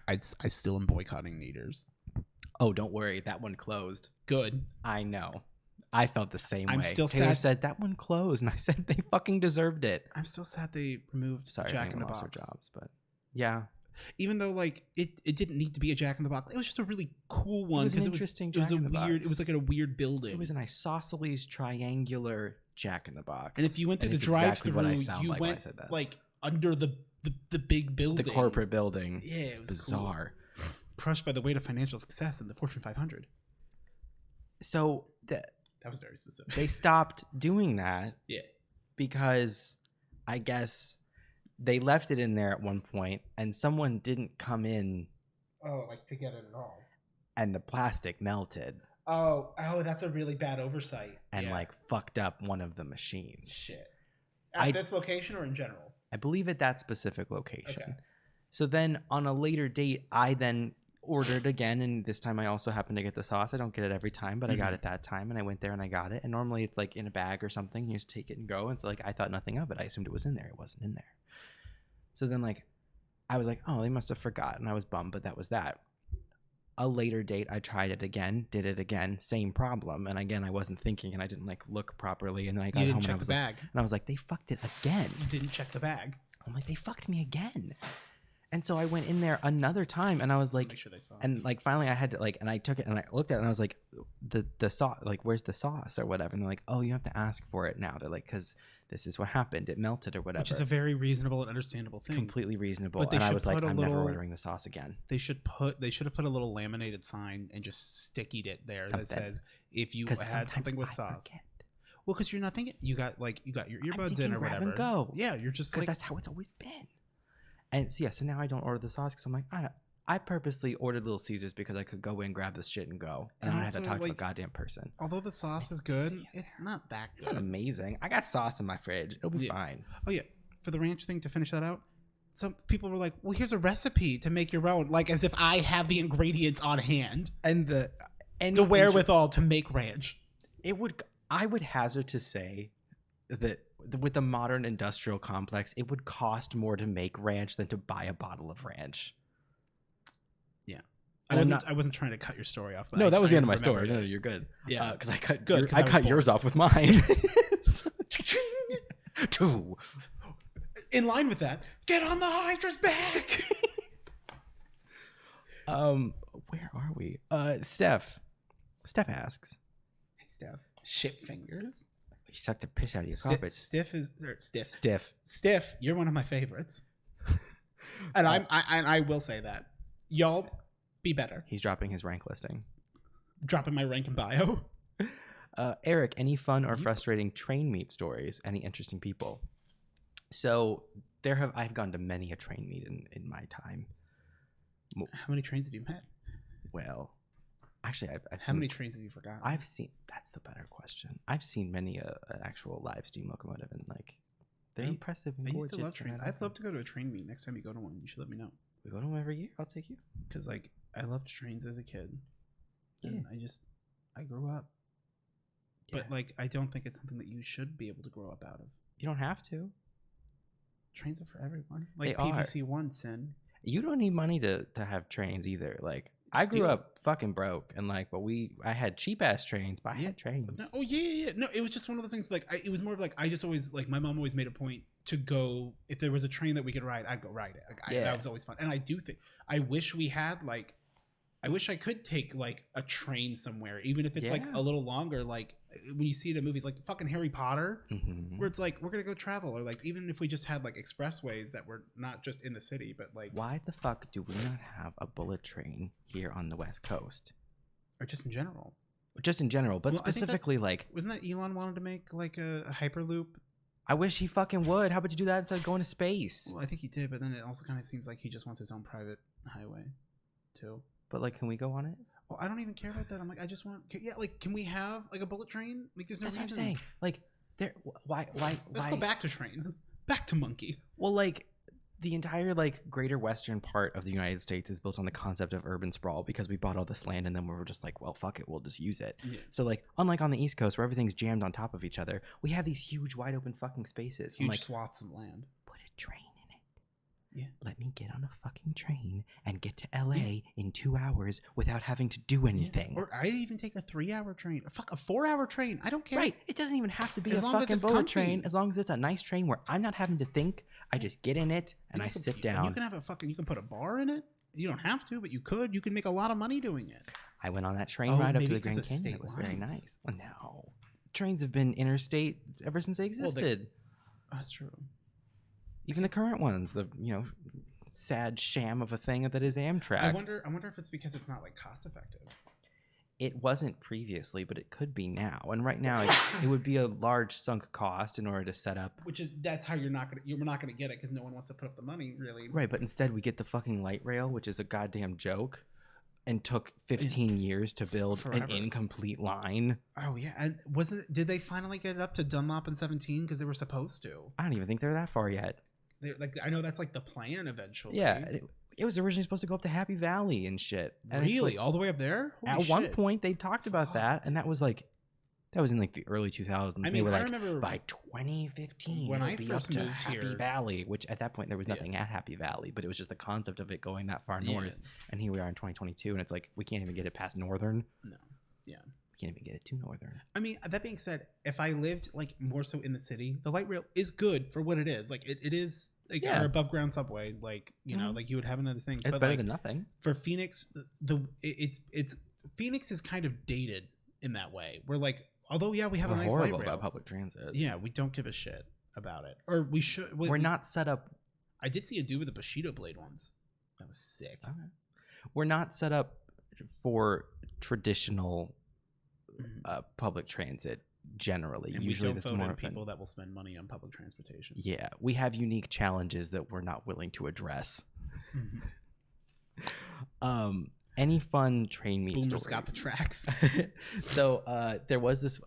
I still am boycotting Kneaders. Oh, don't worry. That one closed. Good. I know. I felt the same way. I'm still Taylor sad. said that one closed, and I said they fucking deserved it. I'm still sad they removed Jack in the Box. Jobs, but yeah. Even though like it didn't need to be a Jack in the Box. It was just a really cool one. It was an interesting Jack in the Box. It was like in a weird building. It was an isosceles triangular Jack in the Box. And if you went through the drive-thru, you went like under the big building, the corporate building. Yeah, it was bizarre. Cool. Crushed by the weight of financial success in the Fortune 500. So that was very specific. They stopped doing that. Yeah, because I guess they left it in there at one point, and someone didn't come in. Oh, like to get it at all. And the plastic melted. Oh, that's a really bad oversight. And like fucked up one of the machines. Shit. At this location or in general? I believe at that specific location. Okay. So then on a later date, I then ordered again, and this time I also happened to get the sauce. I don't get it every time, but I got it that time, and I went there and I got it. And normally it's like in a bag or something. You just take it and go. And so like I thought nothing of it. I assumed it was in there. It wasn't in there. So then like I was like, oh, they must have forgotten. I was bummed, but that was that. A later date, I tried it again, did it again, same problem. And again, I wasn't thinking, and I didn't like look properly. And then I got home and I was like, and I was like, they fucked it again. You didn't check the bag. I'm like, they fucked me again. And so I went in there another time, and I was like, make sure they saw it. And like finally I had to like, and I took it and I looked at it and I was like, the sauce, like where's the sauce or whatever? And they're like, oh, you have to ask for it now. They're like, because this is what happened. It melted or whatever. Which is a very reasonable and understandable thing. Completely reasonable. But and I was like, I'm never ordering the sauce again. They should have put a little laminated sign and just stickied it there that says, if you had something with sauce. Well, because you're not thinking, you got your earbuds in or whatever. And go. Yeah, you're just like, that's how it's always been. And so so now I don't order the sauce because I'm like, I purposely ordered Little Caesars because I could go in, grab this shit, and go, and I don't have to talk to a goddamn person. Although the sauce is good, it's not that good. It's not amazing. I got sauce in my fridge. It'll be fine. Oh yeah, for the ranch thing, to finish that out, some people were like, "Well, here's a recipe to make your own," like as if I have the ingredients on hand and the wherewithal to make ranch. I would hazard to say that with the modern industrial complex, it would cost more to make ranch than to buy a bottle of ranch. Yeah, I wasn't trying to cut your story off. But no, that was the end of my story. No, you're good. Yeah, because I cut yours off with mine. Two. In line with that, get on the Hydra's back. Where are we? Steph asks. Hey, Steph. Shit fingers. You sucked the piss out of your carpet. Stiff. You're one of my favorites. And I will say that. Y'all be better. He's dropping his rank listing. Dropping my rank in bio. Eric, any fun or frustrating train meet stories? Any interesting people? So I've gone to many a train meet in my time. How many trains have you met? Well, actually, I've how many trains have you forgotten? I've seen. That's the better question. I've seen many an actual live steam locomotive, and like they're impressive and gorgeous. I used to love trains. I'd love to go to a train meet. Next time you go to one, you should let me know. We go to them every year. I'll take you. Because like I loved trains as a kid. And I grew up. Yeah. But like I don't think it's something that you should be able to grow up out of. You don't have to. Trains are for everyone. Like PVC once, and you don't need money to have trains either. Like I grew up fucking broke, and like, but I had cheap ass trains, but I had trains. No, no, it was just one of those things. Like it was more of like I just always like my mom always made a point to go if there was a train that we could ride, I'd go ride it. Like that was always fun, and I do think I wish we had like. I wish I could take like a train somewhere, even if it's like a little longer. Like when you see it in movies, like fucking Harry Potter, where it's like we're gonna go travel, or like even if we just had like expressways that were not just in the city, but like why the fuck do we not have a bullet train here on the West Coast, or just in general? Just in general, but specifically like wasn't that Elon wanted to make like a hyperloop? I wish he fucking would. How about you do that instead of going to space? Well, I think he did, but then it also kind of seems like he just wants his own private highway, too. But like, can we go on it? Well, I don't even care about that. I'm like, I just want, like, can we have like a bullet train? Like, there's no reason. That's what I'm saying. Like, why? Let's go back to trains. Back to monkey. Well, like, the entire like greater western part of the United States is built on the concept of urban sprawl because we bought all this land and then we were just like, well, fuck it, we'll just use it. Yeah. So like, unlike on the East Coast where everything's jammed on top of each other, we have these huge, wide open fucking spaces. Huge swaths of land. Put a train. Yeah. Let me get on a fucking train and get to LA in 2 hours without having to do anything. Or I'd even take a 3-hour train. A 4-hour train. I don't care. Right. It doesn't even have to be a fucking bullet train. As long as it's a nice train where I'm not having to think. I just get in it and I sit down. You can have you can put a bar in it. You don't have to, but you could. You can make a lot of money doing it. I went on that train ride up to the Grand Canyon. It was very nice. Well, no. Trains have been interstate ever since they existed. That's true. Even the current ones, the sad sham of a thing that is Amtrak. I wonder if it's because it's not like cost effective. it wasn't previously, but it could be now. And right now, it would be a large sunk cost in order to set up. That's how you're not gonna get it because no one wants to put up the money, really. Right, but instead we get the fucking light rail, which is a goddamn joke, and took 15 years to build an incomplete line. Oh yeah, and did they finally get it up to Dunlop in 17 because they were supposed to? I don't even think they're that far yet. I know that's like the plan eventually. Yeah, it was originally supposed to go up to Happy Valley and shit. And really, like, all the way up there? Holy shit. One point they talked about that, and that was in like the early 2000s. I mean, they were like, remember by 2015 when I be first up to Happy Valley, which at that point there was nothing at Happy Valley, but it was just the concept of it going that far north. And here we are in 2022, and it's like we can't even get it past Northern. No, yeah. Can't even get it to Northern. I mean, that being said, if I lived like more so in the city, the light rail is good for what it is. Like it is like our above ground subway. Like know, like you would have another things. It's better than nothing. For Phoenix, it's Phoenix is kind of dated in that way. We're like, although we have a nice light rail about public transit. Yeah, we don't give a shit about it, or we should. We're not set up. I did see a dude with a Bushido blade once. That was sick. Okay. We're not set up for traditional. Public transit generally. And usually we don't vote in people that will spend money on public transportation. Yeah, we have unique challenges that we're not willing to address. Any fun train meet Boomer's story? Got the tracks. So there was this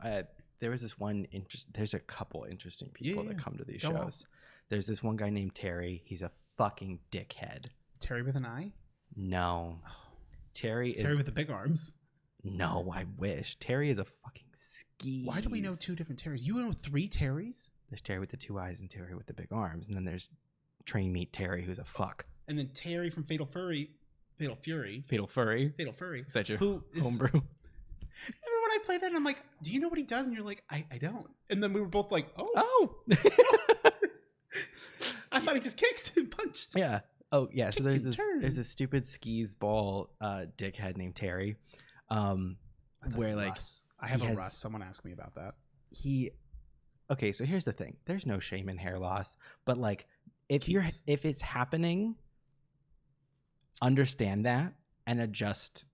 one there's a couple interesting people that come to these shows. There's this one guy named Terry. He's a fucking dickhead. Terry with an I? No. Terry with the big arms. No, I wish. Terry is a fucking skis. Why do we know two different Terrys? You know 3 Terrys? There's Terry with the 2 eyes and Terry with the big arms. And then there's train meet Terry, who's a fuck. And then Terry from Fatal Fury. Fatal Furry. Is that your homebrew? Remember when I played that and I'm like, do you know what he does? And you're like, I don't. And then we were both like, oh. I thought he just kicked and punched. Yeah. Oh, yeah. So there's this stupid skis ball dickhead named Terry. Where like Russ. I have a Russ. Someone asked me about that. Okay, so here's the thing. There's no shame in hair loss, but like if it's happening, understand that and adjust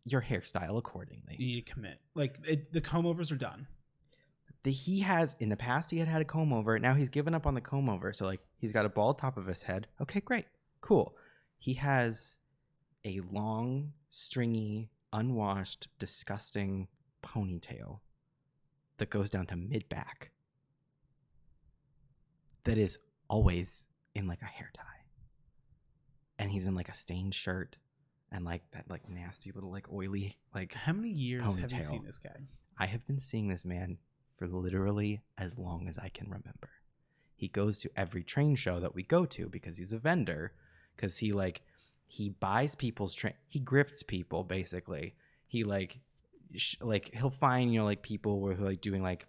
your hairstyle accordingly. You need to commit. Like the comb overs are done. He has in the past he had a comb over. Now he's given up on the comb over. So like he's got a bald top of his head. Okay, great, cool. He has a long, stringy, unwashed, disgusting ponytail that goes down to mid-back that is always in like a hair tie, and he's in like a stained shirt and like that like nasty little like oily like. How many years have you seen this guy? I have been seeing this man for literally as long as I can remember. He goes to every train show that we go to because he's a vendor, because he buys people's train. He grifts people basically. He he'll find like people who are like doing like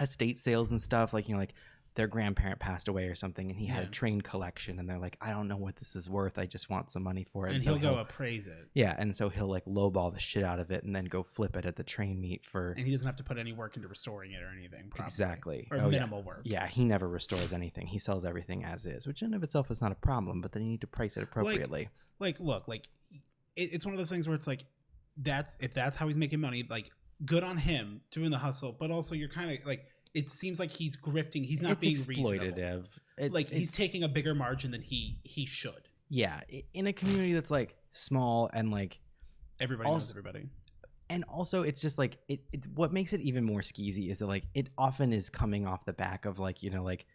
estate sales and stuff, like like their grandparent passed away or something, and he had a train collection, and they're like, I don't know what this is worth. I just want some money for it. And so he'll go appraise it. Yeah, and so he'll like lowball the shit out of it and then go flip it at the train meet for. And he doesn't have to put any work into restoring it or anything. Probably. Exactly. Or minimal work. Yeah, he never restores anything. He sells everything as is, which in and of itself is not a problem, but then you need to price it appropriately. Look, it's one of those things where it's like, if that's how he's making money, like good on him doing the hustle, but also you're kind of like, it seems like he's grifting. He's not being exploitative. He's taking a bigger margin than he should. Yeah, in a community that's like small and like everybody knows everybody. And also it's just like what makes it even more skeezy is that like it often is coming off the back of like, like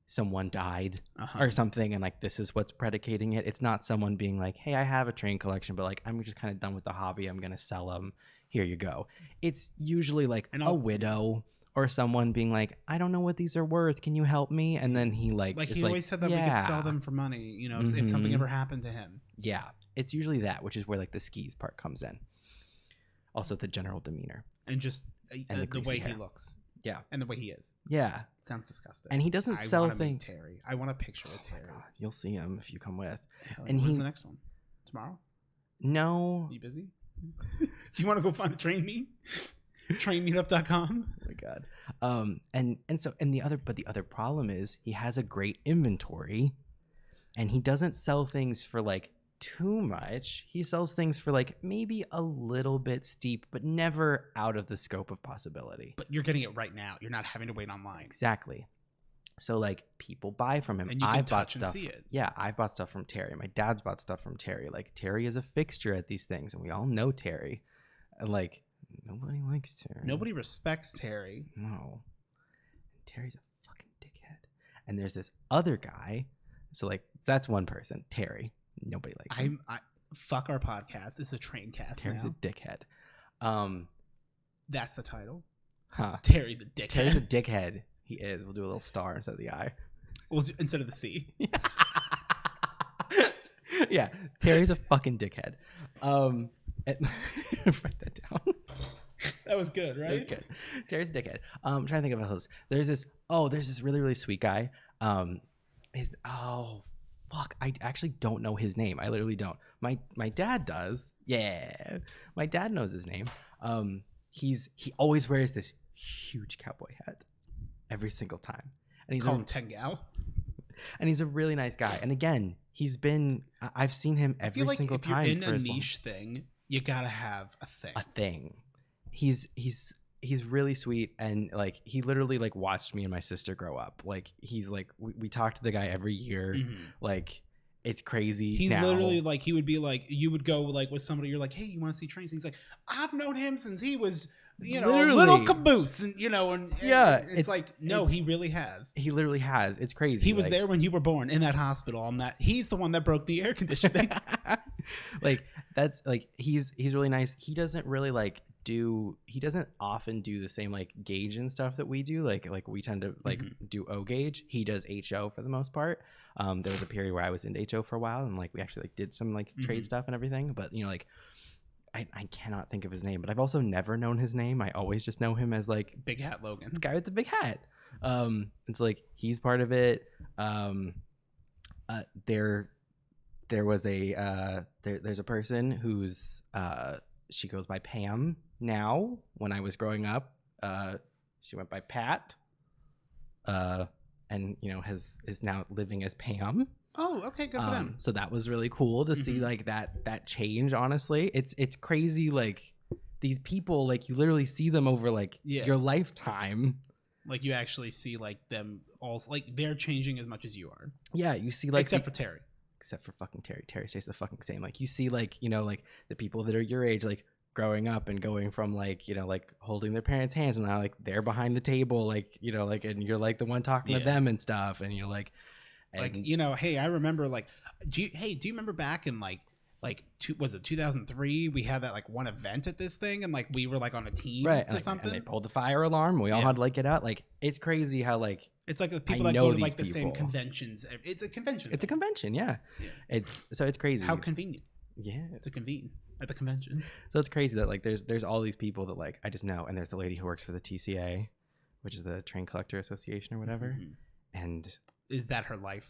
someone died or something, and like this is what's predicating it. It's not someone being like, hey, I have a train collection, but like I'm just kind of done with the hobby, I'm gonna sell them, here you go. It's usually like a widow or someone being like, I don't know what these are worth, can you help me? And then he he always said that we could sell them for money, if something ever happened to him. Yeah, it's usually that, which is where like the skis part comes in. Also the general demeanor and just the way he looks. Yeah. And the way he is. Yeah. Sounds disgusting. And he doesn't sell things. Terry. I want a picture of Terry. God, you'll see him if you come with. And when's the next one? Tomorrow? No. Are you busy? Do you want to go find a train meet? Trainmeetup.com? Oh my God. And the other problem is he has a great inventory, and he doesn't sell things for like too much. He sells things for like maybe a little bit steep, but never out of the scope of possibility. But you're getting it right now. You're not having to wait online. Exactly. So like people buy from him. And you can touch and see it. Yeah, I bought stuff from Terry. My dad's bought stuff from Terry. Like Terry is a fixture at these things, and we all know Terry. And like nobody likes Terry. Nobody respects Terry. No. Terry's a fucking dickhead. And there's this other guy. So like that's one person, Terry. Nobody likes him. Fuck our podcast. It's a train cast. Terry's now. a dickhead. That's the title. Huh. Terry's a dickhead. Terry's a dickhead. He is. We'll do a little star instead of the I. Well, instead of the C. Yeah. Terry's a fucking dickhead. Write that down. That was good, right? That was good. Terry's a dickhead. I'm trying to think of who else. There's this really, really sweet guy. Fuck. I actually don't know his name. I literally don't. My dad does. Yeah. My dad knows his name. He always wears this huge cowboy hat every single time. And he's Call him Tengao. And he's a really nice guy. And again, I've seen him every single time. If you're in a niche thing, you gotta have a thing. A thing. He's really sweet, and like he literally like watched me and my sister grow up. Like he's like we talk to the guy every year. Mm-hmm. Like it's crazy. He's literally like he would be like you would go like with somebody. You're like, hey, you want to see trains? And he's like, I've known him since he was literally. A little caboose, and yeah, it's like no, he really has. He literally has. It's crazy. He was there when you were born in that hospital. On that, he's the one that broke the air conditioning. Like that's like he's really nice. He doesn't really like he doesn't often do the same like gauge and stuff that we do. Like we tend to like do O gauge. He does HO for the most part. There was a period where I was into HO for a while, and like we actually like did some like trade stuff and everything. But like I cannot think of his name. But I've also never known his name. I always just know him as like Big Hat Logan, the guy with the big hat. It's like he's part of it. There was there's a person who's she goes by Pam now. When I was growing up, she went by Pat, and is now living as Pam. Oh, okay, good for them. So that was really cool to see like that change. Honestly, it's crazy. Like these people, like you literally see them over like your lifetime. Like you actually see like them all like they're changing as much as you are. Yeah, you see like except for Terry. Except for fucking Terry. Terry stays the fucking same. Like you see like like the people that are your age like growing up and going from like like holding their parents' hands, and now like they're behind the table like like and you're like the one talking to them and stuff, and you're like hey, I remember like do you remember back in was it 2003 we had that like one event at this thing, and like we were like on a team for something, and they pulled the fire alarm, we all had to like get out. Like it's crazy how like it's like the people that go to like the same conventions. It's a convention. It's a convention, yeah. It's crazy. How convenient. Yeah, it's a convene at the convention. So it's crazy that like there's all these people that like I just know, and there's the lady who works for the TCA, which is the Train Collector Association or whatever. And is that her life?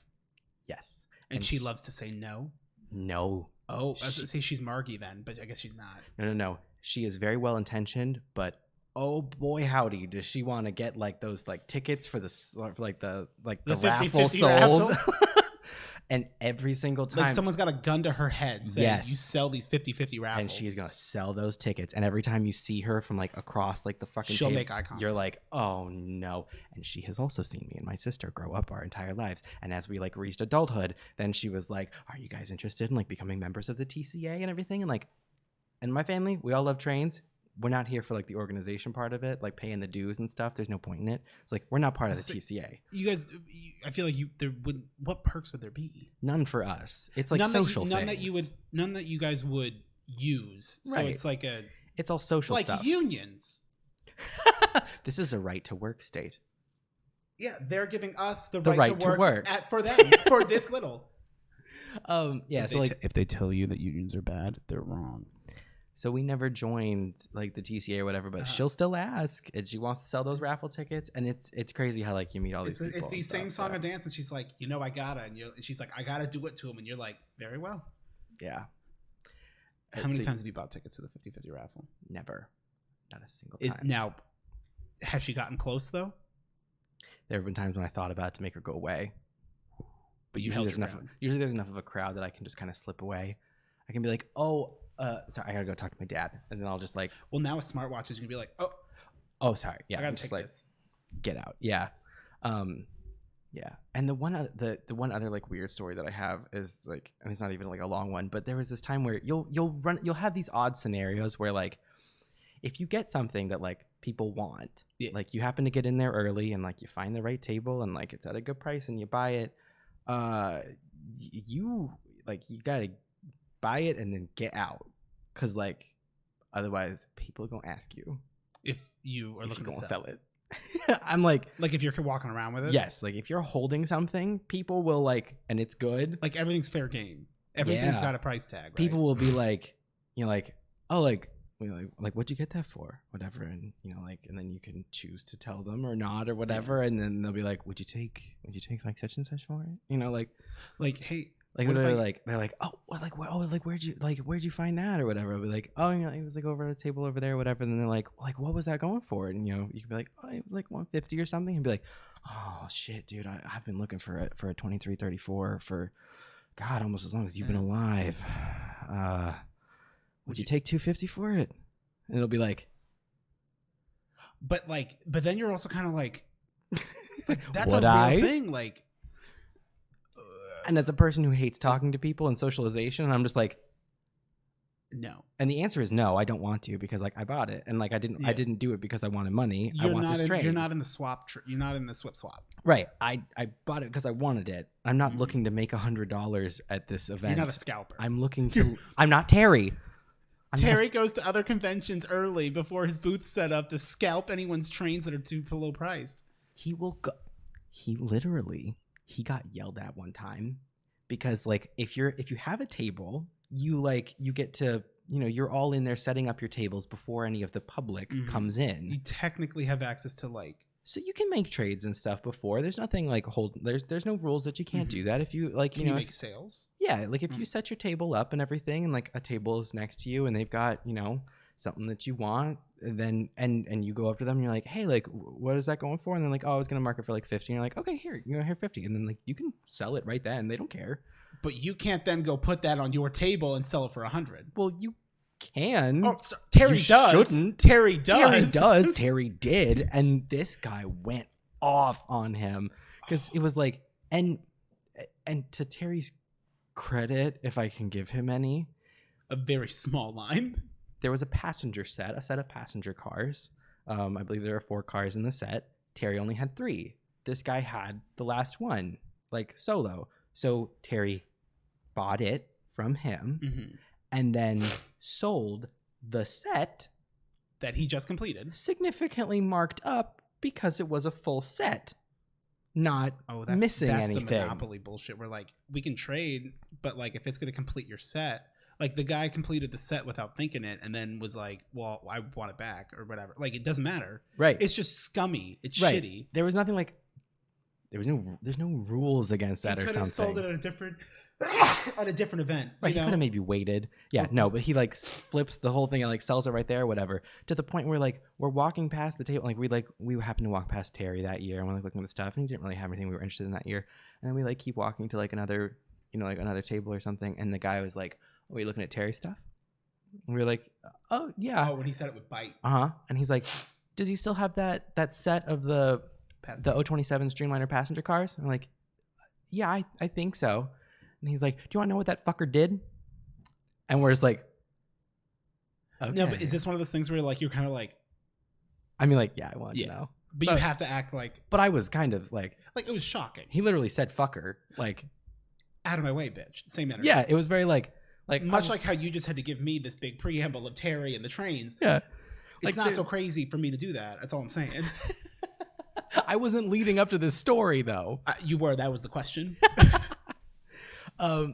Yes. And she loves to say no. No. Oh, I was gonna say she's Margie then, but I guess she's not. No. She is very well intentioned, but oh boy, howdy, does she want to get like those like tickets for the raffle sold? And every single time, like someone's got a gun to her head saying, you sell these 50-50 raffles. And she's going to sell those tickets. And every time you see her from like across like the fucking she'll table, make eye contact. You're like, oh no. And she has also seen me and my sister grow up our entire lives. And as we like reached adulthood, then she was like, are you guys interested in like becoming members of the TCA and everything? And like, and my family, we all love trains. We're not here for like the organization part of it, like paying the dues and stuff. There's no point in it. It's like we're not part of the TCA. You guys, I feel like what perks would there be? None for us. It's like social things. None that you guys would use. So it's like it's all social stuff. Like unions. This is a right to work state. Yeah, they're giving us the right to work. For them for this little. If they tell you that unions are bad, they're wrong. So we never joined like the TCA or whatever, but she'll still ask, and she wants to sell those raffle tickets, and it's crazy how like you meet all these people. It's the same song and dance, and she's like, I gotta, and she's like, I gotta do it to him, and you're like, very well. Yeah. How many times have you bought tickets to the 50-50 raffle? Never, not a single time. Now, has she gotten close though? There have been times when I thought about it to make her go away, But usually there's enough of a crowd that I can just kind of slip away. I can be like, oh, sorry, I gotta go talk to my dad, and then I'll just like. Well, now with smartwatches, you can be like, oh, sorry, yeah, I gotta take this. Get out, yeah, yeah. And the one other like weird story that I have is like, I mean, it's not even like a long one, but there was this time where you'll have these odd scenarios where like, if you get something that like people want, like you happen to get in there early and like you find the right table and like it's at a good price and you buy it, you gotta buy it and then get out, because like otherwise people are gonna ask you if you are looking to sell it. I'm like if you're walking around with it. Yes, like if you're holding something, people will like, and it's good. Like everything's fair game. Everything's got a price tag. Right? People will be like, like, oh, like what'd you get that for? Whatever, and like, and then you can choose to tell them or not or whatever, and then they'll be like, would you take like such and such for it? Like hey. Like they're like, oh, where'd you find that or whatever? I'll be like, oh, it was like over at a table over there or whatever. And then they're like, what was that going for? And you can be like, oh, it was like $150 or something, and be like, oh shit, dude, I've been looking for a 2334 for God almost as long as you've been alive. Would you take $250 for it? And it'll be like, but then you're also kind of like that's a real thing, like. And as a person who hates talking to people and socialization, I'm just like, no. And the answer is no. I don't want to, because like I bought it and like I didn't do it because I wanted money. I want this trade. You're not in the swap. You're not in the swap. Right. I bought it because I wanted it. I'm not looking to make $100 at this event. You're not a scalper. I'm looking to. I'm not Terry. Terry goes to other conventions early before his booth's set up to scalp anyone's trains that are too low priced. He will go. He got yelled at one time because like if you have a table, you get to, you're all in there setting up your tables before any of the public comes in. You technically have access to so you can make trades and stuff before. There's nothing like there's no rules that you can't do that if you like. Can you make sales? Yeah, like if you set your table up and everything, and like a table is next to you and they've got something that you want, and then and you go up to them and you're like, hey, like what is that going for? And they're like, oh, I was gonna mark it for like 50. And you're like, okay, here 50, and then like you can sell it right then. They don't care. But you can't then go put that on your table and sell it for 100. Well, you can. Oh, so Terry does. Shouldn't. Terry does. Terry did, and this guy went off on him because it was like, and to Terry's credit, if I can give him any, a very small line. There was a set of passenger cars. I believe there are 4 cars in the set. Terry only had 3. This guy had the last one, like solo. So Terry bought it from him and then sold the set that he just completed, significantly marked up because it was a full set, not missing anything. That's the monopoly bullshit where like we can trade, but like if it's going to complete your set. Like the guy completed the set without thinking it and then was like, well, I want it back or whatever. Like it doesn't matter. Right. It's just scummy. It's shitty. There was nothing like, there's no rules against that or something. He could have sold it at a different event. Right. He could have maybe waited. Yeah. No, but he like flips the whole thing and like sells it right there or whatever, to the point where like we're walking past the table. Like we happened to walk past Terry that year and we're like looking at the stuff and he didn't really have anything we were interested in that year. And then we like keep walking to like another, like another table or something. And the guy was like, are you looking at Terry's stuff? And we were like, oh, yeah. Oh, when he said it with bite. Uh-huh. And he's like, does he still have that set of the 027 Streamliner passenger cars? I'm like, yeah, I think so. And he's like, do you want to know what that fucker did? And we're just like, okay. No, but is this one of those things where like you're kind of like, I mean, like, yeah, I want to know. But you have to act like. But I was kind of like it was shocking. He literally said fucker. Like, out of my way, bitch. Same energy. Yeah, it was very like much like how you just had to give me this big preamble of Terry and the trains. Yeah. It's not so crazy for me to do that. That's all I'm saying. I wasn't leading up to this story though. You were. That was the question.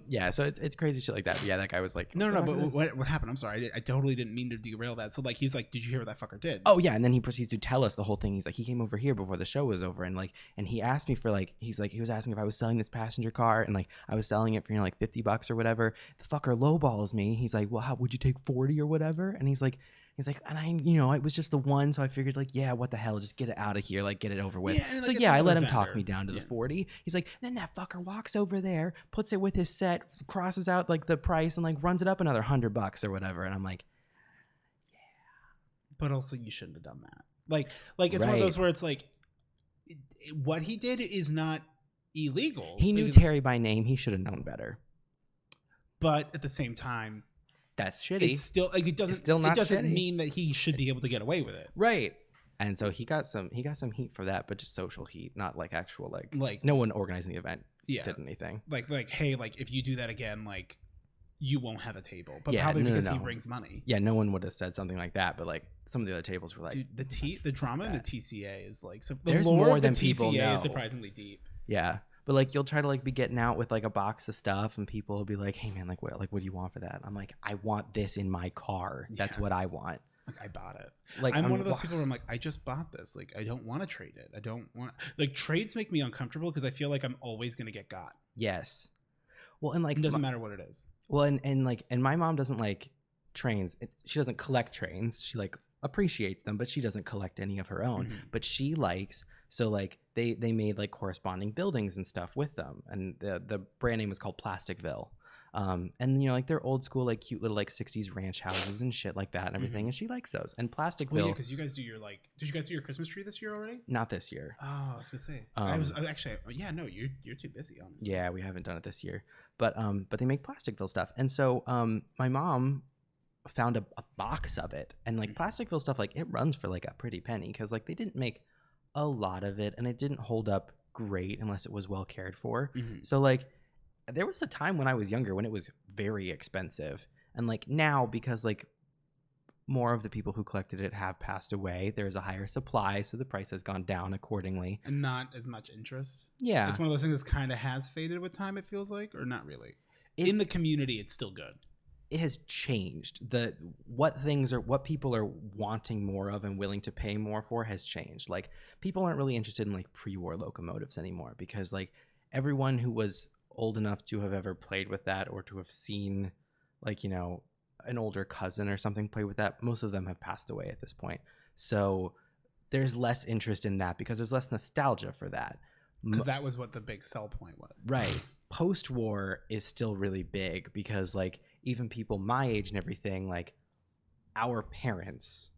Yeah, so it's crazy shit like that. But yeah, that guy was like, no, but what happened? I'm sorry, I totally didn't mean to derail that. So like, he's like, did you hear what that fucker did? Oh yeah, and then he proceeds to tell us the whole thing. He's like, he came over here before the show was over, and like, and he asked me for like, he was asking if I was selling this passenger car, and like, I was selling it for like $50 or whatever. The fucker lowballs me. He's like, well, how would you take 40 or whatever? And he's like, He's like, and it was just the one, so I figured like, yeah, what the hell, just get it out of here, like get it over with. Yeah, and, so like, yeah, I let him vendor. talk me down to the 40. He's like, then that fucker walks over there, puts it with his set, crosses out like the price, and like runs it up another $100 or whatever. And I'm like, yeah. But also, you shouldn't have done that. Like it's one of those where it's like, what he did is not illegal. He knew Terry by name. He should have known better. But at the same time, that's shitty. It's still like it doesn't mean that he should be able to get away with it. Right. And so he got some heat for that, but just social heat, not like actual like no one organizing the event did anything. Like hey, like if you do that again, like you won't have a table. But probably because he brings money. Yeah, no one would have said something like that, but like some of the other tables were like, dude, the drama in the TCA is like there's more than people know. The TCA is surprisingly deep. Yeah. But like you'll try to like be getting out with like a box of stuff, and people will be like, "Hey man, what do you want for that?" I'm like, "I want this in my car. That's what I want." Like I bought it. Like I'm one of those people where I'm like, I just bought this. Like I don't want to trade it. I don't want like trades make me uncomfortable because I feel like I'm always gonna get got. Yes. Well, and like it doesn't matter what it is. Well, and my mom doesn't like trains. She doesn't collect trains. She like appreciates them, but she doesn't collect any of her own. But she likes. So like they made like corresponding buildings and stuff with them, and the brand name was called Plasticville, and like they're old school like cute little like 60s ranch houses and shit like that and everything, and she likes those. And Plasticville, well, yeah, because you guys do your did you guys do your Christmas tree this year already? Not this year. Oh, I was gonna say I was actually no, you're too busy honestly. Yeah, we haven't done it this year, but they make Plasticville stuff, and so my mom found a box of it, and like Plasticville stuff like it runs for like a pretty penny because like they didn't make a lot of it and it didn't hold up great unless it was well cared for. So like there was a time when I was younger when it was very expensive, and like now because like more of the people who collected it have passed away, there's a higher supply, so the price has gone down accordingly and not as much interest. Yeah, it's one of those things that kind of has faded with time, it feels like, or not really. In the community it's still good. It has changed. What people are wanting more of and willing to pay more for has changed. Like people aren't really interested in like pre-war locomotives anymore because like everyone who was old enough to have ever played with that or to have seen like an older cousin or something play with that, most of them have passed away at this point. So there's less interest in that because there's less nostalgia for that. Because that was what the big sell point was. Right. Post-war is still really big because like even people my age and everything, like our parents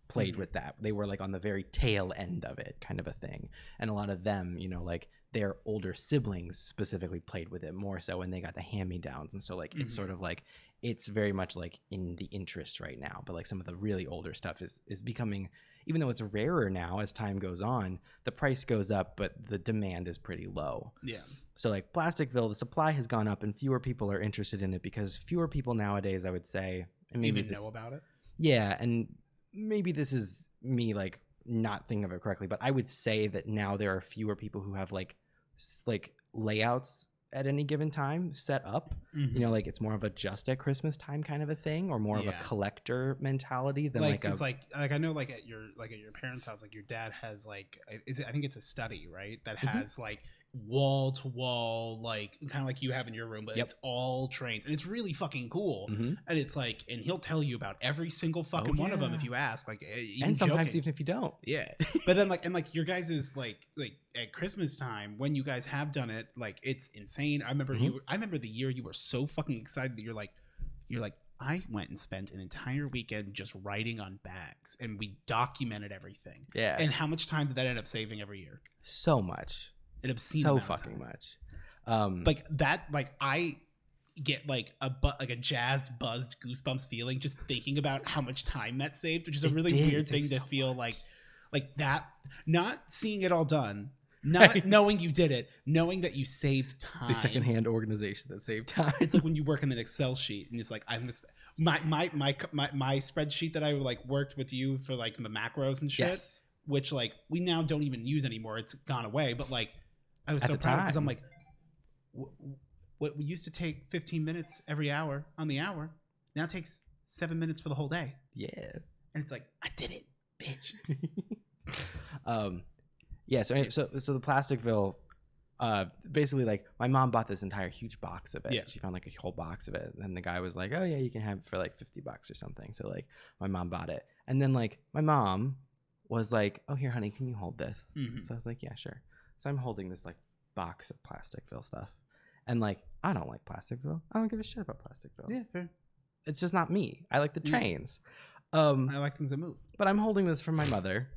played with that. They were like on the very tail end of it kind of a thing. And a lot of them, like their older siblings specifically played with it more so, and they got the hand-me-downs. And so like it's sort of like it's very much like in the interest right now. But like some of the really older stuff is becoming, even though it's rarer now as time goes on, the price goes up, but the demand is pretty low. Yeah. So like Plasticville, the supply has gone up and fewer people are interested in it because fewer people nowadays, I would say, and maybe even know about it. Yeah, and maybe this is me like not thinking of it correctly, but I would say that now there are fewer people who have like layouts at any given time set up. Like it's more of a just at Christmas time kind of a thing, or more of a collector mentality than like it's like I know like at your parents' house, like your dad has like I think it's a study, right? That has like wall to wall, like kind of like you have in your room, but it's all trains, and it's really fucking cool. And it's like, and he'll tell you about every single fucking one of them if you ask, like, even and sometimes even if you don't. Yeah. But then like, and like your guys is like at Christmas time when you guys have done it, like it's insane. I remember I remember the year you were so fucking excited that you're like I went and spent an entire weekend just writing on bags, and we documented everything. Yeah. And how much time did that end up saving every year? So much. An obscene so amount fucking of time. much. Like that, like I get like a jazzed, buzzed goosebumps feeling just thinking about how much time that saved, which is a really weird thing to feel like that, not seeing it all done, not knowing you did it, knowing that you saved time. The secondhand organization that saved time. It's like when you work in an Excel sheet and it's like, I'm gonna my spreadsheet that I like worked with you for like the macros and shit, which like we now don't even use anymore. It's gone away, but like I was so proud because I'm like, what used to take 15 minutes every hour on the hour now takes 7 minutes for the whole day. Yeah. And it's like, I did it, bitch. Yeah. So the Plasticville basically like my mom bought this entire huge box of it. Yeah. She found like a whole box of it, and the guy was like, oh yeah, you can have it for like $50 or something. So like my mom bought it, and then like my mom was like, oh here honey, can you hold this? So I was like, yeah, sure. So I'm holding this like box of Plasticville stuff, and like I don't like Plasticville. I don't give a shit about Plasticville. Yeah, fair. It's just not me. I like the trains. I like things that move. But I'm holding this for my mother,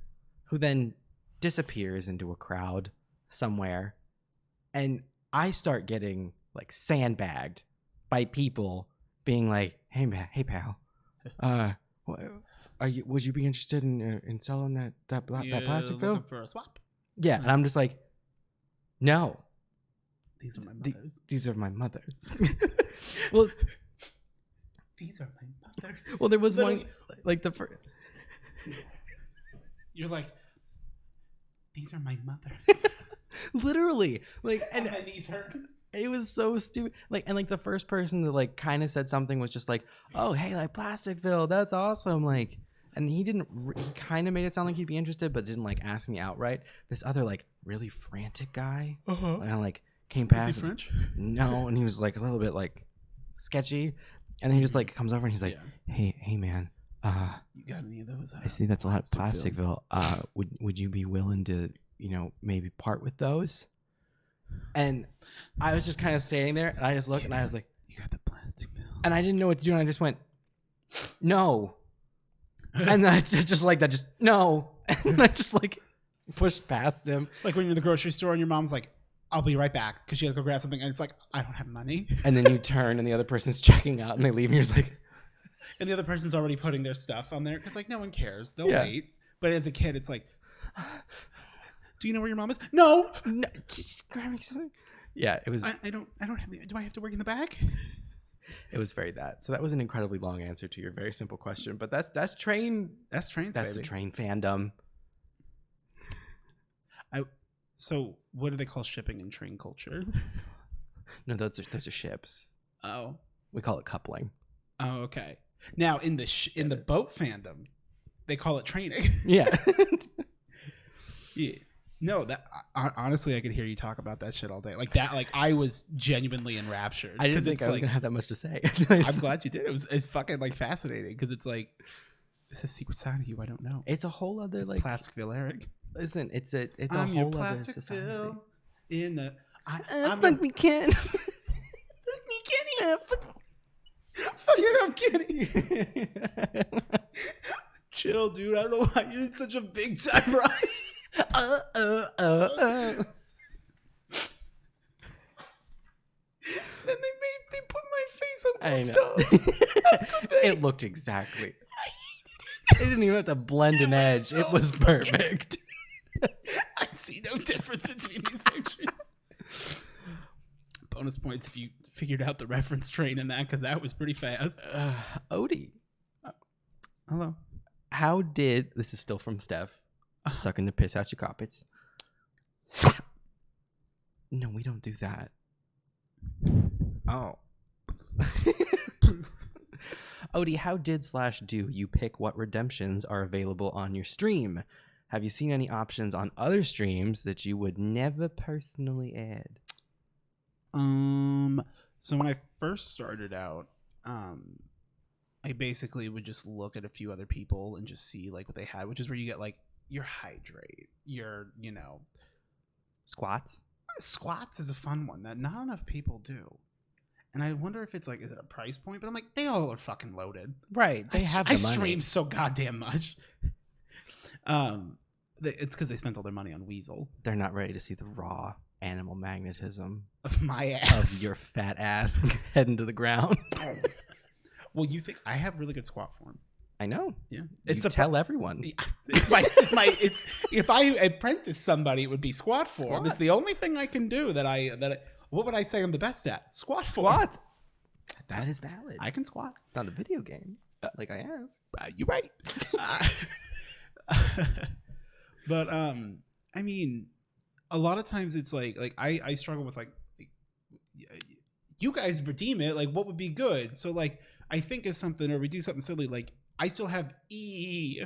who then disappears into a crowd somewhere, and I start getting like sandbagged by people being like, hey pal, would you be interested in selling that Plasticville? Looking for a swap? Yeah, and I'm just like, no. These are my mothers. These are my mothers. Well, these are my mothers. Well, there was one like the first. You're like, these are my mothers. Literally, like, and my knees hurt. It was so stupid. Like, and like the first person that like kind of said something was just like, "Oh, hey, like Plasticville, that's awesome!" Like, and he didn't. He kind of made it sound like he'd be interested, but didn't like ask me outright. This other like really frantic guy, and like came past. Is he French? No, and he was like a little bit like sketchy, and then he just like comes over and he's like, "Hey, man, you got any of those? I see that's a lot of Plasticville. Would you be willing to, maybe part with those?" And I was just kind of standing there, and I just looked, and I was like, "You got the Plasticville," and I didn't know what to do, and I just went, "No," and then I just like that, just no, and I just like pushed past him, like when you're in the grocery store and your mom's like, "I'll be right back," because she had to go grab something, and it's like, I don't have money, and then you turn, and the other person's checking out, and they leave, and you're just like, and the other person's already putting their stuff on there because like no one cares, they'll wait. But as a kid, it's like, do you know where your mom is? No, just grabbing something. Yeah, it was. I don't have the. Do I have to work in the back? It was very that. So that was an incredibly long answer to your very simple question, but that's train. That's trains. That's baby. the train fandom. So what do they call shipping in train culture? No, those are ships. Oh, we call it coupling. Oh, okay. Now in the boat fandom, they call it training. Yeah. Yeah. No, that honestly, I could hear you talk about that shit all day. Like that, like I was genuinely enraptured. I didn't think I was gonna have that much to say. I'm glad you did. It's fucking like fascinating because it's like it's a secret side of you I don't know. It's a whole other it's like Plasticville Eric. Listen, it's a I'm whole your other society. Plasticville in the. Fuck me, Ken. Fuck me, Kenny. Fuck you, I'm kidding. Chill, dude. I don't know why you're in such a big time rush. Then they put my face on the stuff. It looked exactly. It didn't even have to blend an edge. It was perfect. I see no difference between these pictures. Bonus points if you figured out the reference train in that, because that was pretty fast. Odie. Hello. How did, this is still from Steph, sucking the piss out your carpets. No, we don't do that. Oh. Odie, how did/do you pick what redemptions are available on your stream? Have you seen any options on other streams that you would never personally add? So when I first started out, I basically would just look at a few other people and just see like what they had, which is where you get like your hydrate, your, Squats. Squats is a fun one that not enough people do. And I wonder if it's like, is it a price point? But I'm like, they all are fucking loaded. Right. They have the money. I stream so goddamn much. It's because they spent all their money on Weasel. They're not ready to see the raw animal magnetism of my ass. Of your fat ass heading to the ground. Well, you think I have really good squat form. I know. Yeah. Tell everyone. If I apprentice somebody, it would be squat form. Squats. It's the only thing I can do that I what would I say I'm the best at? Squat. That is valid. I can squat. It's not a video game. Like I asked. You're right. But I mean, a lot of times it's like I struggle with like you guys redeem it. Like what would be good? So like I think it's something, or we do something silly. Like I still have E.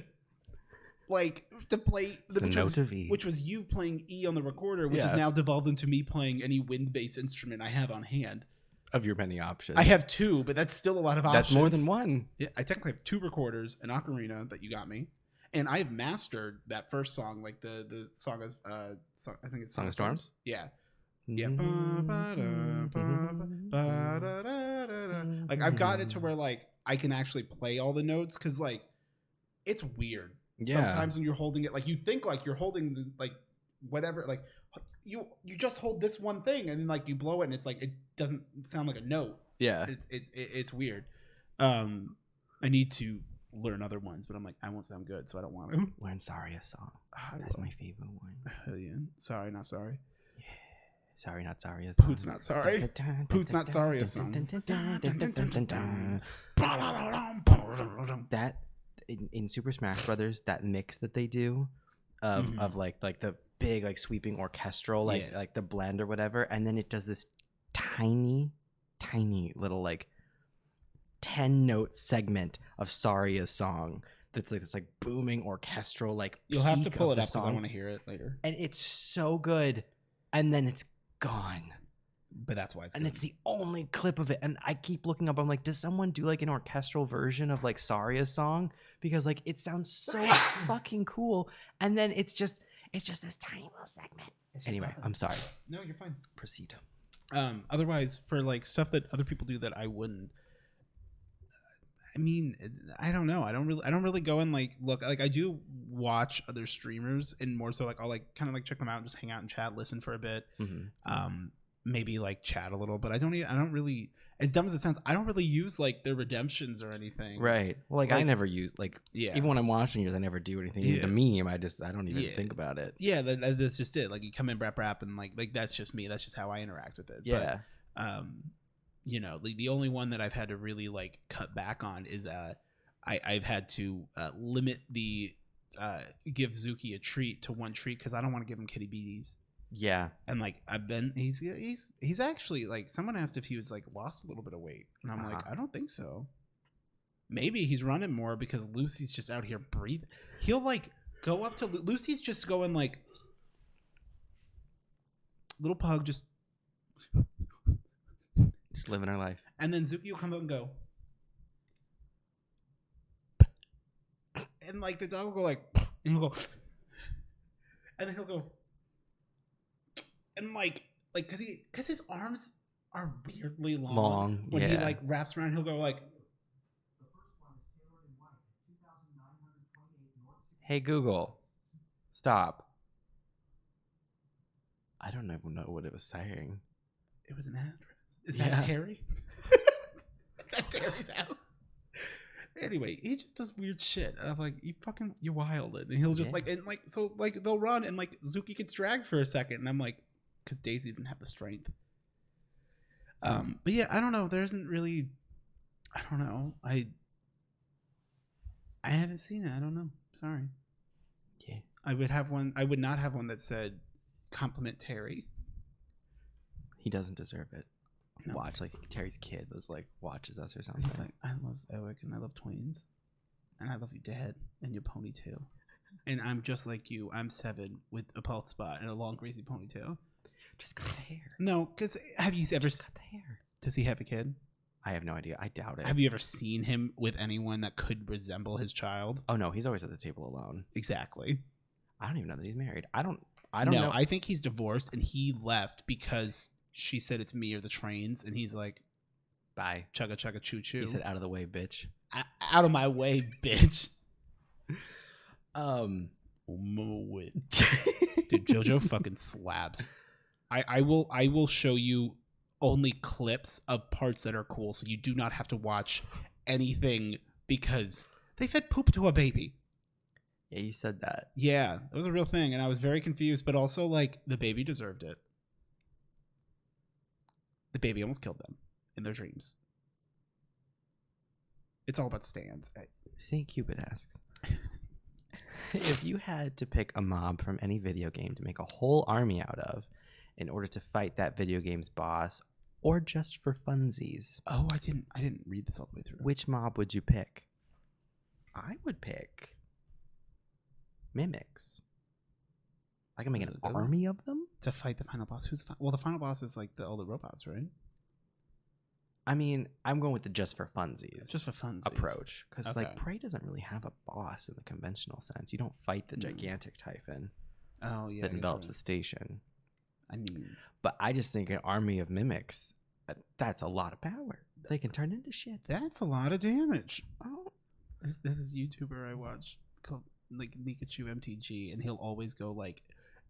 like to play the note of E, which was you playing E on the recorder, which is now devolved into me playing any wind-based instrument I have on hand. Of your many options, I have 2, but that's still a lot of options. That's more than one. Yeah, I technically have 2 recorders, an ocarina that you got me, and I have mastered that first song, like the song of I think it's Song of Storms. Yeah. Yeah. Like I've gotten it to where like I can actually play all the notes because like it's weird. Yeah. Sometimes when you're holding it, like you think like you're holding the, like whatever, like you just hold this one thing and then like you blow it and it's like it doesn't sound like a note. Yeah. It's weird. I need to learn other ones, but I'm like I won't sound good, so I don't want to. Learn Saria's song. That's my favorite one. Hell yeah. Sorry, not sorry. Sorry, not Saria's song. Poot's not sorry. Poot's not Saria's song. That in Super Smash Brothers, that mix that they do of like the big like sweeping orchestral like the blend or whatever, and then it does this tiny little like 10-note segment of Saria's song that's like this like booming orchestral like. You'll have to pull it up because I want to hear it later. And it's so good, and then it's gone. But that's why it's and good. It's the only clip of it, and I keep looking up. I'm like, does someone do like an orchestral version of like Saria's song? Because like it sounds so fucking cool, and then it's just this tiny little segment. Anyway, I'm sorry. No, you're fine. Proceed. Otherwise, for like stuff that other people do that I wouldn't. I mean, I don't know. I don't really go and like look. Like I do watch other streamers, and more so like I'll like kind of like check them out and just hang out and chat, listen for a bit. Maybe like chat a little, but I don't really, as dumb as it sounds, I don't really use like their redemptions or anything. Right. Well, like I never use like even when I'm watching yours, I never do anything. Even the meme, I don't even think about it. Yeah, that's just it. Like you come in rap and like that's just me. That's just how I interact with it. Yeah. But, you know, like the only one that I've had to really like cut back on is I've had to limit the give Zuki a treat to one treat because I don't want to give him kitty beaties. Yeah. And like he's actually like someone asked if he was like lost a little bit of weight, and I'm like I don't think so. Maybe he's running more because Lucy's just out here breathing. He'll like go up to Lucy's just going like little pug just living her life. And then Zuki will come up and go. And like the dog will go like, and he'll go. And then he'll go. And like cause his arms are weirdly long. When he like wraps around, he'll go like. Hey Google, stop. I don't even know what it was saying. It was an address. Is that Terry? Is that Terry's house? Anyway, he just does weird shit. And I'm like, you wild it. And he'll just like, and like, so like they'll run and like Zuki gets dragged for a second. And I'm like, because Daisy didn't have the strength. But yeah, I don't know. There isn't really, I don't know. I haven't seen it. I don't know. Sorry. Yeah. I would not have one that said compliment Terry. He doesn't deserve it. No. Watch like Terry's kid was like watches us or something. He's like, I love Ewick and I love twins, and I love you, Dad, and your ponytail, and I'm just like you. I'm 7 with a bald spot and a long greasy ponytail. Just cut the hair. No, because have you ever cut the hair? Does he have a kid? I have no idea. I doubt it. Have you ever seen him with anyone that could resemble his child? Oh no, he's always at the table alone. Exactly. I don't even know that he's married. I don't know. No, I think he's divorced and he left because she said it's me or the trains, and he's like, bye. Chugga chugga choo choo. He said, out of the way, bitch. Out of my way, bitch. Dude, JoJo fucking slaps. I will show you only clips of parts that are cool, so you do not have to watch anything because they fed poop to a baby. Yeah, you said that. Yeah, it was a real thing, and I was very confused, but also like the baby deserved it. The baby almost killed them in their dreams. It's all about stands. St. Cupid asks, if you had to pick a mob from any video game to make a whole army out of in order to fight that video game's boss, or just for funsies. Oh, I didn't read this all the way through. Which mob would you pick? I would pick mimics. I can make an army of them to fight the final boss. Who's the final boss is like all the robots, right? I mean, I'm going with the just for funsies approach because like Prey doesn't really have a boss in the conventional sense. You don't fight the gigantic Typhon. Oh yeah, that envelops the station. I mean, but I just think an army of mimics. That's a lot of power. They can turn into shit. That's a lot of damage. Oh, this is a YouTuber I watch called like Nikachu MTG, and he'll always go like.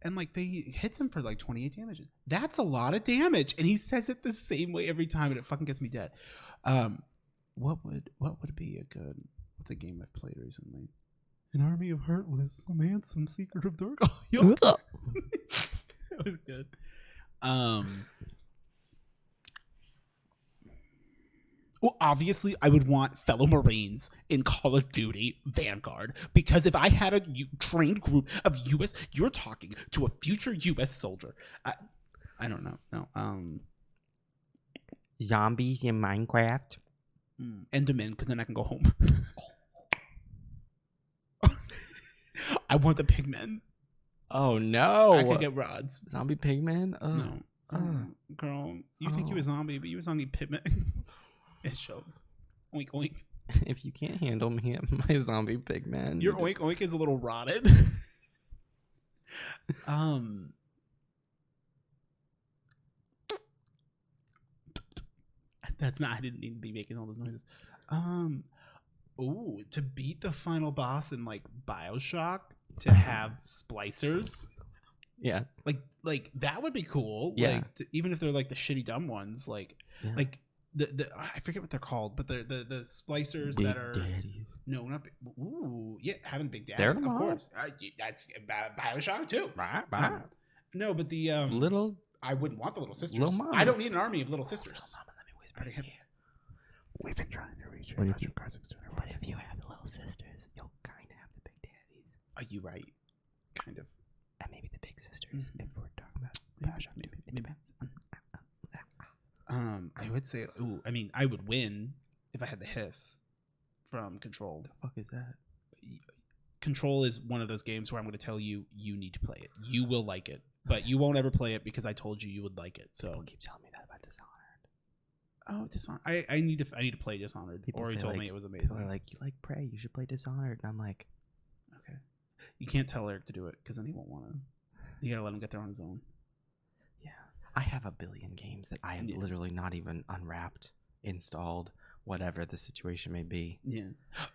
And like they hits him for like 28 damage. That's a lot of damage, and he says it the same way every time, and it fucking gets me dead. What would be a good? What's a game I've played recently? An Army of Heartless, a handsome secret of dark. That was good. Well, obviously, I would want fellow Marines in Call of Duty Vanguard, because if I had a trained group of U.S., you're talking to a future U.S. soldier. I don't know. No. Zombies in Minecraft. Enderman, because then I can go home. I want the pigmen. Oh no! I could get rods. Zombie pigmen? No. Girl, you think you a zombie, but you a zombie pigman. It shows. Oink oink. If you can't handle me, my zombie pigman. Your oink oink is a little rotted. That's not. I didn't need to be making all those noises. Ooh, to beat the final boss in like BioShock, to have splicers. Yeah. Like that would be cool. Yeah. Like even if they're like the shitty dumb ones, like like. I forget what they're called, but they're the splicers big that are daddies. No, not big, ooh, yeah, having big daddies, of course. That's BioShock too. No, but the little. I wouldn't want the little sisters. Little I don't need an army of little sisters. Little mama, let me whisper in your ear. We've been trying to reach But if you have the little sisters, you'll kind of have the big daddies. Are you right? Kind of. And maybe the big sisters, if we're talking about BioShock. Maybe. It depends. I would say, I mean, I would win if I had the hiss from Control. The fuck is that? Control is one of those games where I'm going to tell you need to play it. You will like it, but you won't ever play it because I told you would like it. So people keep telling me that about Dishonored. Oh, Dishonored! I need to play Dishonored. People Ori told me it was amazing. People are like, you like Prey? You should play Dishonored. And I'm like, okay. You can't tell Eric to do it because then he won't want to. You gotta let him get there on his own. I have a billion games that I have literally not even unwrapped, installed, whatever the situation may be. Yeah.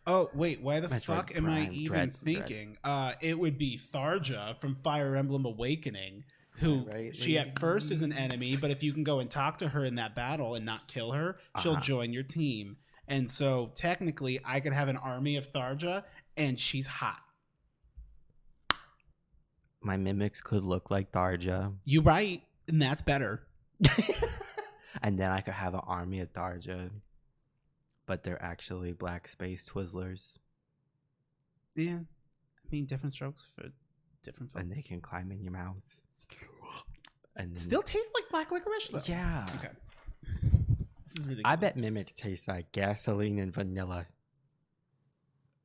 Oh, wait. Why the fuck am I even thinking? It would be Tharja from Fire Emblem Awakening, who she at first is an enemy, but if you can go and talk to her in that battle and not kill her, she'll join your team. And so technically, I could have an army of Tharja, and she's hot. My mimics could look like Tharja. You right. And that's better. And then I could have an army of Tharja, but they're actually black space Twizzlers. Yeah. I mean, different strokes for different folks. And they can climb in your mouth. And then... Still tastes like black licorice, though. Yeah. Okay. This is really cool. I bet mimics taste like gasoline and vanilla.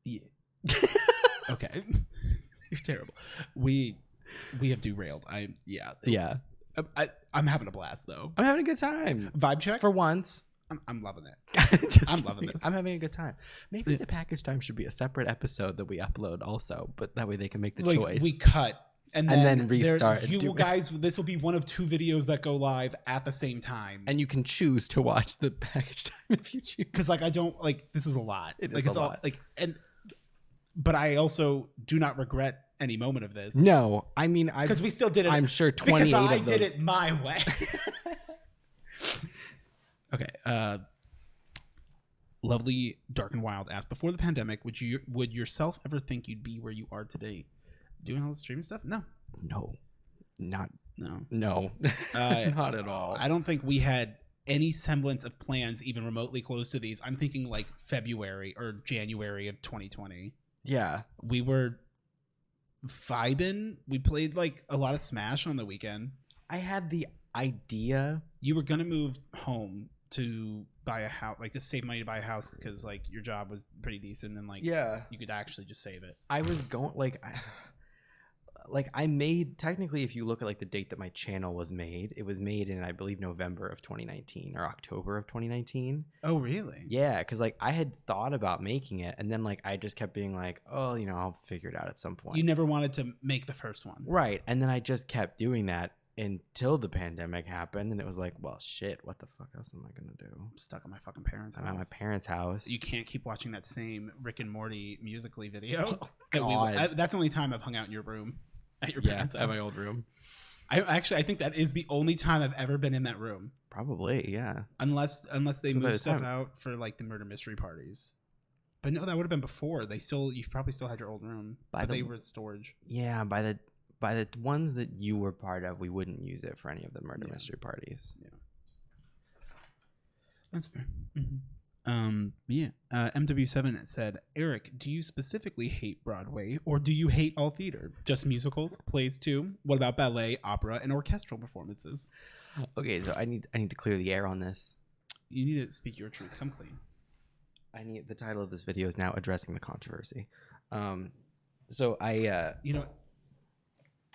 Yeah. Okay. You're terrible. We have derailed. Yeah. I'm having a blast though. I'm having a good time. Vibe check for once. I'm loving it. I'm loving this. I'm having a good time. Maybe the package time should be a separate episode that we upload also, but that way they can make the choice. We cut and then restart. You guys, this will be one of 2 videos that go live at the same time, and you can choose to watch the package time if you choose. Because I don't this is a lot. It's a lot. But I also do not regret any moment of this. No, I mean, because we still did it. I'm sure 28 because I of those. did it my way. Okay. Lovely Dark and Wild asked, before the pandemic, would yourself ever think you'd be where you are today, doing all the streaming stuff? No. Not at all. I don't think we had any semblance of plans even remotely close to these. I'm thinking like February or January of 2020. Yeah, we were vibing. We played like a lot of Smash on the weekend. I had the idea you were gonna move home to buy a house, like just save money to buy a house because like your job was pretty decent and like you could actually just save it. I was going like I made, technically, if you look at like the date that my channel was made, it was made in, I believe, November of 2019 or October of 2019. Oh, really? Yeah, because like I had thought about making it, and then like I just kept being like, oh, you know, I'll figure it out at some point. You never wanted to make the first one. Right. And then I just kept doing that until the pandemic happened, and it was like, well, shit, what the fuck else am I gonna do? I'm stuck at my fucking parents' house. I'm at my parents' house. You can't keep watching that same Rick and Morty Musical.ly video. Oh, That's the only time I've hung out in your room at your parents' house. At my old room. I think that is the only time I've ever been in that room. Probably, yeah. Unless they move stuff out for like the murder mystery parties. But no, that would have been before. You probably still had your old room, but they were storage. Yeah, by the ones that you were part of, we wouldn't use it for any of the murder mystery parties. Yeah, that's fair. MW7 said, Eric, do you specifically hate Broadway, or do you hate all theater? Just musicals, plays too? What about ballet, opera, and orchestral performances? Okay, so I need to clear the air on this. You need to speak your truth. Come clean. The title of this video is now addressing the controversy. So I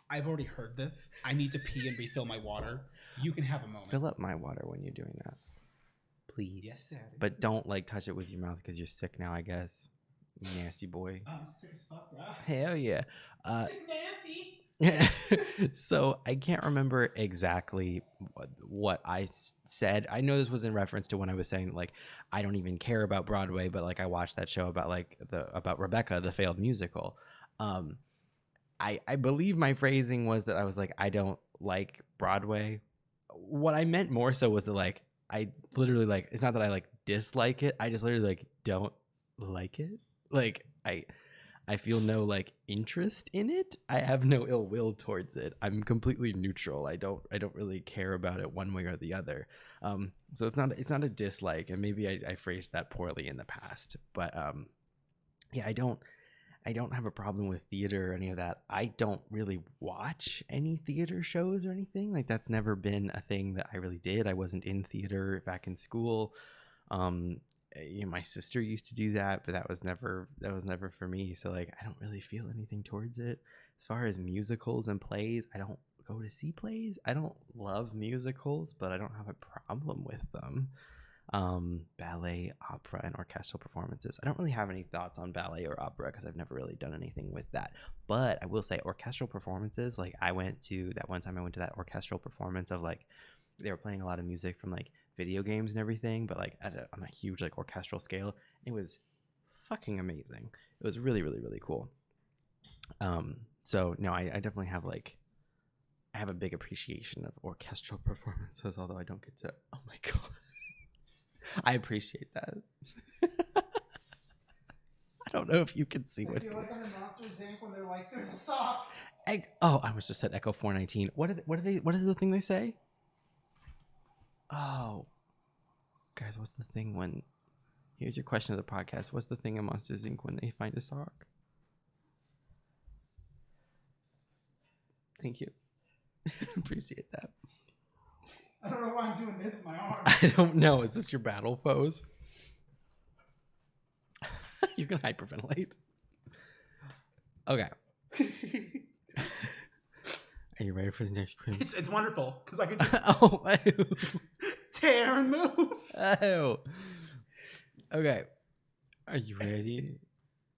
I've already heard this. I need to pee and refill my water. You can have a moment. Fill up my water when you're doing that, please. Yes, Daddy. But don't like touch it with your mouth because you're sick now, I guess. Nasty boy. I'm sick as fuck, bro. Hell yeah. Sick nasty. So I can't remember exactly what I said. I know this was in reference to when I was saying like I don't even care about Broadway, but like I watched that show about about Rebecca, the failed musical. I believe my phrasing was that I was like, I don't like Broadway. What I meant more so was that like I literally like, it's not that I like dislike it. I just literally like don't like it. Like I feel no like interest in it. I have no ill will towards it. I'm completely neutral. I don't really care about it one way or the other. So it's not a dislike, and maybe I phrased that poorly in the past. But yeah, I don't have a problem with theater or any of that. I don't really watch any theater shows or anything. Like that's never been a thing that I really did. I wasn't in theater back in school. My sister used to do that, but that was never for me. So like I don't really feel anything towards it. As far as musicals and plays, I don't go to see plays. I don't love musicals, but I don't have a problem with them. Ballet, opera, and orchestral performances. I don't really have any thoughts on ballet or opera because I've never really done anything with that. But I will say orchestral performances, like I went to that orchestral performance of like they were playing a lot of music from like video games and everything, but like on a huge like orchestral scale. It was fucking amazing. It was really, really, really cool. So no, I definitely have like I have a big appreciation of orchestral performances, although I don't get to. Oh my god. I appreciate that. I don't know if you can see what. I feel like I'm in Monsters Inc. when they're like, "There's a sock." I almost just said Echo 419. What is the thing they say? Oh, guys, what's the thing when? Here's your question of the podcast. What's the thing in Monsters Inc. when they find a sock? Thank you. Appreciate that. I don't know why I'm doing this with my arm. I don't know. Is this your battle pose? You can hyperventilate. Okay. Are you ready for the next quiz? It's wonderful because I can just tear and move. Oh. Okay. Are you ready?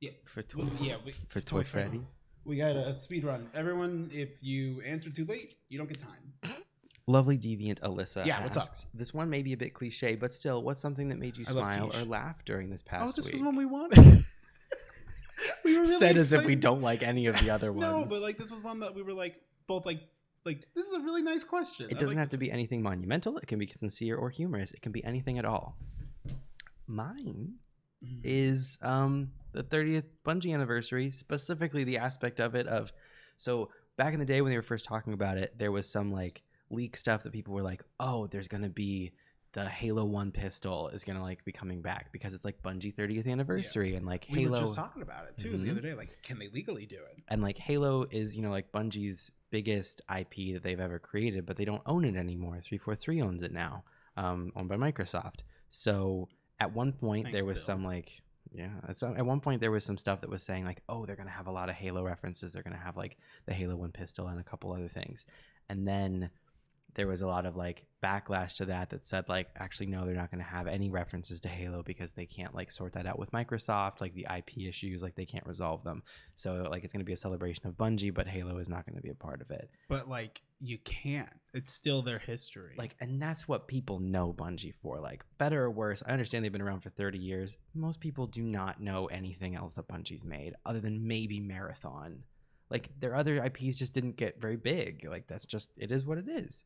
Yeah. For Toy Freddy? We got a speed run. Everyone, if you answer too late, you don't get time. Lovely Deviant Alyssa asks, what's up? This one may be a bit cliche, but still, what's something that made you smile or laugh during this past week? This was one we wanted. We were really said as excited. if we don't like any of the other ones. No, but like this was one that we were like both like this is a really nice question. It doesn't have to be anything monumental. It can be sincere or humorous. It can be anything at all. Mine is the 30th Bungie anniversary, specifically the aspect of it of so back in the day when they were first talking about it, there was some like leak stuff that people were like, oh, there's gonna be the Halo 1 pistol is gonna like be coming back because it's like Bungie 30th anniversary and like we Halo. We were just talking about it too the other day. Like, can they legally do it? And like Halo is like Bungie's biggest IP that they've ever created, but they don't own it anymore. 343 owns it now, owned by Microsoft. So at one point Thanks, there was Bill. some like, yeah, at one point there was some stuff that was saying like, oh, they're going to have a lot of Halo references. They're going to have like the Halo 1 pistol and a couple other things. And then there was a lot of like backlash to that said like, actually, no, they're not going to have any references to Halo because they can't like sort that out with Microsoft, like the IP issues, like they can't resolve them. So like it's going to be a celebration of Bungie, but Halo is not going to be a part of it. But like you can't. It's still their history. Like, and that's what people know Bungie for. Like, better or worse, I understand they've been around for 30 years. Most people do not know anything else that Bungie's made other than maybe Marathon. Like their other IPs just didn't get very big. Like that's just, it is what it is.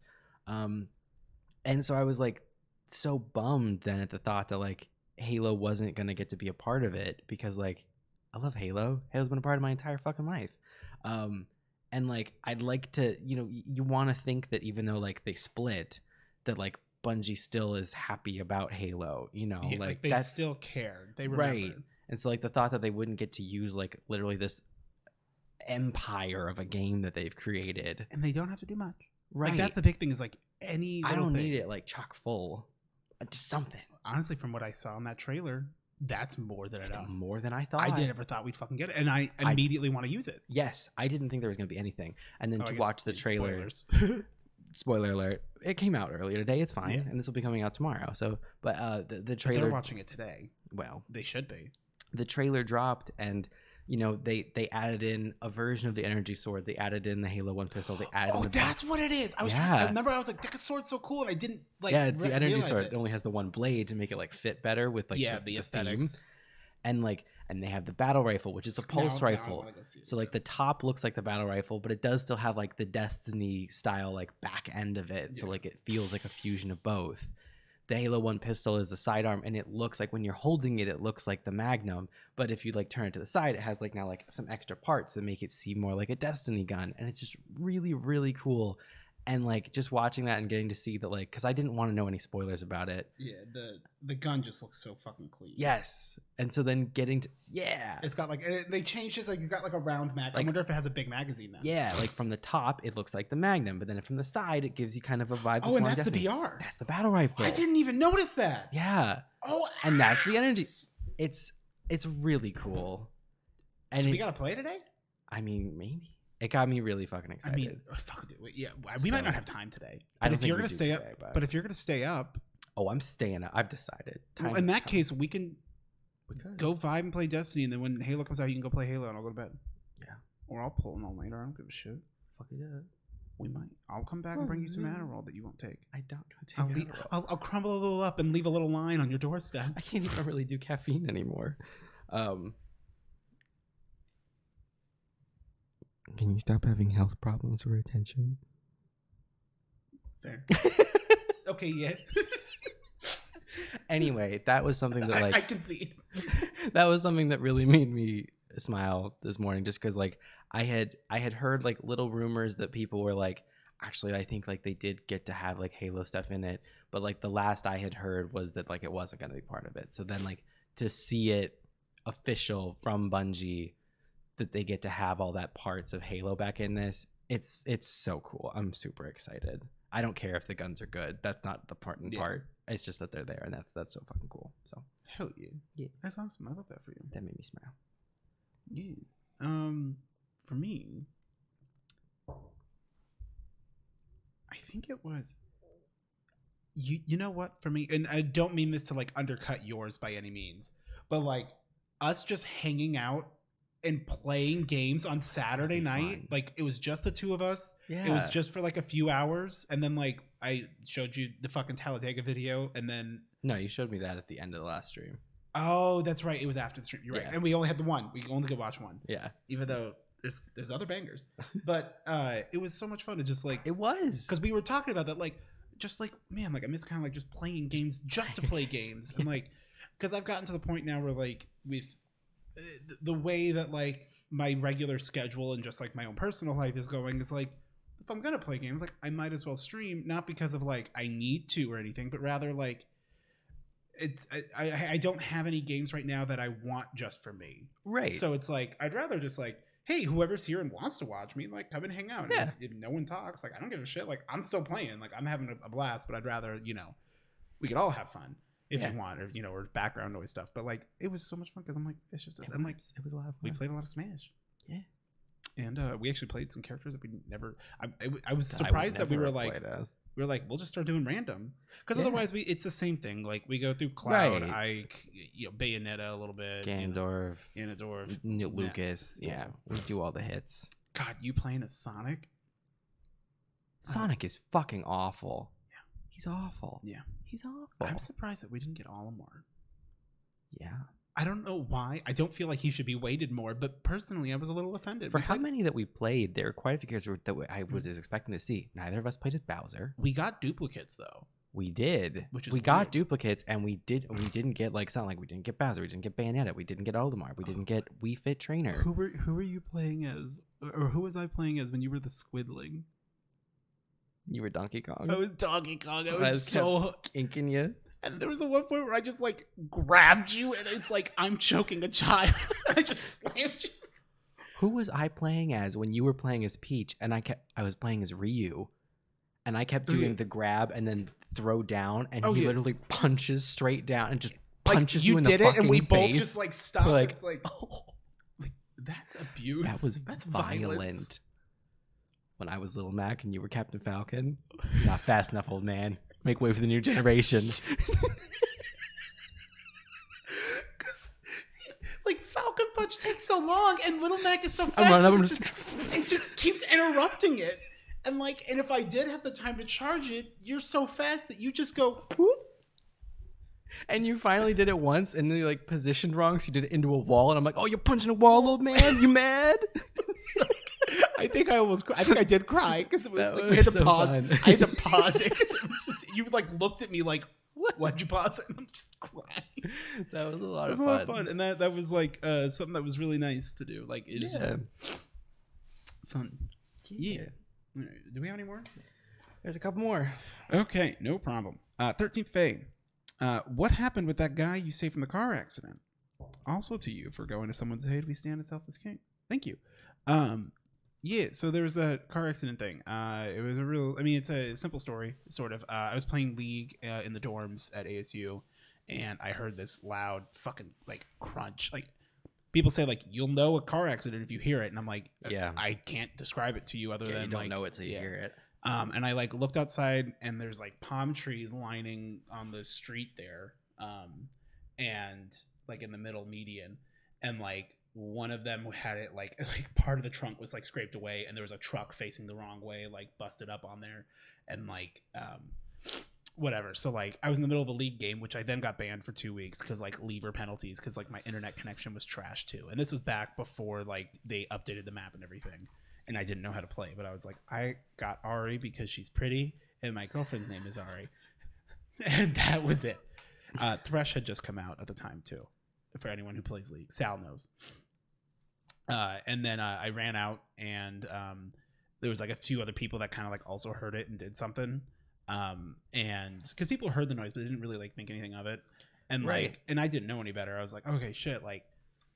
And so I was like so bummed then at the thought that like Halo wasn't going to get to be a part of it, because like I love Halo. Halo's been a part of my entire fucking life. And like I'd like to, you know, you want to think that even though like they split, that like Bungie still is happy about Halo, you know, Yeah, like they that's still cared. They remembered. right. And so like the thought that they wouldn't get to use like literally this empire of a game that they've created, And they don't have to do much. right? Like that's the big thing is like any I little don't thing. need it like chock full, just something. Honestly, from what I saw in that trailer, that's more than It's enough. more than I thought. I never thought we'd fucking get it, and I immediately want to use it. Yes, I didn't think there was going to be anything. And then Oh, I to guess watch the trailer, spoilers. spoiler alert, it came out earlier today. It's fine, Yeah. and this will be coming out tomorrow. So, but the But trailer, they're watching it today. well, They should be. the trailer dropped, and you know they added in a version of the energy sword. They added in the Halo 1 pistol. They added. Oh, in the that's what it is. I was. Yeah. I remember I was like, "That sword's so cool," and I didn't like. yeah, it's the energy realize sword. It. It only has the one blade to make it like fit better with like Yeah, the the theme. aesthetics. And like, and they have the battle rifle, which is a pulse Now I rifle. wanna go see it. So like the top looks like the battle rifle, but it does still have like the Destiny style like back end of it. So Yeah. like it feels like a fusion of both. The Halo 1 pistol is the sidearm, and it looks like when you're holding it, it looks like the Magnum. But if you like turn it to the side, it has like now like some extra parts that make it seem more like a Destiny gun. And it's just really, really cool. And like just watching that and getting to see that, like, because I didn't want to know any spoilers about it. Yeah, the gun just looks so fucking clean. Yes. And so then getting to, yeah. It's got like they changed it, like you got like a round mag. I Like- wonder if it has a big magazine now. Yeah, like from the top, it looks like the Magnum, but then from the side, it gives you kind of a vibe. Oh, and more that's the Destiny. BR. That's the battle rifle. I didn't even notice that. Yeah, Oh, and that's the energy. It's really cool. And Do we it, gotta play today? I mean, maybe it got me really fucking I excited. mean, fuck it. Yeah, we might So, not have time today. I But don't if think you're we gonna do stay today, up, but if you're gonna stay up, oh, I'm staying up. I've decided. well, Time in is that coming. case, we can We could. go vibe and play Destiny, and then when Halo comes out, you can go play Halo, and I'll go to bed. Yeah. Or I'll pull an all-nighter. I don't give a shit. Fuck it up. We might. I'll come back and bring you some Adderall that you won't take. I don't take I'll, Adderall. I'll crumble a little up and leave a little line on your doorstep. I can't even really do caffeine anymore. Can you stop having health problems or attention? Fair. Okay, yeah. Anyway, that was something that like I can see. that was something that really made me smile this morning, just because like I had heard like little rumors that people were like, actually I think like they did get to have like Halo stuff in it, but like the last I had heard was that like it wasn't going to be part of it. So then like to see it official from Bungie that they get to have all that parts of Halo back in this, it's so cool. I'm super excited. I don't care if the guns are good. That's not the part. It's just that they're there, and that's so fucking cool. So Hell yeah. Yeah. That's awesome. I love that for you. that made me smile. Yeah. For me, I think it was. You know what? For me, and I don't mean this to like undercut yours by any means, but like us just hanging out and playing games on Saturday be night, fun. like it was just the two of us. Yeah, It was just for like a few hours, and then like I showed you the fucking Talladega video, and then no, you showed me that at the end of the last stream. oh, that's right, it was after the stream. You're right, Yeah. and we only had the one. We only could watch one, Yeah, even though there's other bangers. But it was so much fun to just like it was because we were talking about that, like just like man, like I miss kind of like just playing games just to play games, and like because I've gotten to the point now where like with the way that like my regular schedule and just like my own personal life is going is like if I'm gonna play games, like I might as well stream, not because of like I need to or anything, but rather like it's I don't have any games right now that I want just for me. right. So it's like I'd rather just like, hey, whoever's here and wants to watch me, like come and hang out. And Yeah. if no one talks, like I don't give a shit. Like I'm still playing. Like I'm having a blast, but I'd rather, we could all have fun. if you want, or or background noise stuff. But like, it was so much fun because I'm like, it's just us. And like, it was a lot of fun. We played a lot of Smash. Yeah. And we actually played some characters that we never. I was surprised that we were like, we'll just start doing random, because otherwise it's the same thing. Like, we go through Cloud, Ike, Bayonetta a little bit, Ganondorf, Lucas. Yeah, we do all the hits. God, you playing as Sonic? Sonic is fucking awful. Yeah, he's awful. Yeah, he's awful. I'm surprised that we didn't get Olimar. Yeah. I don't know why. I don't feel like he should be weighted more, but personally, I was a little offended. For how many that we played, there were quite a few characters that I was expecting to see. Neither of us played as Bowser. We got duplicates, though. We did. We got duplicates, and we didn't get, like, something like, we didn't get Bowser, we didn't get Bayonetta, we didn't get Olimar, we didn't get Wii Fit Trainer. Who were you playing as, or who was I playing as when you were the Squidling? You were Donkey Kong. I was Donkey Kong. I was so kinking you. And there was the one point where I just like grabbed you, and it's like I'm choking a child. I just slammed you. Who was I playing as when you were playing as Peach, and I was playing as Ryu, and I kept doing the grab and then throw down, and he literally punches straight down and just punches you in the fucking face. You did it, and we both just like stopped. Like, it's like, like that's abuse. That's violent. When I was Little Mac and you were Captain Falcon, not fast enough, old man. Make way for the new generation. Because, like, Falcon Punch takes so long, and Little Mac is so fast. It just keeps interrupting it. And, like, and if I did have the time to charge it, you're so fast that you just go, whoop. And you finally did it once, and then you, like, positioned wrong, so you did it into a wall. And I'm like, oh, you're punching a wall, old man? You mad? I think I did cry because it was like we had to pause. I had to pause it because it was just you like looked at me like, why'd you pause it? And I'm just crying. That was a lot of fun. And that was like something that was really nice to do. Like it's just fun. Yeah. Do we have any more? There's a couple more. Okay, no problem. 13th Faye. What happened with that guy you saved from the car accident? Also to you for going to someone's aid, we stand as selfless king. Thank you. Yeah, so there was that car accident thing. It was it's a simple story, sort of. I was playing League in the dorms at ASU, and I heard this loud fucking, like, crunch. Like, people say, like, you'll know a car accident if you hear it, and I'm like, I can't describe it to you other than, you don't like, know it till you hear it. And I, like, looked outside, and there's, like, palm trees lining on the street there, and, like, in the middle median, and, like, one of them had it like part of the trunk was like scraped away, and there was a truck facing the wrong way, like busted up on there, and like whatever. So like I was in the middle of a League game, which I then got banned for 2 weeks because like lever penalties, because like my internet connection was trash too. And this was back before like they updated the map and everything, and I didn't know how to play. But I was like, I got Ari because she's pretty, and my girlfriend's name is Ari, and that was it. Thresh had just come out at the time too. For anyone who plays League, Sal knows. And then I ran out, and there was like a few other people that kind of like also heard it and did something. And because people heard the noise, but they didn't really like think anything of it. And like, and I didn't know any better. I was like, okay, shit, like.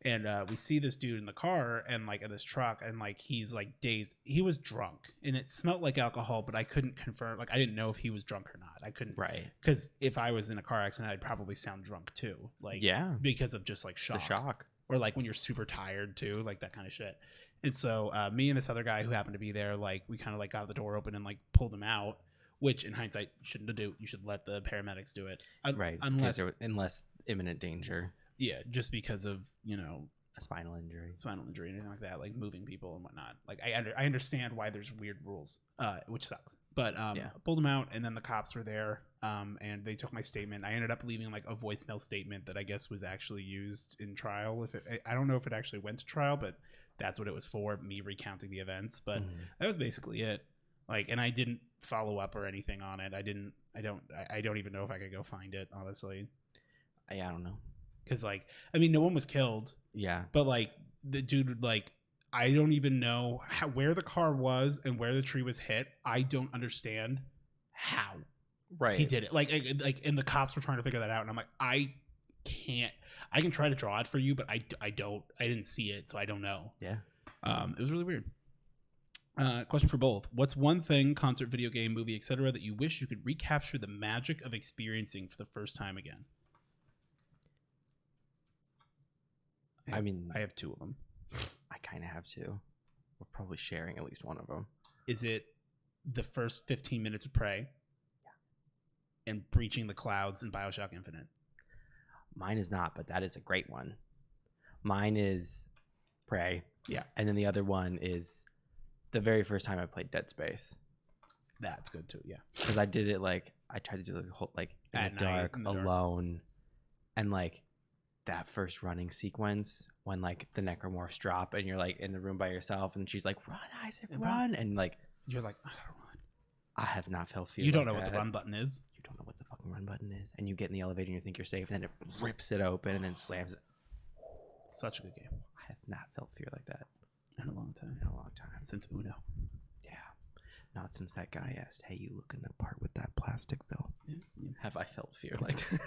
And we see this dude in the car and like in this truck, and like he's like dazed. He was drunk, and it smelled like alcohol, but I couldn't confirm. Like I didn't know if he was drunk or not. I couldn't, because if I was in a car accident, I'd probably sound drunk too. Like because of just like shock. The shock, or like when you're super tired too, like that kind of shit. And so me and this other guy who happened to be there, like we kind of like got the door open and like pulled him out. Which in hindsight shouldn't have do. You should let the paramedics do it, unless imminent danger. Yeah, just because of, you know, a spinal injury, anything like that, like moving people and whatnot. Like I understand why there's weird rules, which sucks. But pulled them out, and then the cops were there, and they took my statement. I ended up leaving like a voicemail statement that I guess was actually used in trial. I don't know if it actually went to trial, but that's what it was for, me recounting the events. But that was basically it. Like, and I didn't follow up or anything on it. I don't even know if I could go find it, honestly. I don't know. Because, like, I mean, no one was killed. Yeah. But, like, the dude, like, I don't even know where the car was and where the tree was hit. I don't understand how he did it. Like, and the cops were trying to figure that out. And I'm like, I can try to draw it for you, but I didn't see it, so I don't know. Yeah. It was really weird. Question for both. What's one thing, concert, video game, movie, etc., that you wish you could recapture the magic of experiencing for the first time again? I mean, I have 2 of them. I kind of have 2. We're probably sharing at least one of them. Is it the first 15 minutes of Prey? Yeah. And Breaching the Clouds in BioShock Infinite? Mine is not, but that is a great one. Mine is Prey. Yeah. And then the other one is the very first time I played Dead Space. That's good too, yeah. Because I did it like, I tried to do the whole, like, in the dark, alone. And like that first running sequence when like the necromorphs drop and you're like in the room by yourself and she's like, run, Isaac, run. And like, you're like, I gotta run. I have not felt fear. You don't know what the run button is. You don't know what the fucking run button is. And you get in the elevator and you think you're safe and then it rips it open and then slams it. Such a good game. I have not felt fear like that. In a long time. In a long time. Since Uno. Yeah. Not since that guy asked, hey, you looking the part with that plastic bill? Yeah. Have I felt fear like that?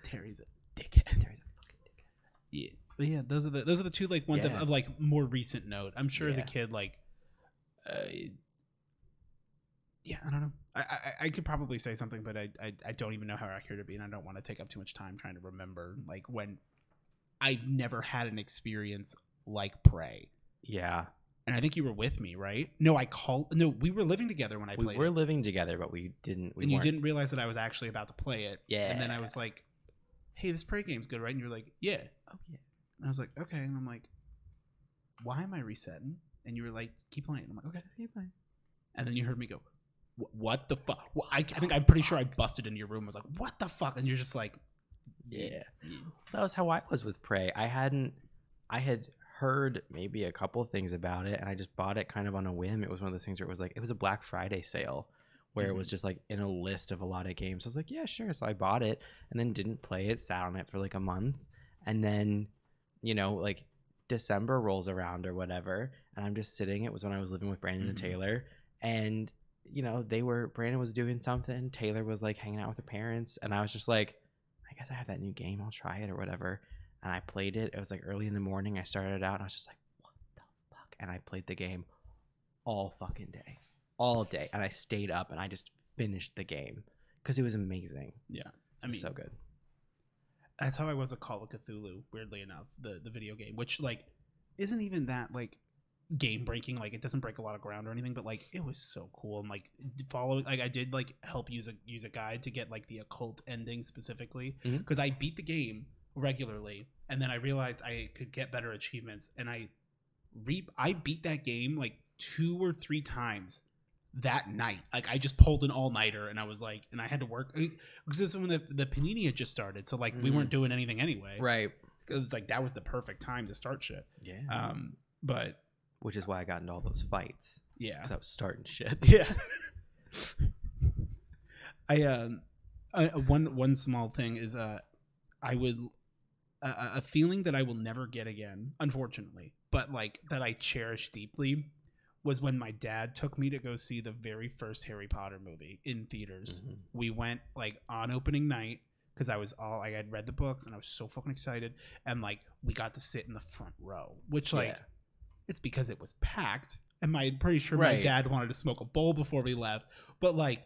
Terry's a dickhead. Terry's a fucking dickhead. Yeah. But yeah, those are the 2 like ones of like more recent note. I'm sure as a kid, like yeah, I don't know. I could probably say something, but I don't even know how accurate it'd be, and I don't want to take up too much time trying to remember like when I've never had an experience like Prey. Yeah. And I think you were with me, right? No, we were living together when I played it. We were living together, but we didn't. And you didn't realize that I was actually about to play it. Yeah. And then I was like, hey, this Prey game's good, right? And you're like, yeah. Oh, yeah. And I was like, okay. And I'm like, why am I resetting? And you were like, keep playing. I'm like, okay, keep playing. And then you heard me go, what the fuck? Well, I'm pretty sure I busted into your room. I was like, what the fuck? And you're just like, yeah. That was how I was with Prey. I had heard maybe a couple things about it and I just bought it kind of on a whim. It was one of those things where it was like, it was a Black Friday sale where it was just like in a list of a lot of games. I was like, yeah, sure. So I bought it and then didn't play it, sat on it for like a month. And then, you know, like December rolls around or whatever. And I'm just sitting. It was when I was living with Brandon and Taylor. And, you know, Brandon was doing something. Taylor was like hanging out with her parents. And I was just like, I guess I have that new game. I'll try it or whatever. And I played it. It was like early in the morning. I started it out and I was just like, what the fuck? And I played the game all fucking day. All day. And I stayed up and I just finished the game because it was amazing. Yeah. I mean, so good. That's how I was with Call of Cthulhu, weirdly enough, the video game, which like isn't even that like game breaking. Like it doesn't break a lot of ground or anything, but like it was so cool. And like following, like I did like help use a guide to get like the occult ending specifically because I beat the game regularly and then I realized I could get better achievements and I beat that game like 2 or 3 times that night. Like I just pulled an all-nighter and I was like, and I had to work because this was when the Panini had just started, so like we weren't doing anything anyway, right? Because it's like that was the perfect time to start shit. Yeah. But which is why I got into all those fights. Yeah, because I was starting shit. Yeah. One small thing is I would a feeling that I will never get again, unfortunately, but like that I cherish deeply was when my dad took me to go see the very first Harry Potter movie in theaters. We went like on opening night because I had read the books and I was so fucking excited, and like we got to sit in the front row, which like it's because it was packed, and I'm pretty sure my dad wanted to smoke a bowl before we left, but like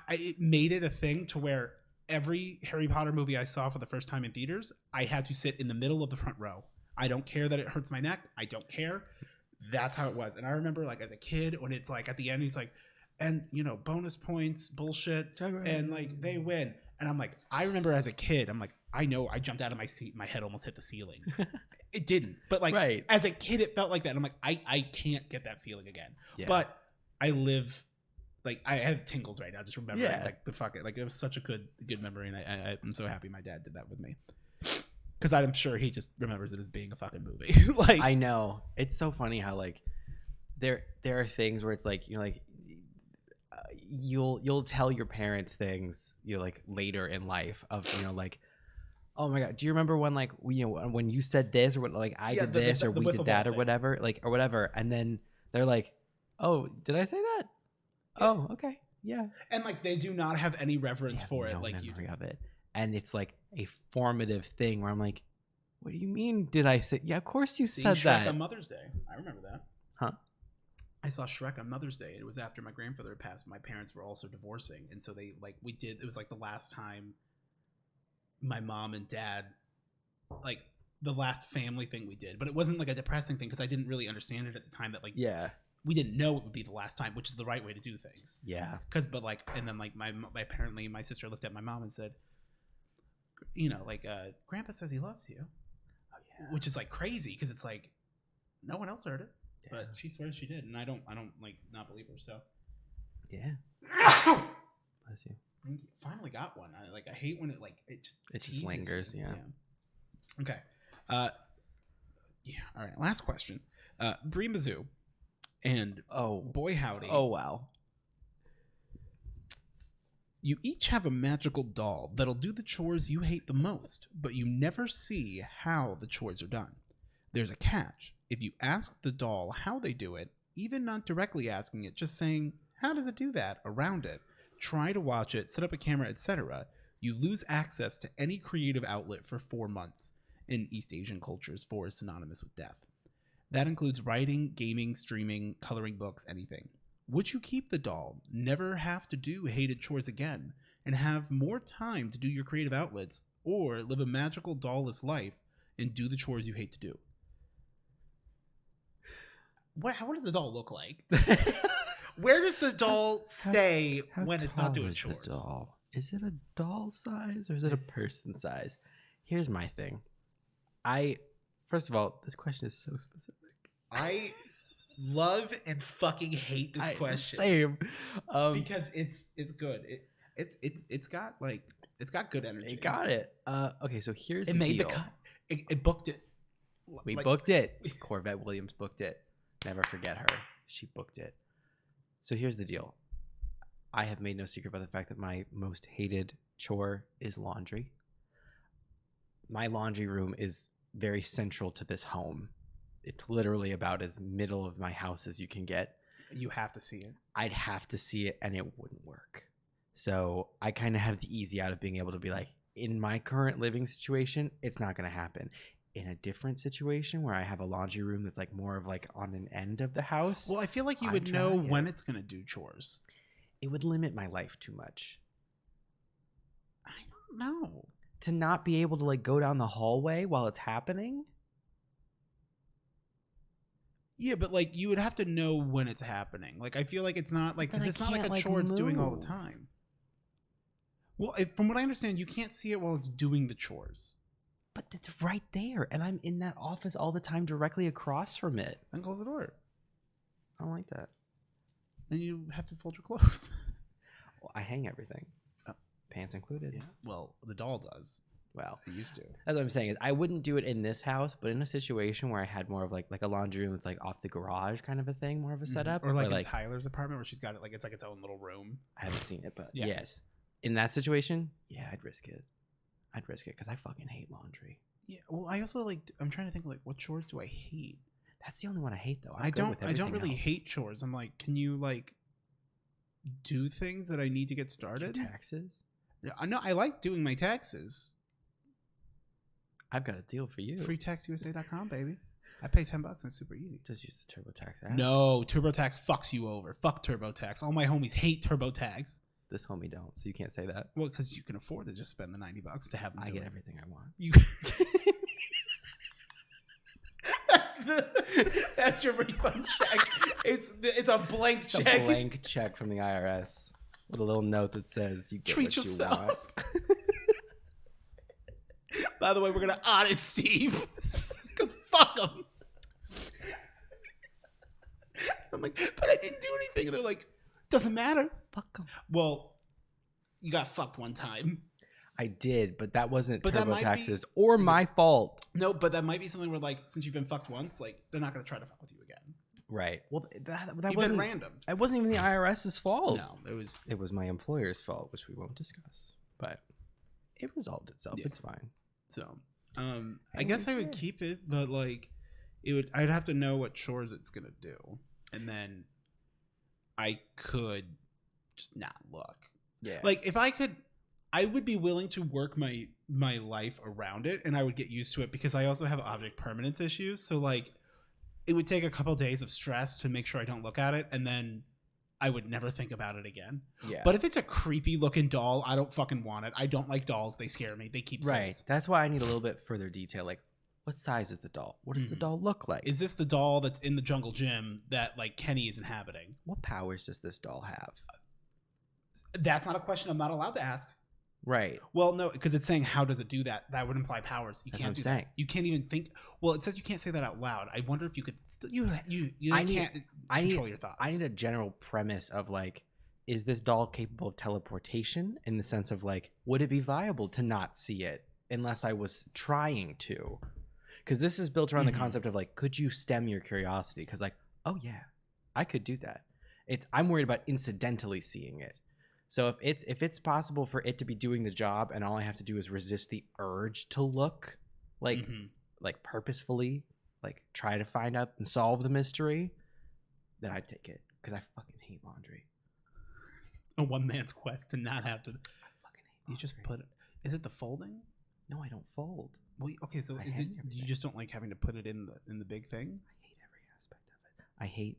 it made it a thing to where every Harry Potter movie I saw for the first time in theaters, I had to sit in the middle of the front row. I don't care that it hurts my neck. I don't care. That's how it was. And I remember like as a kid when it's like at the end, he's like, and you know, bonus points, bullshit. And like they win. And I'm like, I remember as a kid, I'm like, I know I jumped out of my seat. My head almost hit the ceiling. It didn't. But like as a kid, it felt like that. And I'm like, I can't get that feeling again. Yeah. But I live, like I have tingles right now just remembering like the fuck it. Like it was such a good memory. And I'm so happy my dad did that with me. Because I'm sure he just remembers it as being a fucking movie. Like I know, it's so funny how like there are things where it's like, you know, like you'll tell your parents things, you know, like later in life of, you know, like, oh my god, do you remember when like you know when you said this or what, like I did this or we did that or whatever, like or whatever, and then they're like, oh, did I say that? Yeah. Oh, okay, yeah. And like they do not have any reverence for it, like memory of it. And it's like a formative thing where I'm like, what do you mean did I say? Yeah, of course you said Shrek that. On Mother's Day. I remember that. Huh? I saw Shrek on Mother's Day. It was after my grandfather had passed. My parents were also divorcing. And so they like, it was like the last time my mom and dad, like the last family thing we did, but it wasn't like a depressing thing because I didn't really understand it at the time. That like we didn't know it would be the last time, which is the right way to do things. Yeah. And then like apparently my sister looked at my mom and said, you know, like Grandpa says he loves you. Oh yeah. Which is like crazy because it's like no one else heard it, but she swears she did, and I don't like not believe her. So yeah. Bless you. Finally got one. I hate when it just lingers. Yeah. Okay. Yeah. All right. Last question. Bree Mizzou and boy howdy. Oh wow. You each have a magical doll that'll do the chores you hate the most, but you never see how the chores are done. There's a catch. If you ask the doll how they do it, even not directly asking it, just saying, "How does it do that?" around it, try to watch it, set up a camera, etc., you lose access to any creative outlet for 4 months. In East Asian cultures, 4 is synonymous with death. That includes writing, gaming, streaming, coloring books, anything. Would you keep the doll, never have to do hated chores again, and have more time to do your creative outlets, or live a magical doll-less life and do the chores you hate to do? What does the doll look like? Where does the doll stay when it's not doing chores? The doll? Is it a doll size or is it a person size? Here's my thing. First of all, this question is so specific. I love and fucking hate this question. Same. Because it's good. It's got good energy. It got it. Okay, so here's the deal. It made deal. the cut. It booked it. We booked it. Corvette Williams booked it. Never forget her. She booked it. So here's the deal. I have made no secret about the fact that my most hated chore is laundry. My laundry room is very central to this home. It's literally about as middle of my house as you can get. You have to see it. I'd have to see it and it wouldn't work. So I kind of have the easy out of being able to be like, in my current living situation, it's not going to happen. In a different situation where I have a laundry room that's like more of like on an end of the house. Well, I feel like you would know when it's going to do chores. It would limit my life too much. I don't know. To not be able to like go down the hallway while it's happening. Yeah, but like you would have to know when it's happening. Like I feel like it's not like because it's not like a chore it's doing all the time. Well, from what I understand, you can't see it while it's doing the chores. But it's right there, and I'm in that office all the time, directly across from it. Then close the door. I don't like that. Then you have to fold your clothes. Well, I hang everything, pants included. Yeah. Well, the doll does. Well, it used to. That's what I'm saying is I wouldn't do it in this house, but in a situation where I had more of like a laundry room that's like off the garage kind of a thing, more of a setup, or like in Tyler's apartment where she's got it like it's like its own little room. I haven't seen it, but yes, in that situation, yeah, I'd risk it. I'd risk it because I fucking hate laundry. Yeah, well, I also like. I'm trying to think like what chores do I hate? That's the only one I hate though. I don't really hate chores. I'm like, can you like do things that I need to get started? Taxes? Yeah, no, I like doing my taxes. I've got a deal for you. FreeTaxUSA.com, baby. I pay $10 and it's super easy. Just use the TurboTax app. No, TurboTax fucks you over. Fuck TurboTax. All my homies hate TurboTax. This homie don't, so you can't say that. Well, because you can afford to just spend the $90 to have them. I get everything I want. You. That's your refund check. It's a blank check. It's a blank check from the IRS with a little note that says you get treat what yourself. You want. By the way, we're gonna audit Steve because fuck him. I'm like, but I didn't do anything. And they're like, doesn't matter. Fuck him. Well, you got fucked one time. I did, but that wasn't TurboTax's or my fault. No, but that might be something where, like, since you've been fucked once, like, they're not going to try to fuck with you again. Right. Well, that You've wasn't been random. It wasn't even the IRS's fault. No, it was my employer's fault, which we won't discuss. But it resolved itself. Yeah. It's fine. So, I guess I would keep it, but like, I'd have to know what chores it's going to do, and then I could just not look. Yeah. Like if I could. I would be willing to work my life around it, and I would get used to it because I also have object permanence issues. So like, it would take a couple of days of stress to make sure I don't look at it, and then I would never think about it again. Yeah. But if it's a creepy looking doll, I don't fucking want it. I don't like dolls. They scare me. They keep right. souls. That's why I need a little bit further detail. Like, what size is the doll? What does the doll look like? Is this the doll that's in the jungle gym that like Kenny is inhabiting? What powers does this doll have? That's not a question I'm not allowed to ask. Right. Well, no, because it's saying how does it do that? That would imply powers. You That's can't what I'm do saying. that. You can't even think. Well, it says you can't say that out loud. I wonder if you could. You can't control your thoughts. I need a general premise of like, is this doll capable of teleportation in the sense of like, would it be viable to not see it unless I was trying to? Because this is built around the concept of like, could you stem your curiosity? Because like, oh yeah, I could do that. I'm worried about incidentally seeing it. So if it's possible for it to be doing the job and all I have to do is resist the urge to look, like like purposefully, like try to find out and solve the mystery, then I'd take it because I fucking hate laundry. A one man's quest to not have to. I fucking hate laundry. You just put it. Is it the folding? No, I don't fold. Well, okay, so I is hate it you just don't like having to put it in the big thing? I hate every aspect of it. I hate.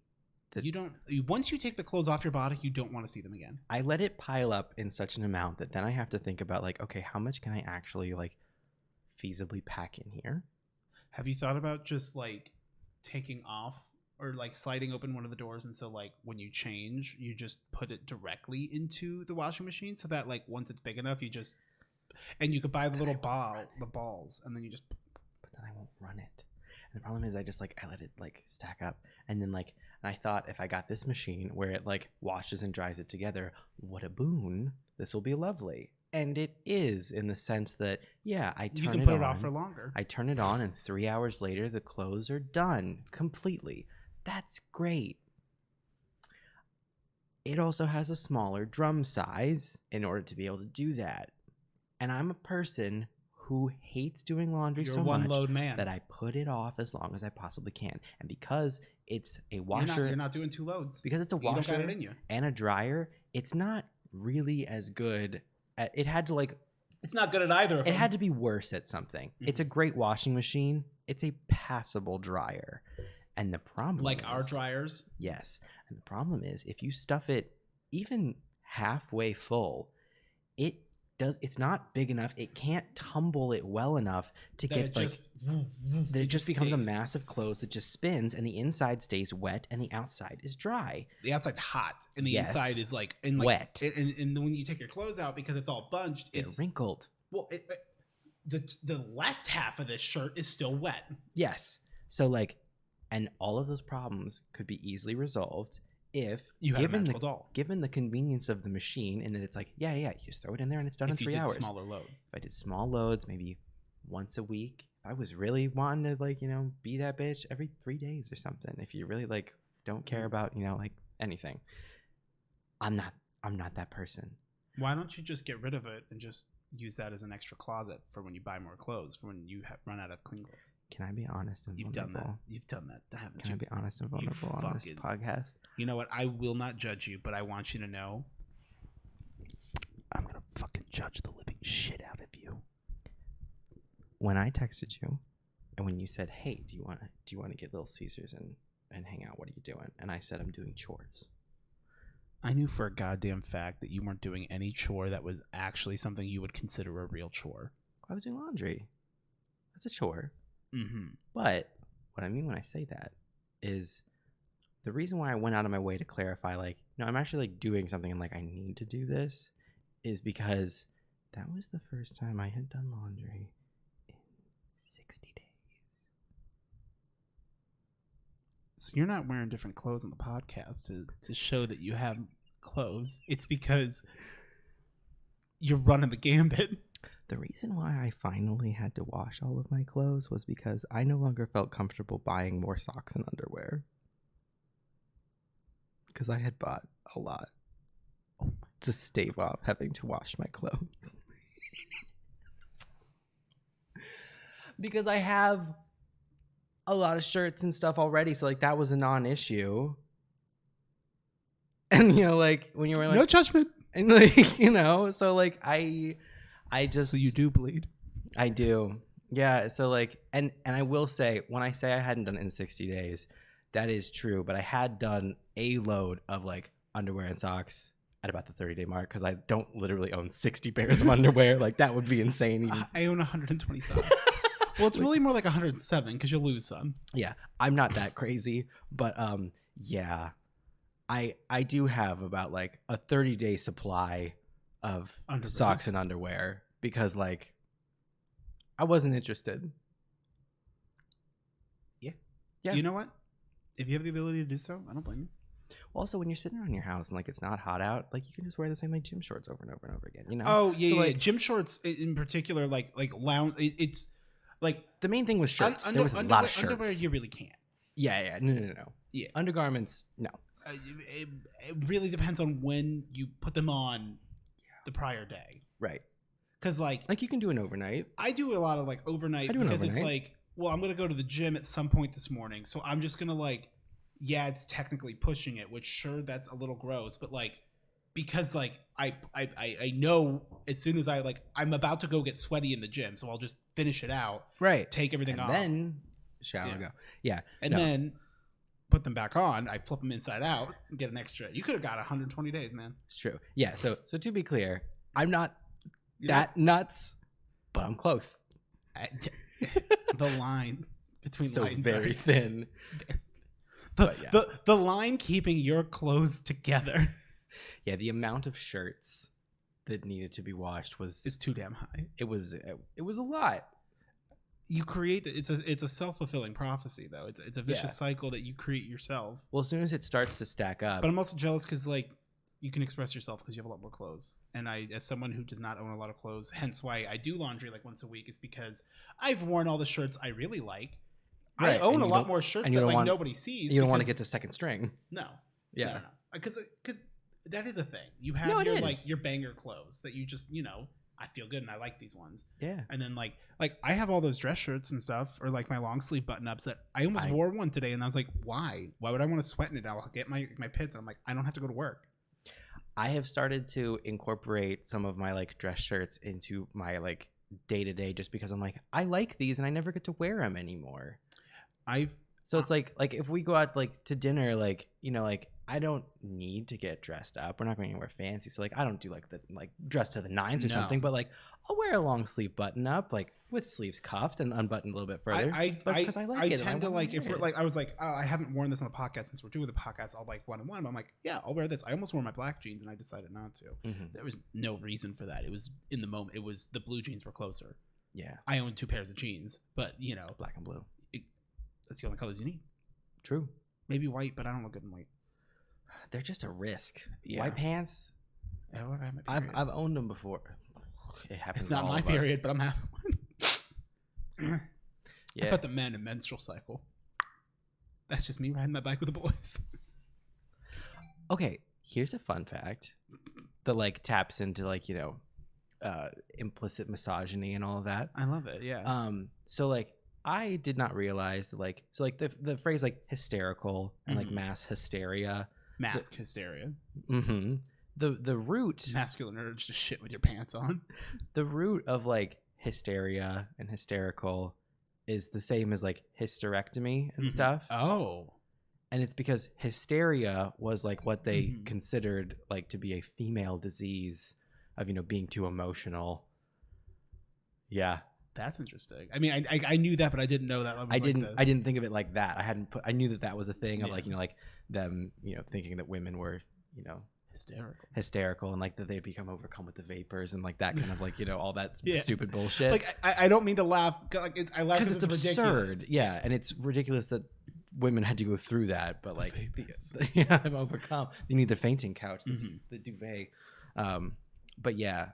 You don't. Once you take the clothes off your body, you don't want to see them again. I let it pile up in such an amount that then I have to think about like, okay, how much can I actually like feasibly pack in here? Have you thought about just like taking off or like sliding open one of the doors, and so like when you change, you just put it directly into the washing machine, so that like once it's big enough, you just and you could buy the little balls, and then you just. But then I won't run it. And the problem is I let it like stack up, and then like. And I thought if I got this machine where it like washes and dries it together, what a boon. This will be lovely. And it is in the sense that, yeah, you can put it off for longer. I turn it on and 3 hours later, the clothes are done completely. That's great. It also has a smaller drum size in order to be able to do that. And I'm a person who hates doing laundry so much load man. That I put it off as long as I possibly can. And because it's a washer, you're not doing 2 loads. Because it's a washer you don't got it in you. And a dryer, it's not really as good. It had to like. It's not good at either of them. It had to be worse at something. It's a great washing machine. It's a passable dryer. And the problem like is, our dryers. Yes. And the problem is if you stuff it even halfway full, it's not big enough. It can't tumble it well enough to get like that it just becomes a massive clothes that just spins, and the inside stays wet and the outside is dry. The outside's hot and the inside is like wet. And when you take your clothes out because it's all bunched, it's wrinkled. Well, the left half of this shirt is still wet. Yes. So like, and all of those problems could be easily resolved if you had a magical doll. Given the convenience of the machine, and that it's like, yeah, you just throw it in there and it's done in 3 hours. If you did smaller loads. If I did small loads, maybe once a week. If I was really wanting to like, be that bitch every 3 days or something. If you really like don't care about, like anything. I'm not that person. Why don't you just get rid of it and just use that as an extra closet for when you buy more clothes, for when you run out of clean clothes? Can I be honest and vulnerable? You've done that, haven't you? Can I be honest and vulnerable on this podcast? You know what? I will not judge you, but I want you to know I'm going to fucking judge the living shit out of you. When I texted you and when you said, hey, do you want to get Little Caesars and hang out? What are you doing? And I said, I'm doing chores. I knew for a goddamn fact that you weren't doing any chore that was actually something you would consider a real chore. I was doing laundry. That's a chore. Mm-hmm. But what I mean when I say that is the reason why I went out of my way to clarify, like, no, I'm actually like doing something and like I need to do this is because that was the first time I had done laundry in 60 days. So you're not wearing different clothes on the podcast to show that you have clothes. It's because you're running the gambit. The reason why I finally had to wash all of my clothes was because I no longer felt comfortable buying more socks and underwear. Because I had bought a lot to stave off having to wash my clothes. Because I have a lot of shirts and stuff already, so like that was a non-issue. And like when you were like no judgment. And like, so like I just. So you do bleed. I do. Yeah. So like, and I will say, when I say I hadn't done it in 60 days, that is true. But I had done a load of like underwear and socks at about the 30-day mark because I don't literally own 60 pairs of underwear. Like that would be insane. I own 120 socks. Well, it's really more like 107 because you'll lose some. Yeah, I'm not that crazy, but yeah, I do have about like a 30-day supply of socks and underwear because like I wasn't interested. Yeah. You know what? If you have the ability to do so, I don't blame you. Also, when you're sitting around your house and like it's not hot out, like you can just wear the same like gym shorts over and over and over again. You know? Oh yeah, so, yeah. like, Gym shorts in particular, like lounge. It's like the main thing was shirts. There was a lot of shirts. Underwear, you really can't. Yeah. No. Yeah. Undergarments, no. It really depends on when you put them on the prior day. Right. Because like you can do an overnight. I do a lot of like overnight because it's like, well, I'm gonna go to the gym at some point this morning, so I'm just gonna like, yeah, it's technically pushing it, which sure that's a little gross, but like because like I know as soon as I'm about to go get sweaty in the gym, so I'll just finish it out, right? Take everything off, then shower, go, yeah, and then put them back on. I flip them inside out and get an extra. You could have got 120 days, man. It's true. Yeah. So to be clear, I'm not that nuts, but I'm close. The line between so very thin. The line keeping your clothes together. Yeah, the amount of shirts that needed to be washed is too damn high. It was a lot. You create it's a self-fulfilling prophecy though. It's a vicious cycle that you create yourself. Well, as soon as it starts to stack up. But I'm also jealous because like you can express yourself because you have a lot more clothes. And I, as someone who does not own a lot of clothes, hence why I do laundry like once a week, is because I've worn all the shirts I really like. Right. I own a lot more shirts that like nobody sees. You don't want to get to second string. No. Yeah. No. Because that is a thing. You have your banger clothes that you just, I feel good and I like these ones. Yeah. And then like I have all those dress shirts and stuff, or like my long sleeve button ups that I almost wore one today and I was like, why? Why would I want to sweat in it? I'll get my pits and I'm like, I don't have to go to work. I have started to incorporate some of my like dress shirts into my like day to day just because I'm like, I like these and I never get to wear them anymore. So it's like if we go out like to dinner, like, like I don't need to get dressed up. We're not going anywhere fancy. So like I don't do like the dress to the nines or something, but like I'll wear a long sleeve button up, like with sleeves cuffed and unbuttoned a little bit further. Because I like it. I tend to like if we're like I was like, oh, I haven't worn this on the podcast since we're doing the podcast. I'll like one. I'm like, yeah, I'll wear this. I almost wore my black jeans and I decided not to. Mm-hmm. There was no reason for that. It was in the moment. It was the blue jeans were closer. Yeah, I own 2 pairs of jeans, but black and blue. That's the only colors you need. True. Maybe white, but I don't look good in white. They're just a risk. Yeah. White pants. I've owned them before. It happens. It's not my period, but I'm having one. Yeah. I put the men in menstrual cycle. That's just me riding my bike with the boys. Okay, here's a fun fact that like taps into like implicit misogyny and all of that. I love it. Yeah. So like I did not realize that like the phrase like hysterical and like mass hysteria. Hysteria. Mm-hmm. The root masculine urge to shit with your pants on. The root of like hysteria and hysterical is the same as like hysterectomy and stuff. Oh. And it's because hysteria was like what they considered like to be a female disease of being too emotional. Yeah. That's interesting. I mean, I knew that, but I didn't know that. I didn't think of it like that. I knew that was a thing of like like them thinking that women were hysterical and like that they'd become overcome with the vapors and like that kind of like all that stupid bullshit. Like I don't mean to laugh. Like I laugh because it's absurd. Ridiculous. Yeah, and it's ridiculous that women had to go through that. But like I'm overcome. They need the fainting couch, the duvet. But yeah,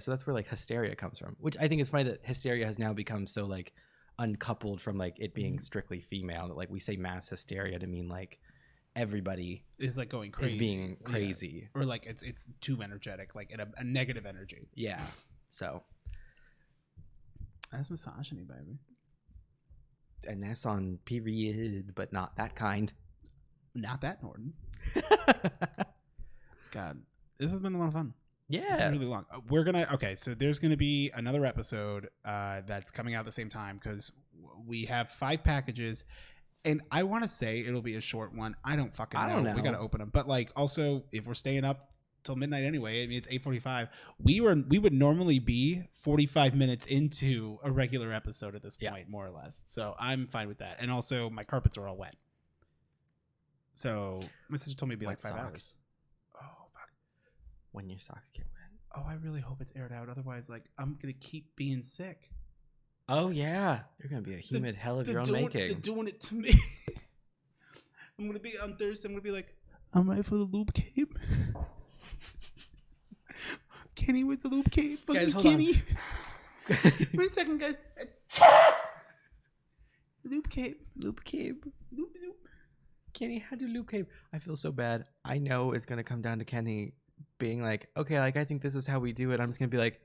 so that's where like hysteria comes from, which I think is funny that hysteria has now become so like uncoupled from like it being strictly female, that like we say mass hysteria to mean like everybody is like going crazy, is being crazy, or like it's too energetic, like in a negative energy. Yeah, so that's misogyny, baby, and that's on period, but not that kind. Not that, Norton. God, this has been a lot of fun. Yeah, this is really long. So there's gonna be another episode that's coming out at the same time because we have 5 packages, and I want to say it'll be a short one. I don't know. We gotta open them, but like also if we're staying up till midnight anyway. I mean, it's 8:45. We would normally be 45 minutes into a regular episode at this point, more or less. So I'm fine with that. And also, my carpets are all wet. So my sister told me it'd be like 5 hours. Oh fuck! When your socks get wet. Oh, I really hope it's aired out. Otherwise, like, I'm gonna keep being sick. Oh yeah, you're gonna be a humid hell of your own making. They're doing it to me. I'm gonna be on Thursday. I'm gonna be like, I'm ready for the loop cape. Kenny, where's the loop cape? Guys, hold Kenny. Wait a second, guys. Loop cape. Loop cape. Loop. Kenny, how do loop cape? I feel so bad. I know it's gonna come down to Kenny being like, okay, like I think this is how we do it. I'm just gonna be like,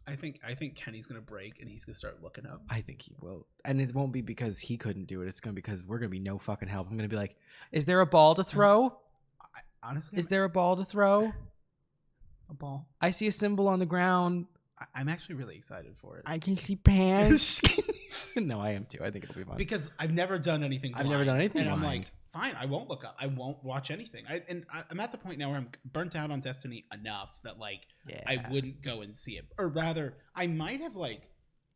I think Kenny's gonna break and he's gonna start looking up. I think he will, and it won't be because he couldn't do it. It's gonna be because we're gonna be no fucking help. I'm gonna be like, is there a ball to throw? Honestly, is there a ball to throw? A ball. I see a symbol on the ground. I'm actually really excited for it. I can see pants. No, I am too. I think it'll be fun because I've never done anything. I've never done anything, and blind. I'm like, fine, I won't look up. I won't watch anything. I'm at the point now where I'm burnt out on Destiny enough that like I wouldn't go and see it, or rather, I might have like,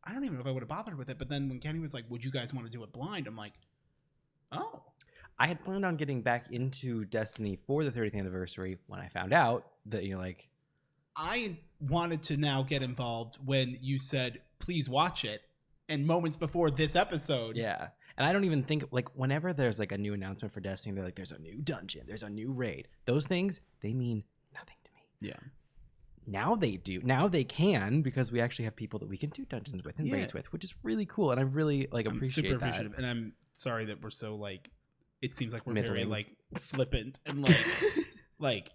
I don't even know if I would have bothered with it. But then when Kenny was like, "Would you guys want to do it blind?" I'm like, "Oh." I had planned on getting back into Destiny for the 30th anniversary when I found out that you're like. I wanted to now get involved when you said, "Please watch it," and moments before this episode. Yeah. And I don't even think, like, whenever there's, like, a new announcement for Destiny, they're like, there's a new dungeon, there's a new raid. Those things, they mean nothing to me. Yeah. Now they do. Now they can, because we actually have people that we can do dungeons with and raids with, which is really cool. And I really, like, appreciate super that. Appreciative. And I'm sorry that we're so, like, it seems like we're Middling. very, like, flippant and, like, like,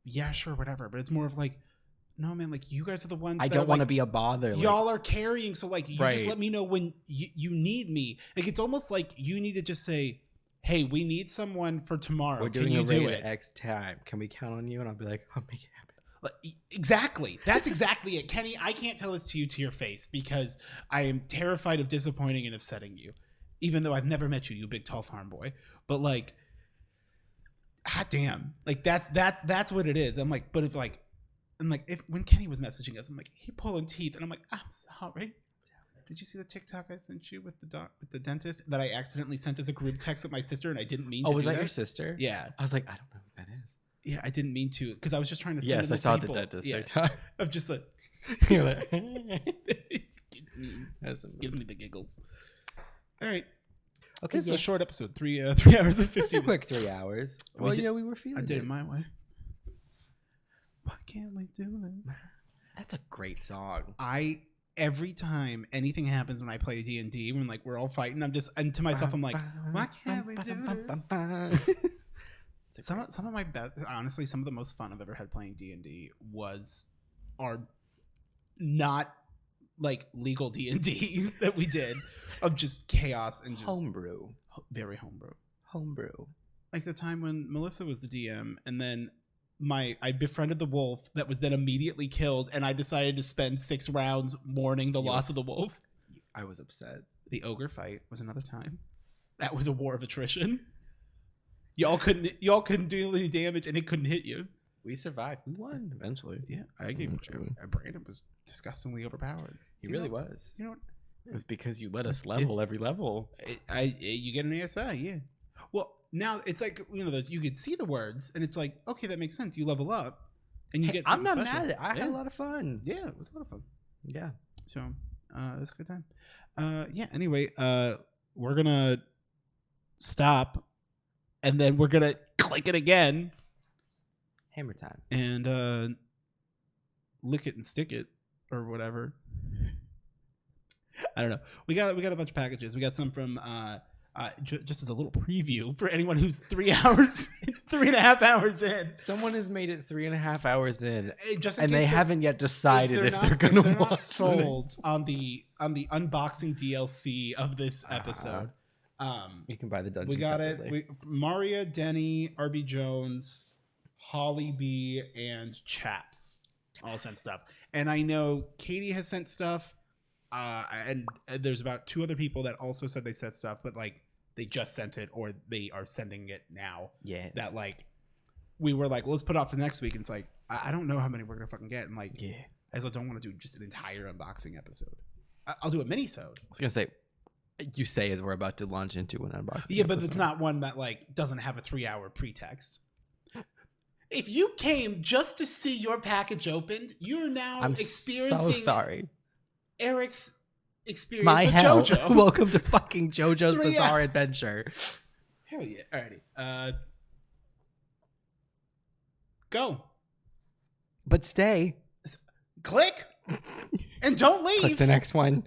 yeah, sure, whatever. But it's more of, like, no, man, like, you guys are the ones I that, don't want to like, be a bother. y'all are carrying, so, like, you just let me know when you need me. Like, it's almost like you need to just say, hey, we need someone for tomorrow. We're doing Can you a do raid it? at X time. Can we count on you? And I'll be like, I'll make it happen. Like, exactly. That's exactly it. Kenny, I can't tell this to you to your face because I am terrified of disappointing and upsetting you. Even though I've never met you, you big, tall farm boy. But, like, hot damn. Like, that's what it is. I'm like, but if, like, and like if when Kenny was messaging us, I'm like, he pulling teeth, and I'm like, I'm sorry. Did you see the TikTok I sent you with the dentist that I accidentally sent as a group text with my sister, and I didn't mean to? Oh, was that your sister? Yeah. I was like, I don't know who that is. Yeah, I didn't mean to because I was just trying to. Send Yes, I saw the dentist TikTok. I'm just like, you're like, gives me the giggles. All right. Okay, this is a short episode, 3 hours and 50. Just a quick 3 hours. Well, we were feeling. I did it my way. Why can't we do this? That's a great song. Every time anything happens when I play D&D, when like we're all fighting, and to myself, I'm like, why can't we do this? Some of my best, honestly, some of the most fun I've ever had playing D&D are not like legal D&D that we did of just chaos and just homebrew, very homebrew. Like the time when Melissa was the DM, and then I befriended the wolf that was then immediately killed, and I decided to spend 6 rounds mourning the loss of the wolf. I was upset. The ogre fight was another time. That was a war of attrition. Y'all couldn't do any damage, and it couldn't hit you. We survived. We won eventually. Yeah, I gave Brandon was disgustingly overpowered. He really was. You know what? It was because you let us level every level. You get an ASI, yeah. Well, now it's like, you know, you could see the words, and it's like, okay, that makes sense. You level up, and you get something I'm not special. mad at it. I had a lot of fun. Yeah, it was a lot of fun. Yeah. So, it was a good time. Yeah, anyway, we're going to stop, and then we're going to click it again. Hammer time. And lick it and stick it, or whatever. I don't know. We got a bunch of packages. We got some from just as a little preview for anyone who's 3.5 hours in. Someone has made it 3.5 hours in, and they haven't yet decided if they're going to watch. Sold on the unboxing DLC of this episode. You can buy the dungeon. We got separately. it. Maria, Denny, RB Jones, Holly B, and Chaps all sent stuff. And I know Katie has sent stuff. And there's about 2 other people that also said they sent stuff, but like they just sent it or they are sending it now. Yeah. That like we were like, well, let's put it off for next week. And it's like, I don't know how many we're gonna fucking get. And like, I still don't want to do just an entire unboxing episode. I'll do a mini-sode. I was gonna say, you say as we're about to launch into an unboxing. Yeah, but it's not one that like doesn't have a 3-hour pretext. If you came just to see your package opened, you're now experiencing. So sorry. Eric's experience My with hell. JoJo. Welcome to fucking JoJo's Bizarre Adventure. Hell yeah! Alrighty. Go. But stay. Click and don't leave. Click the next one.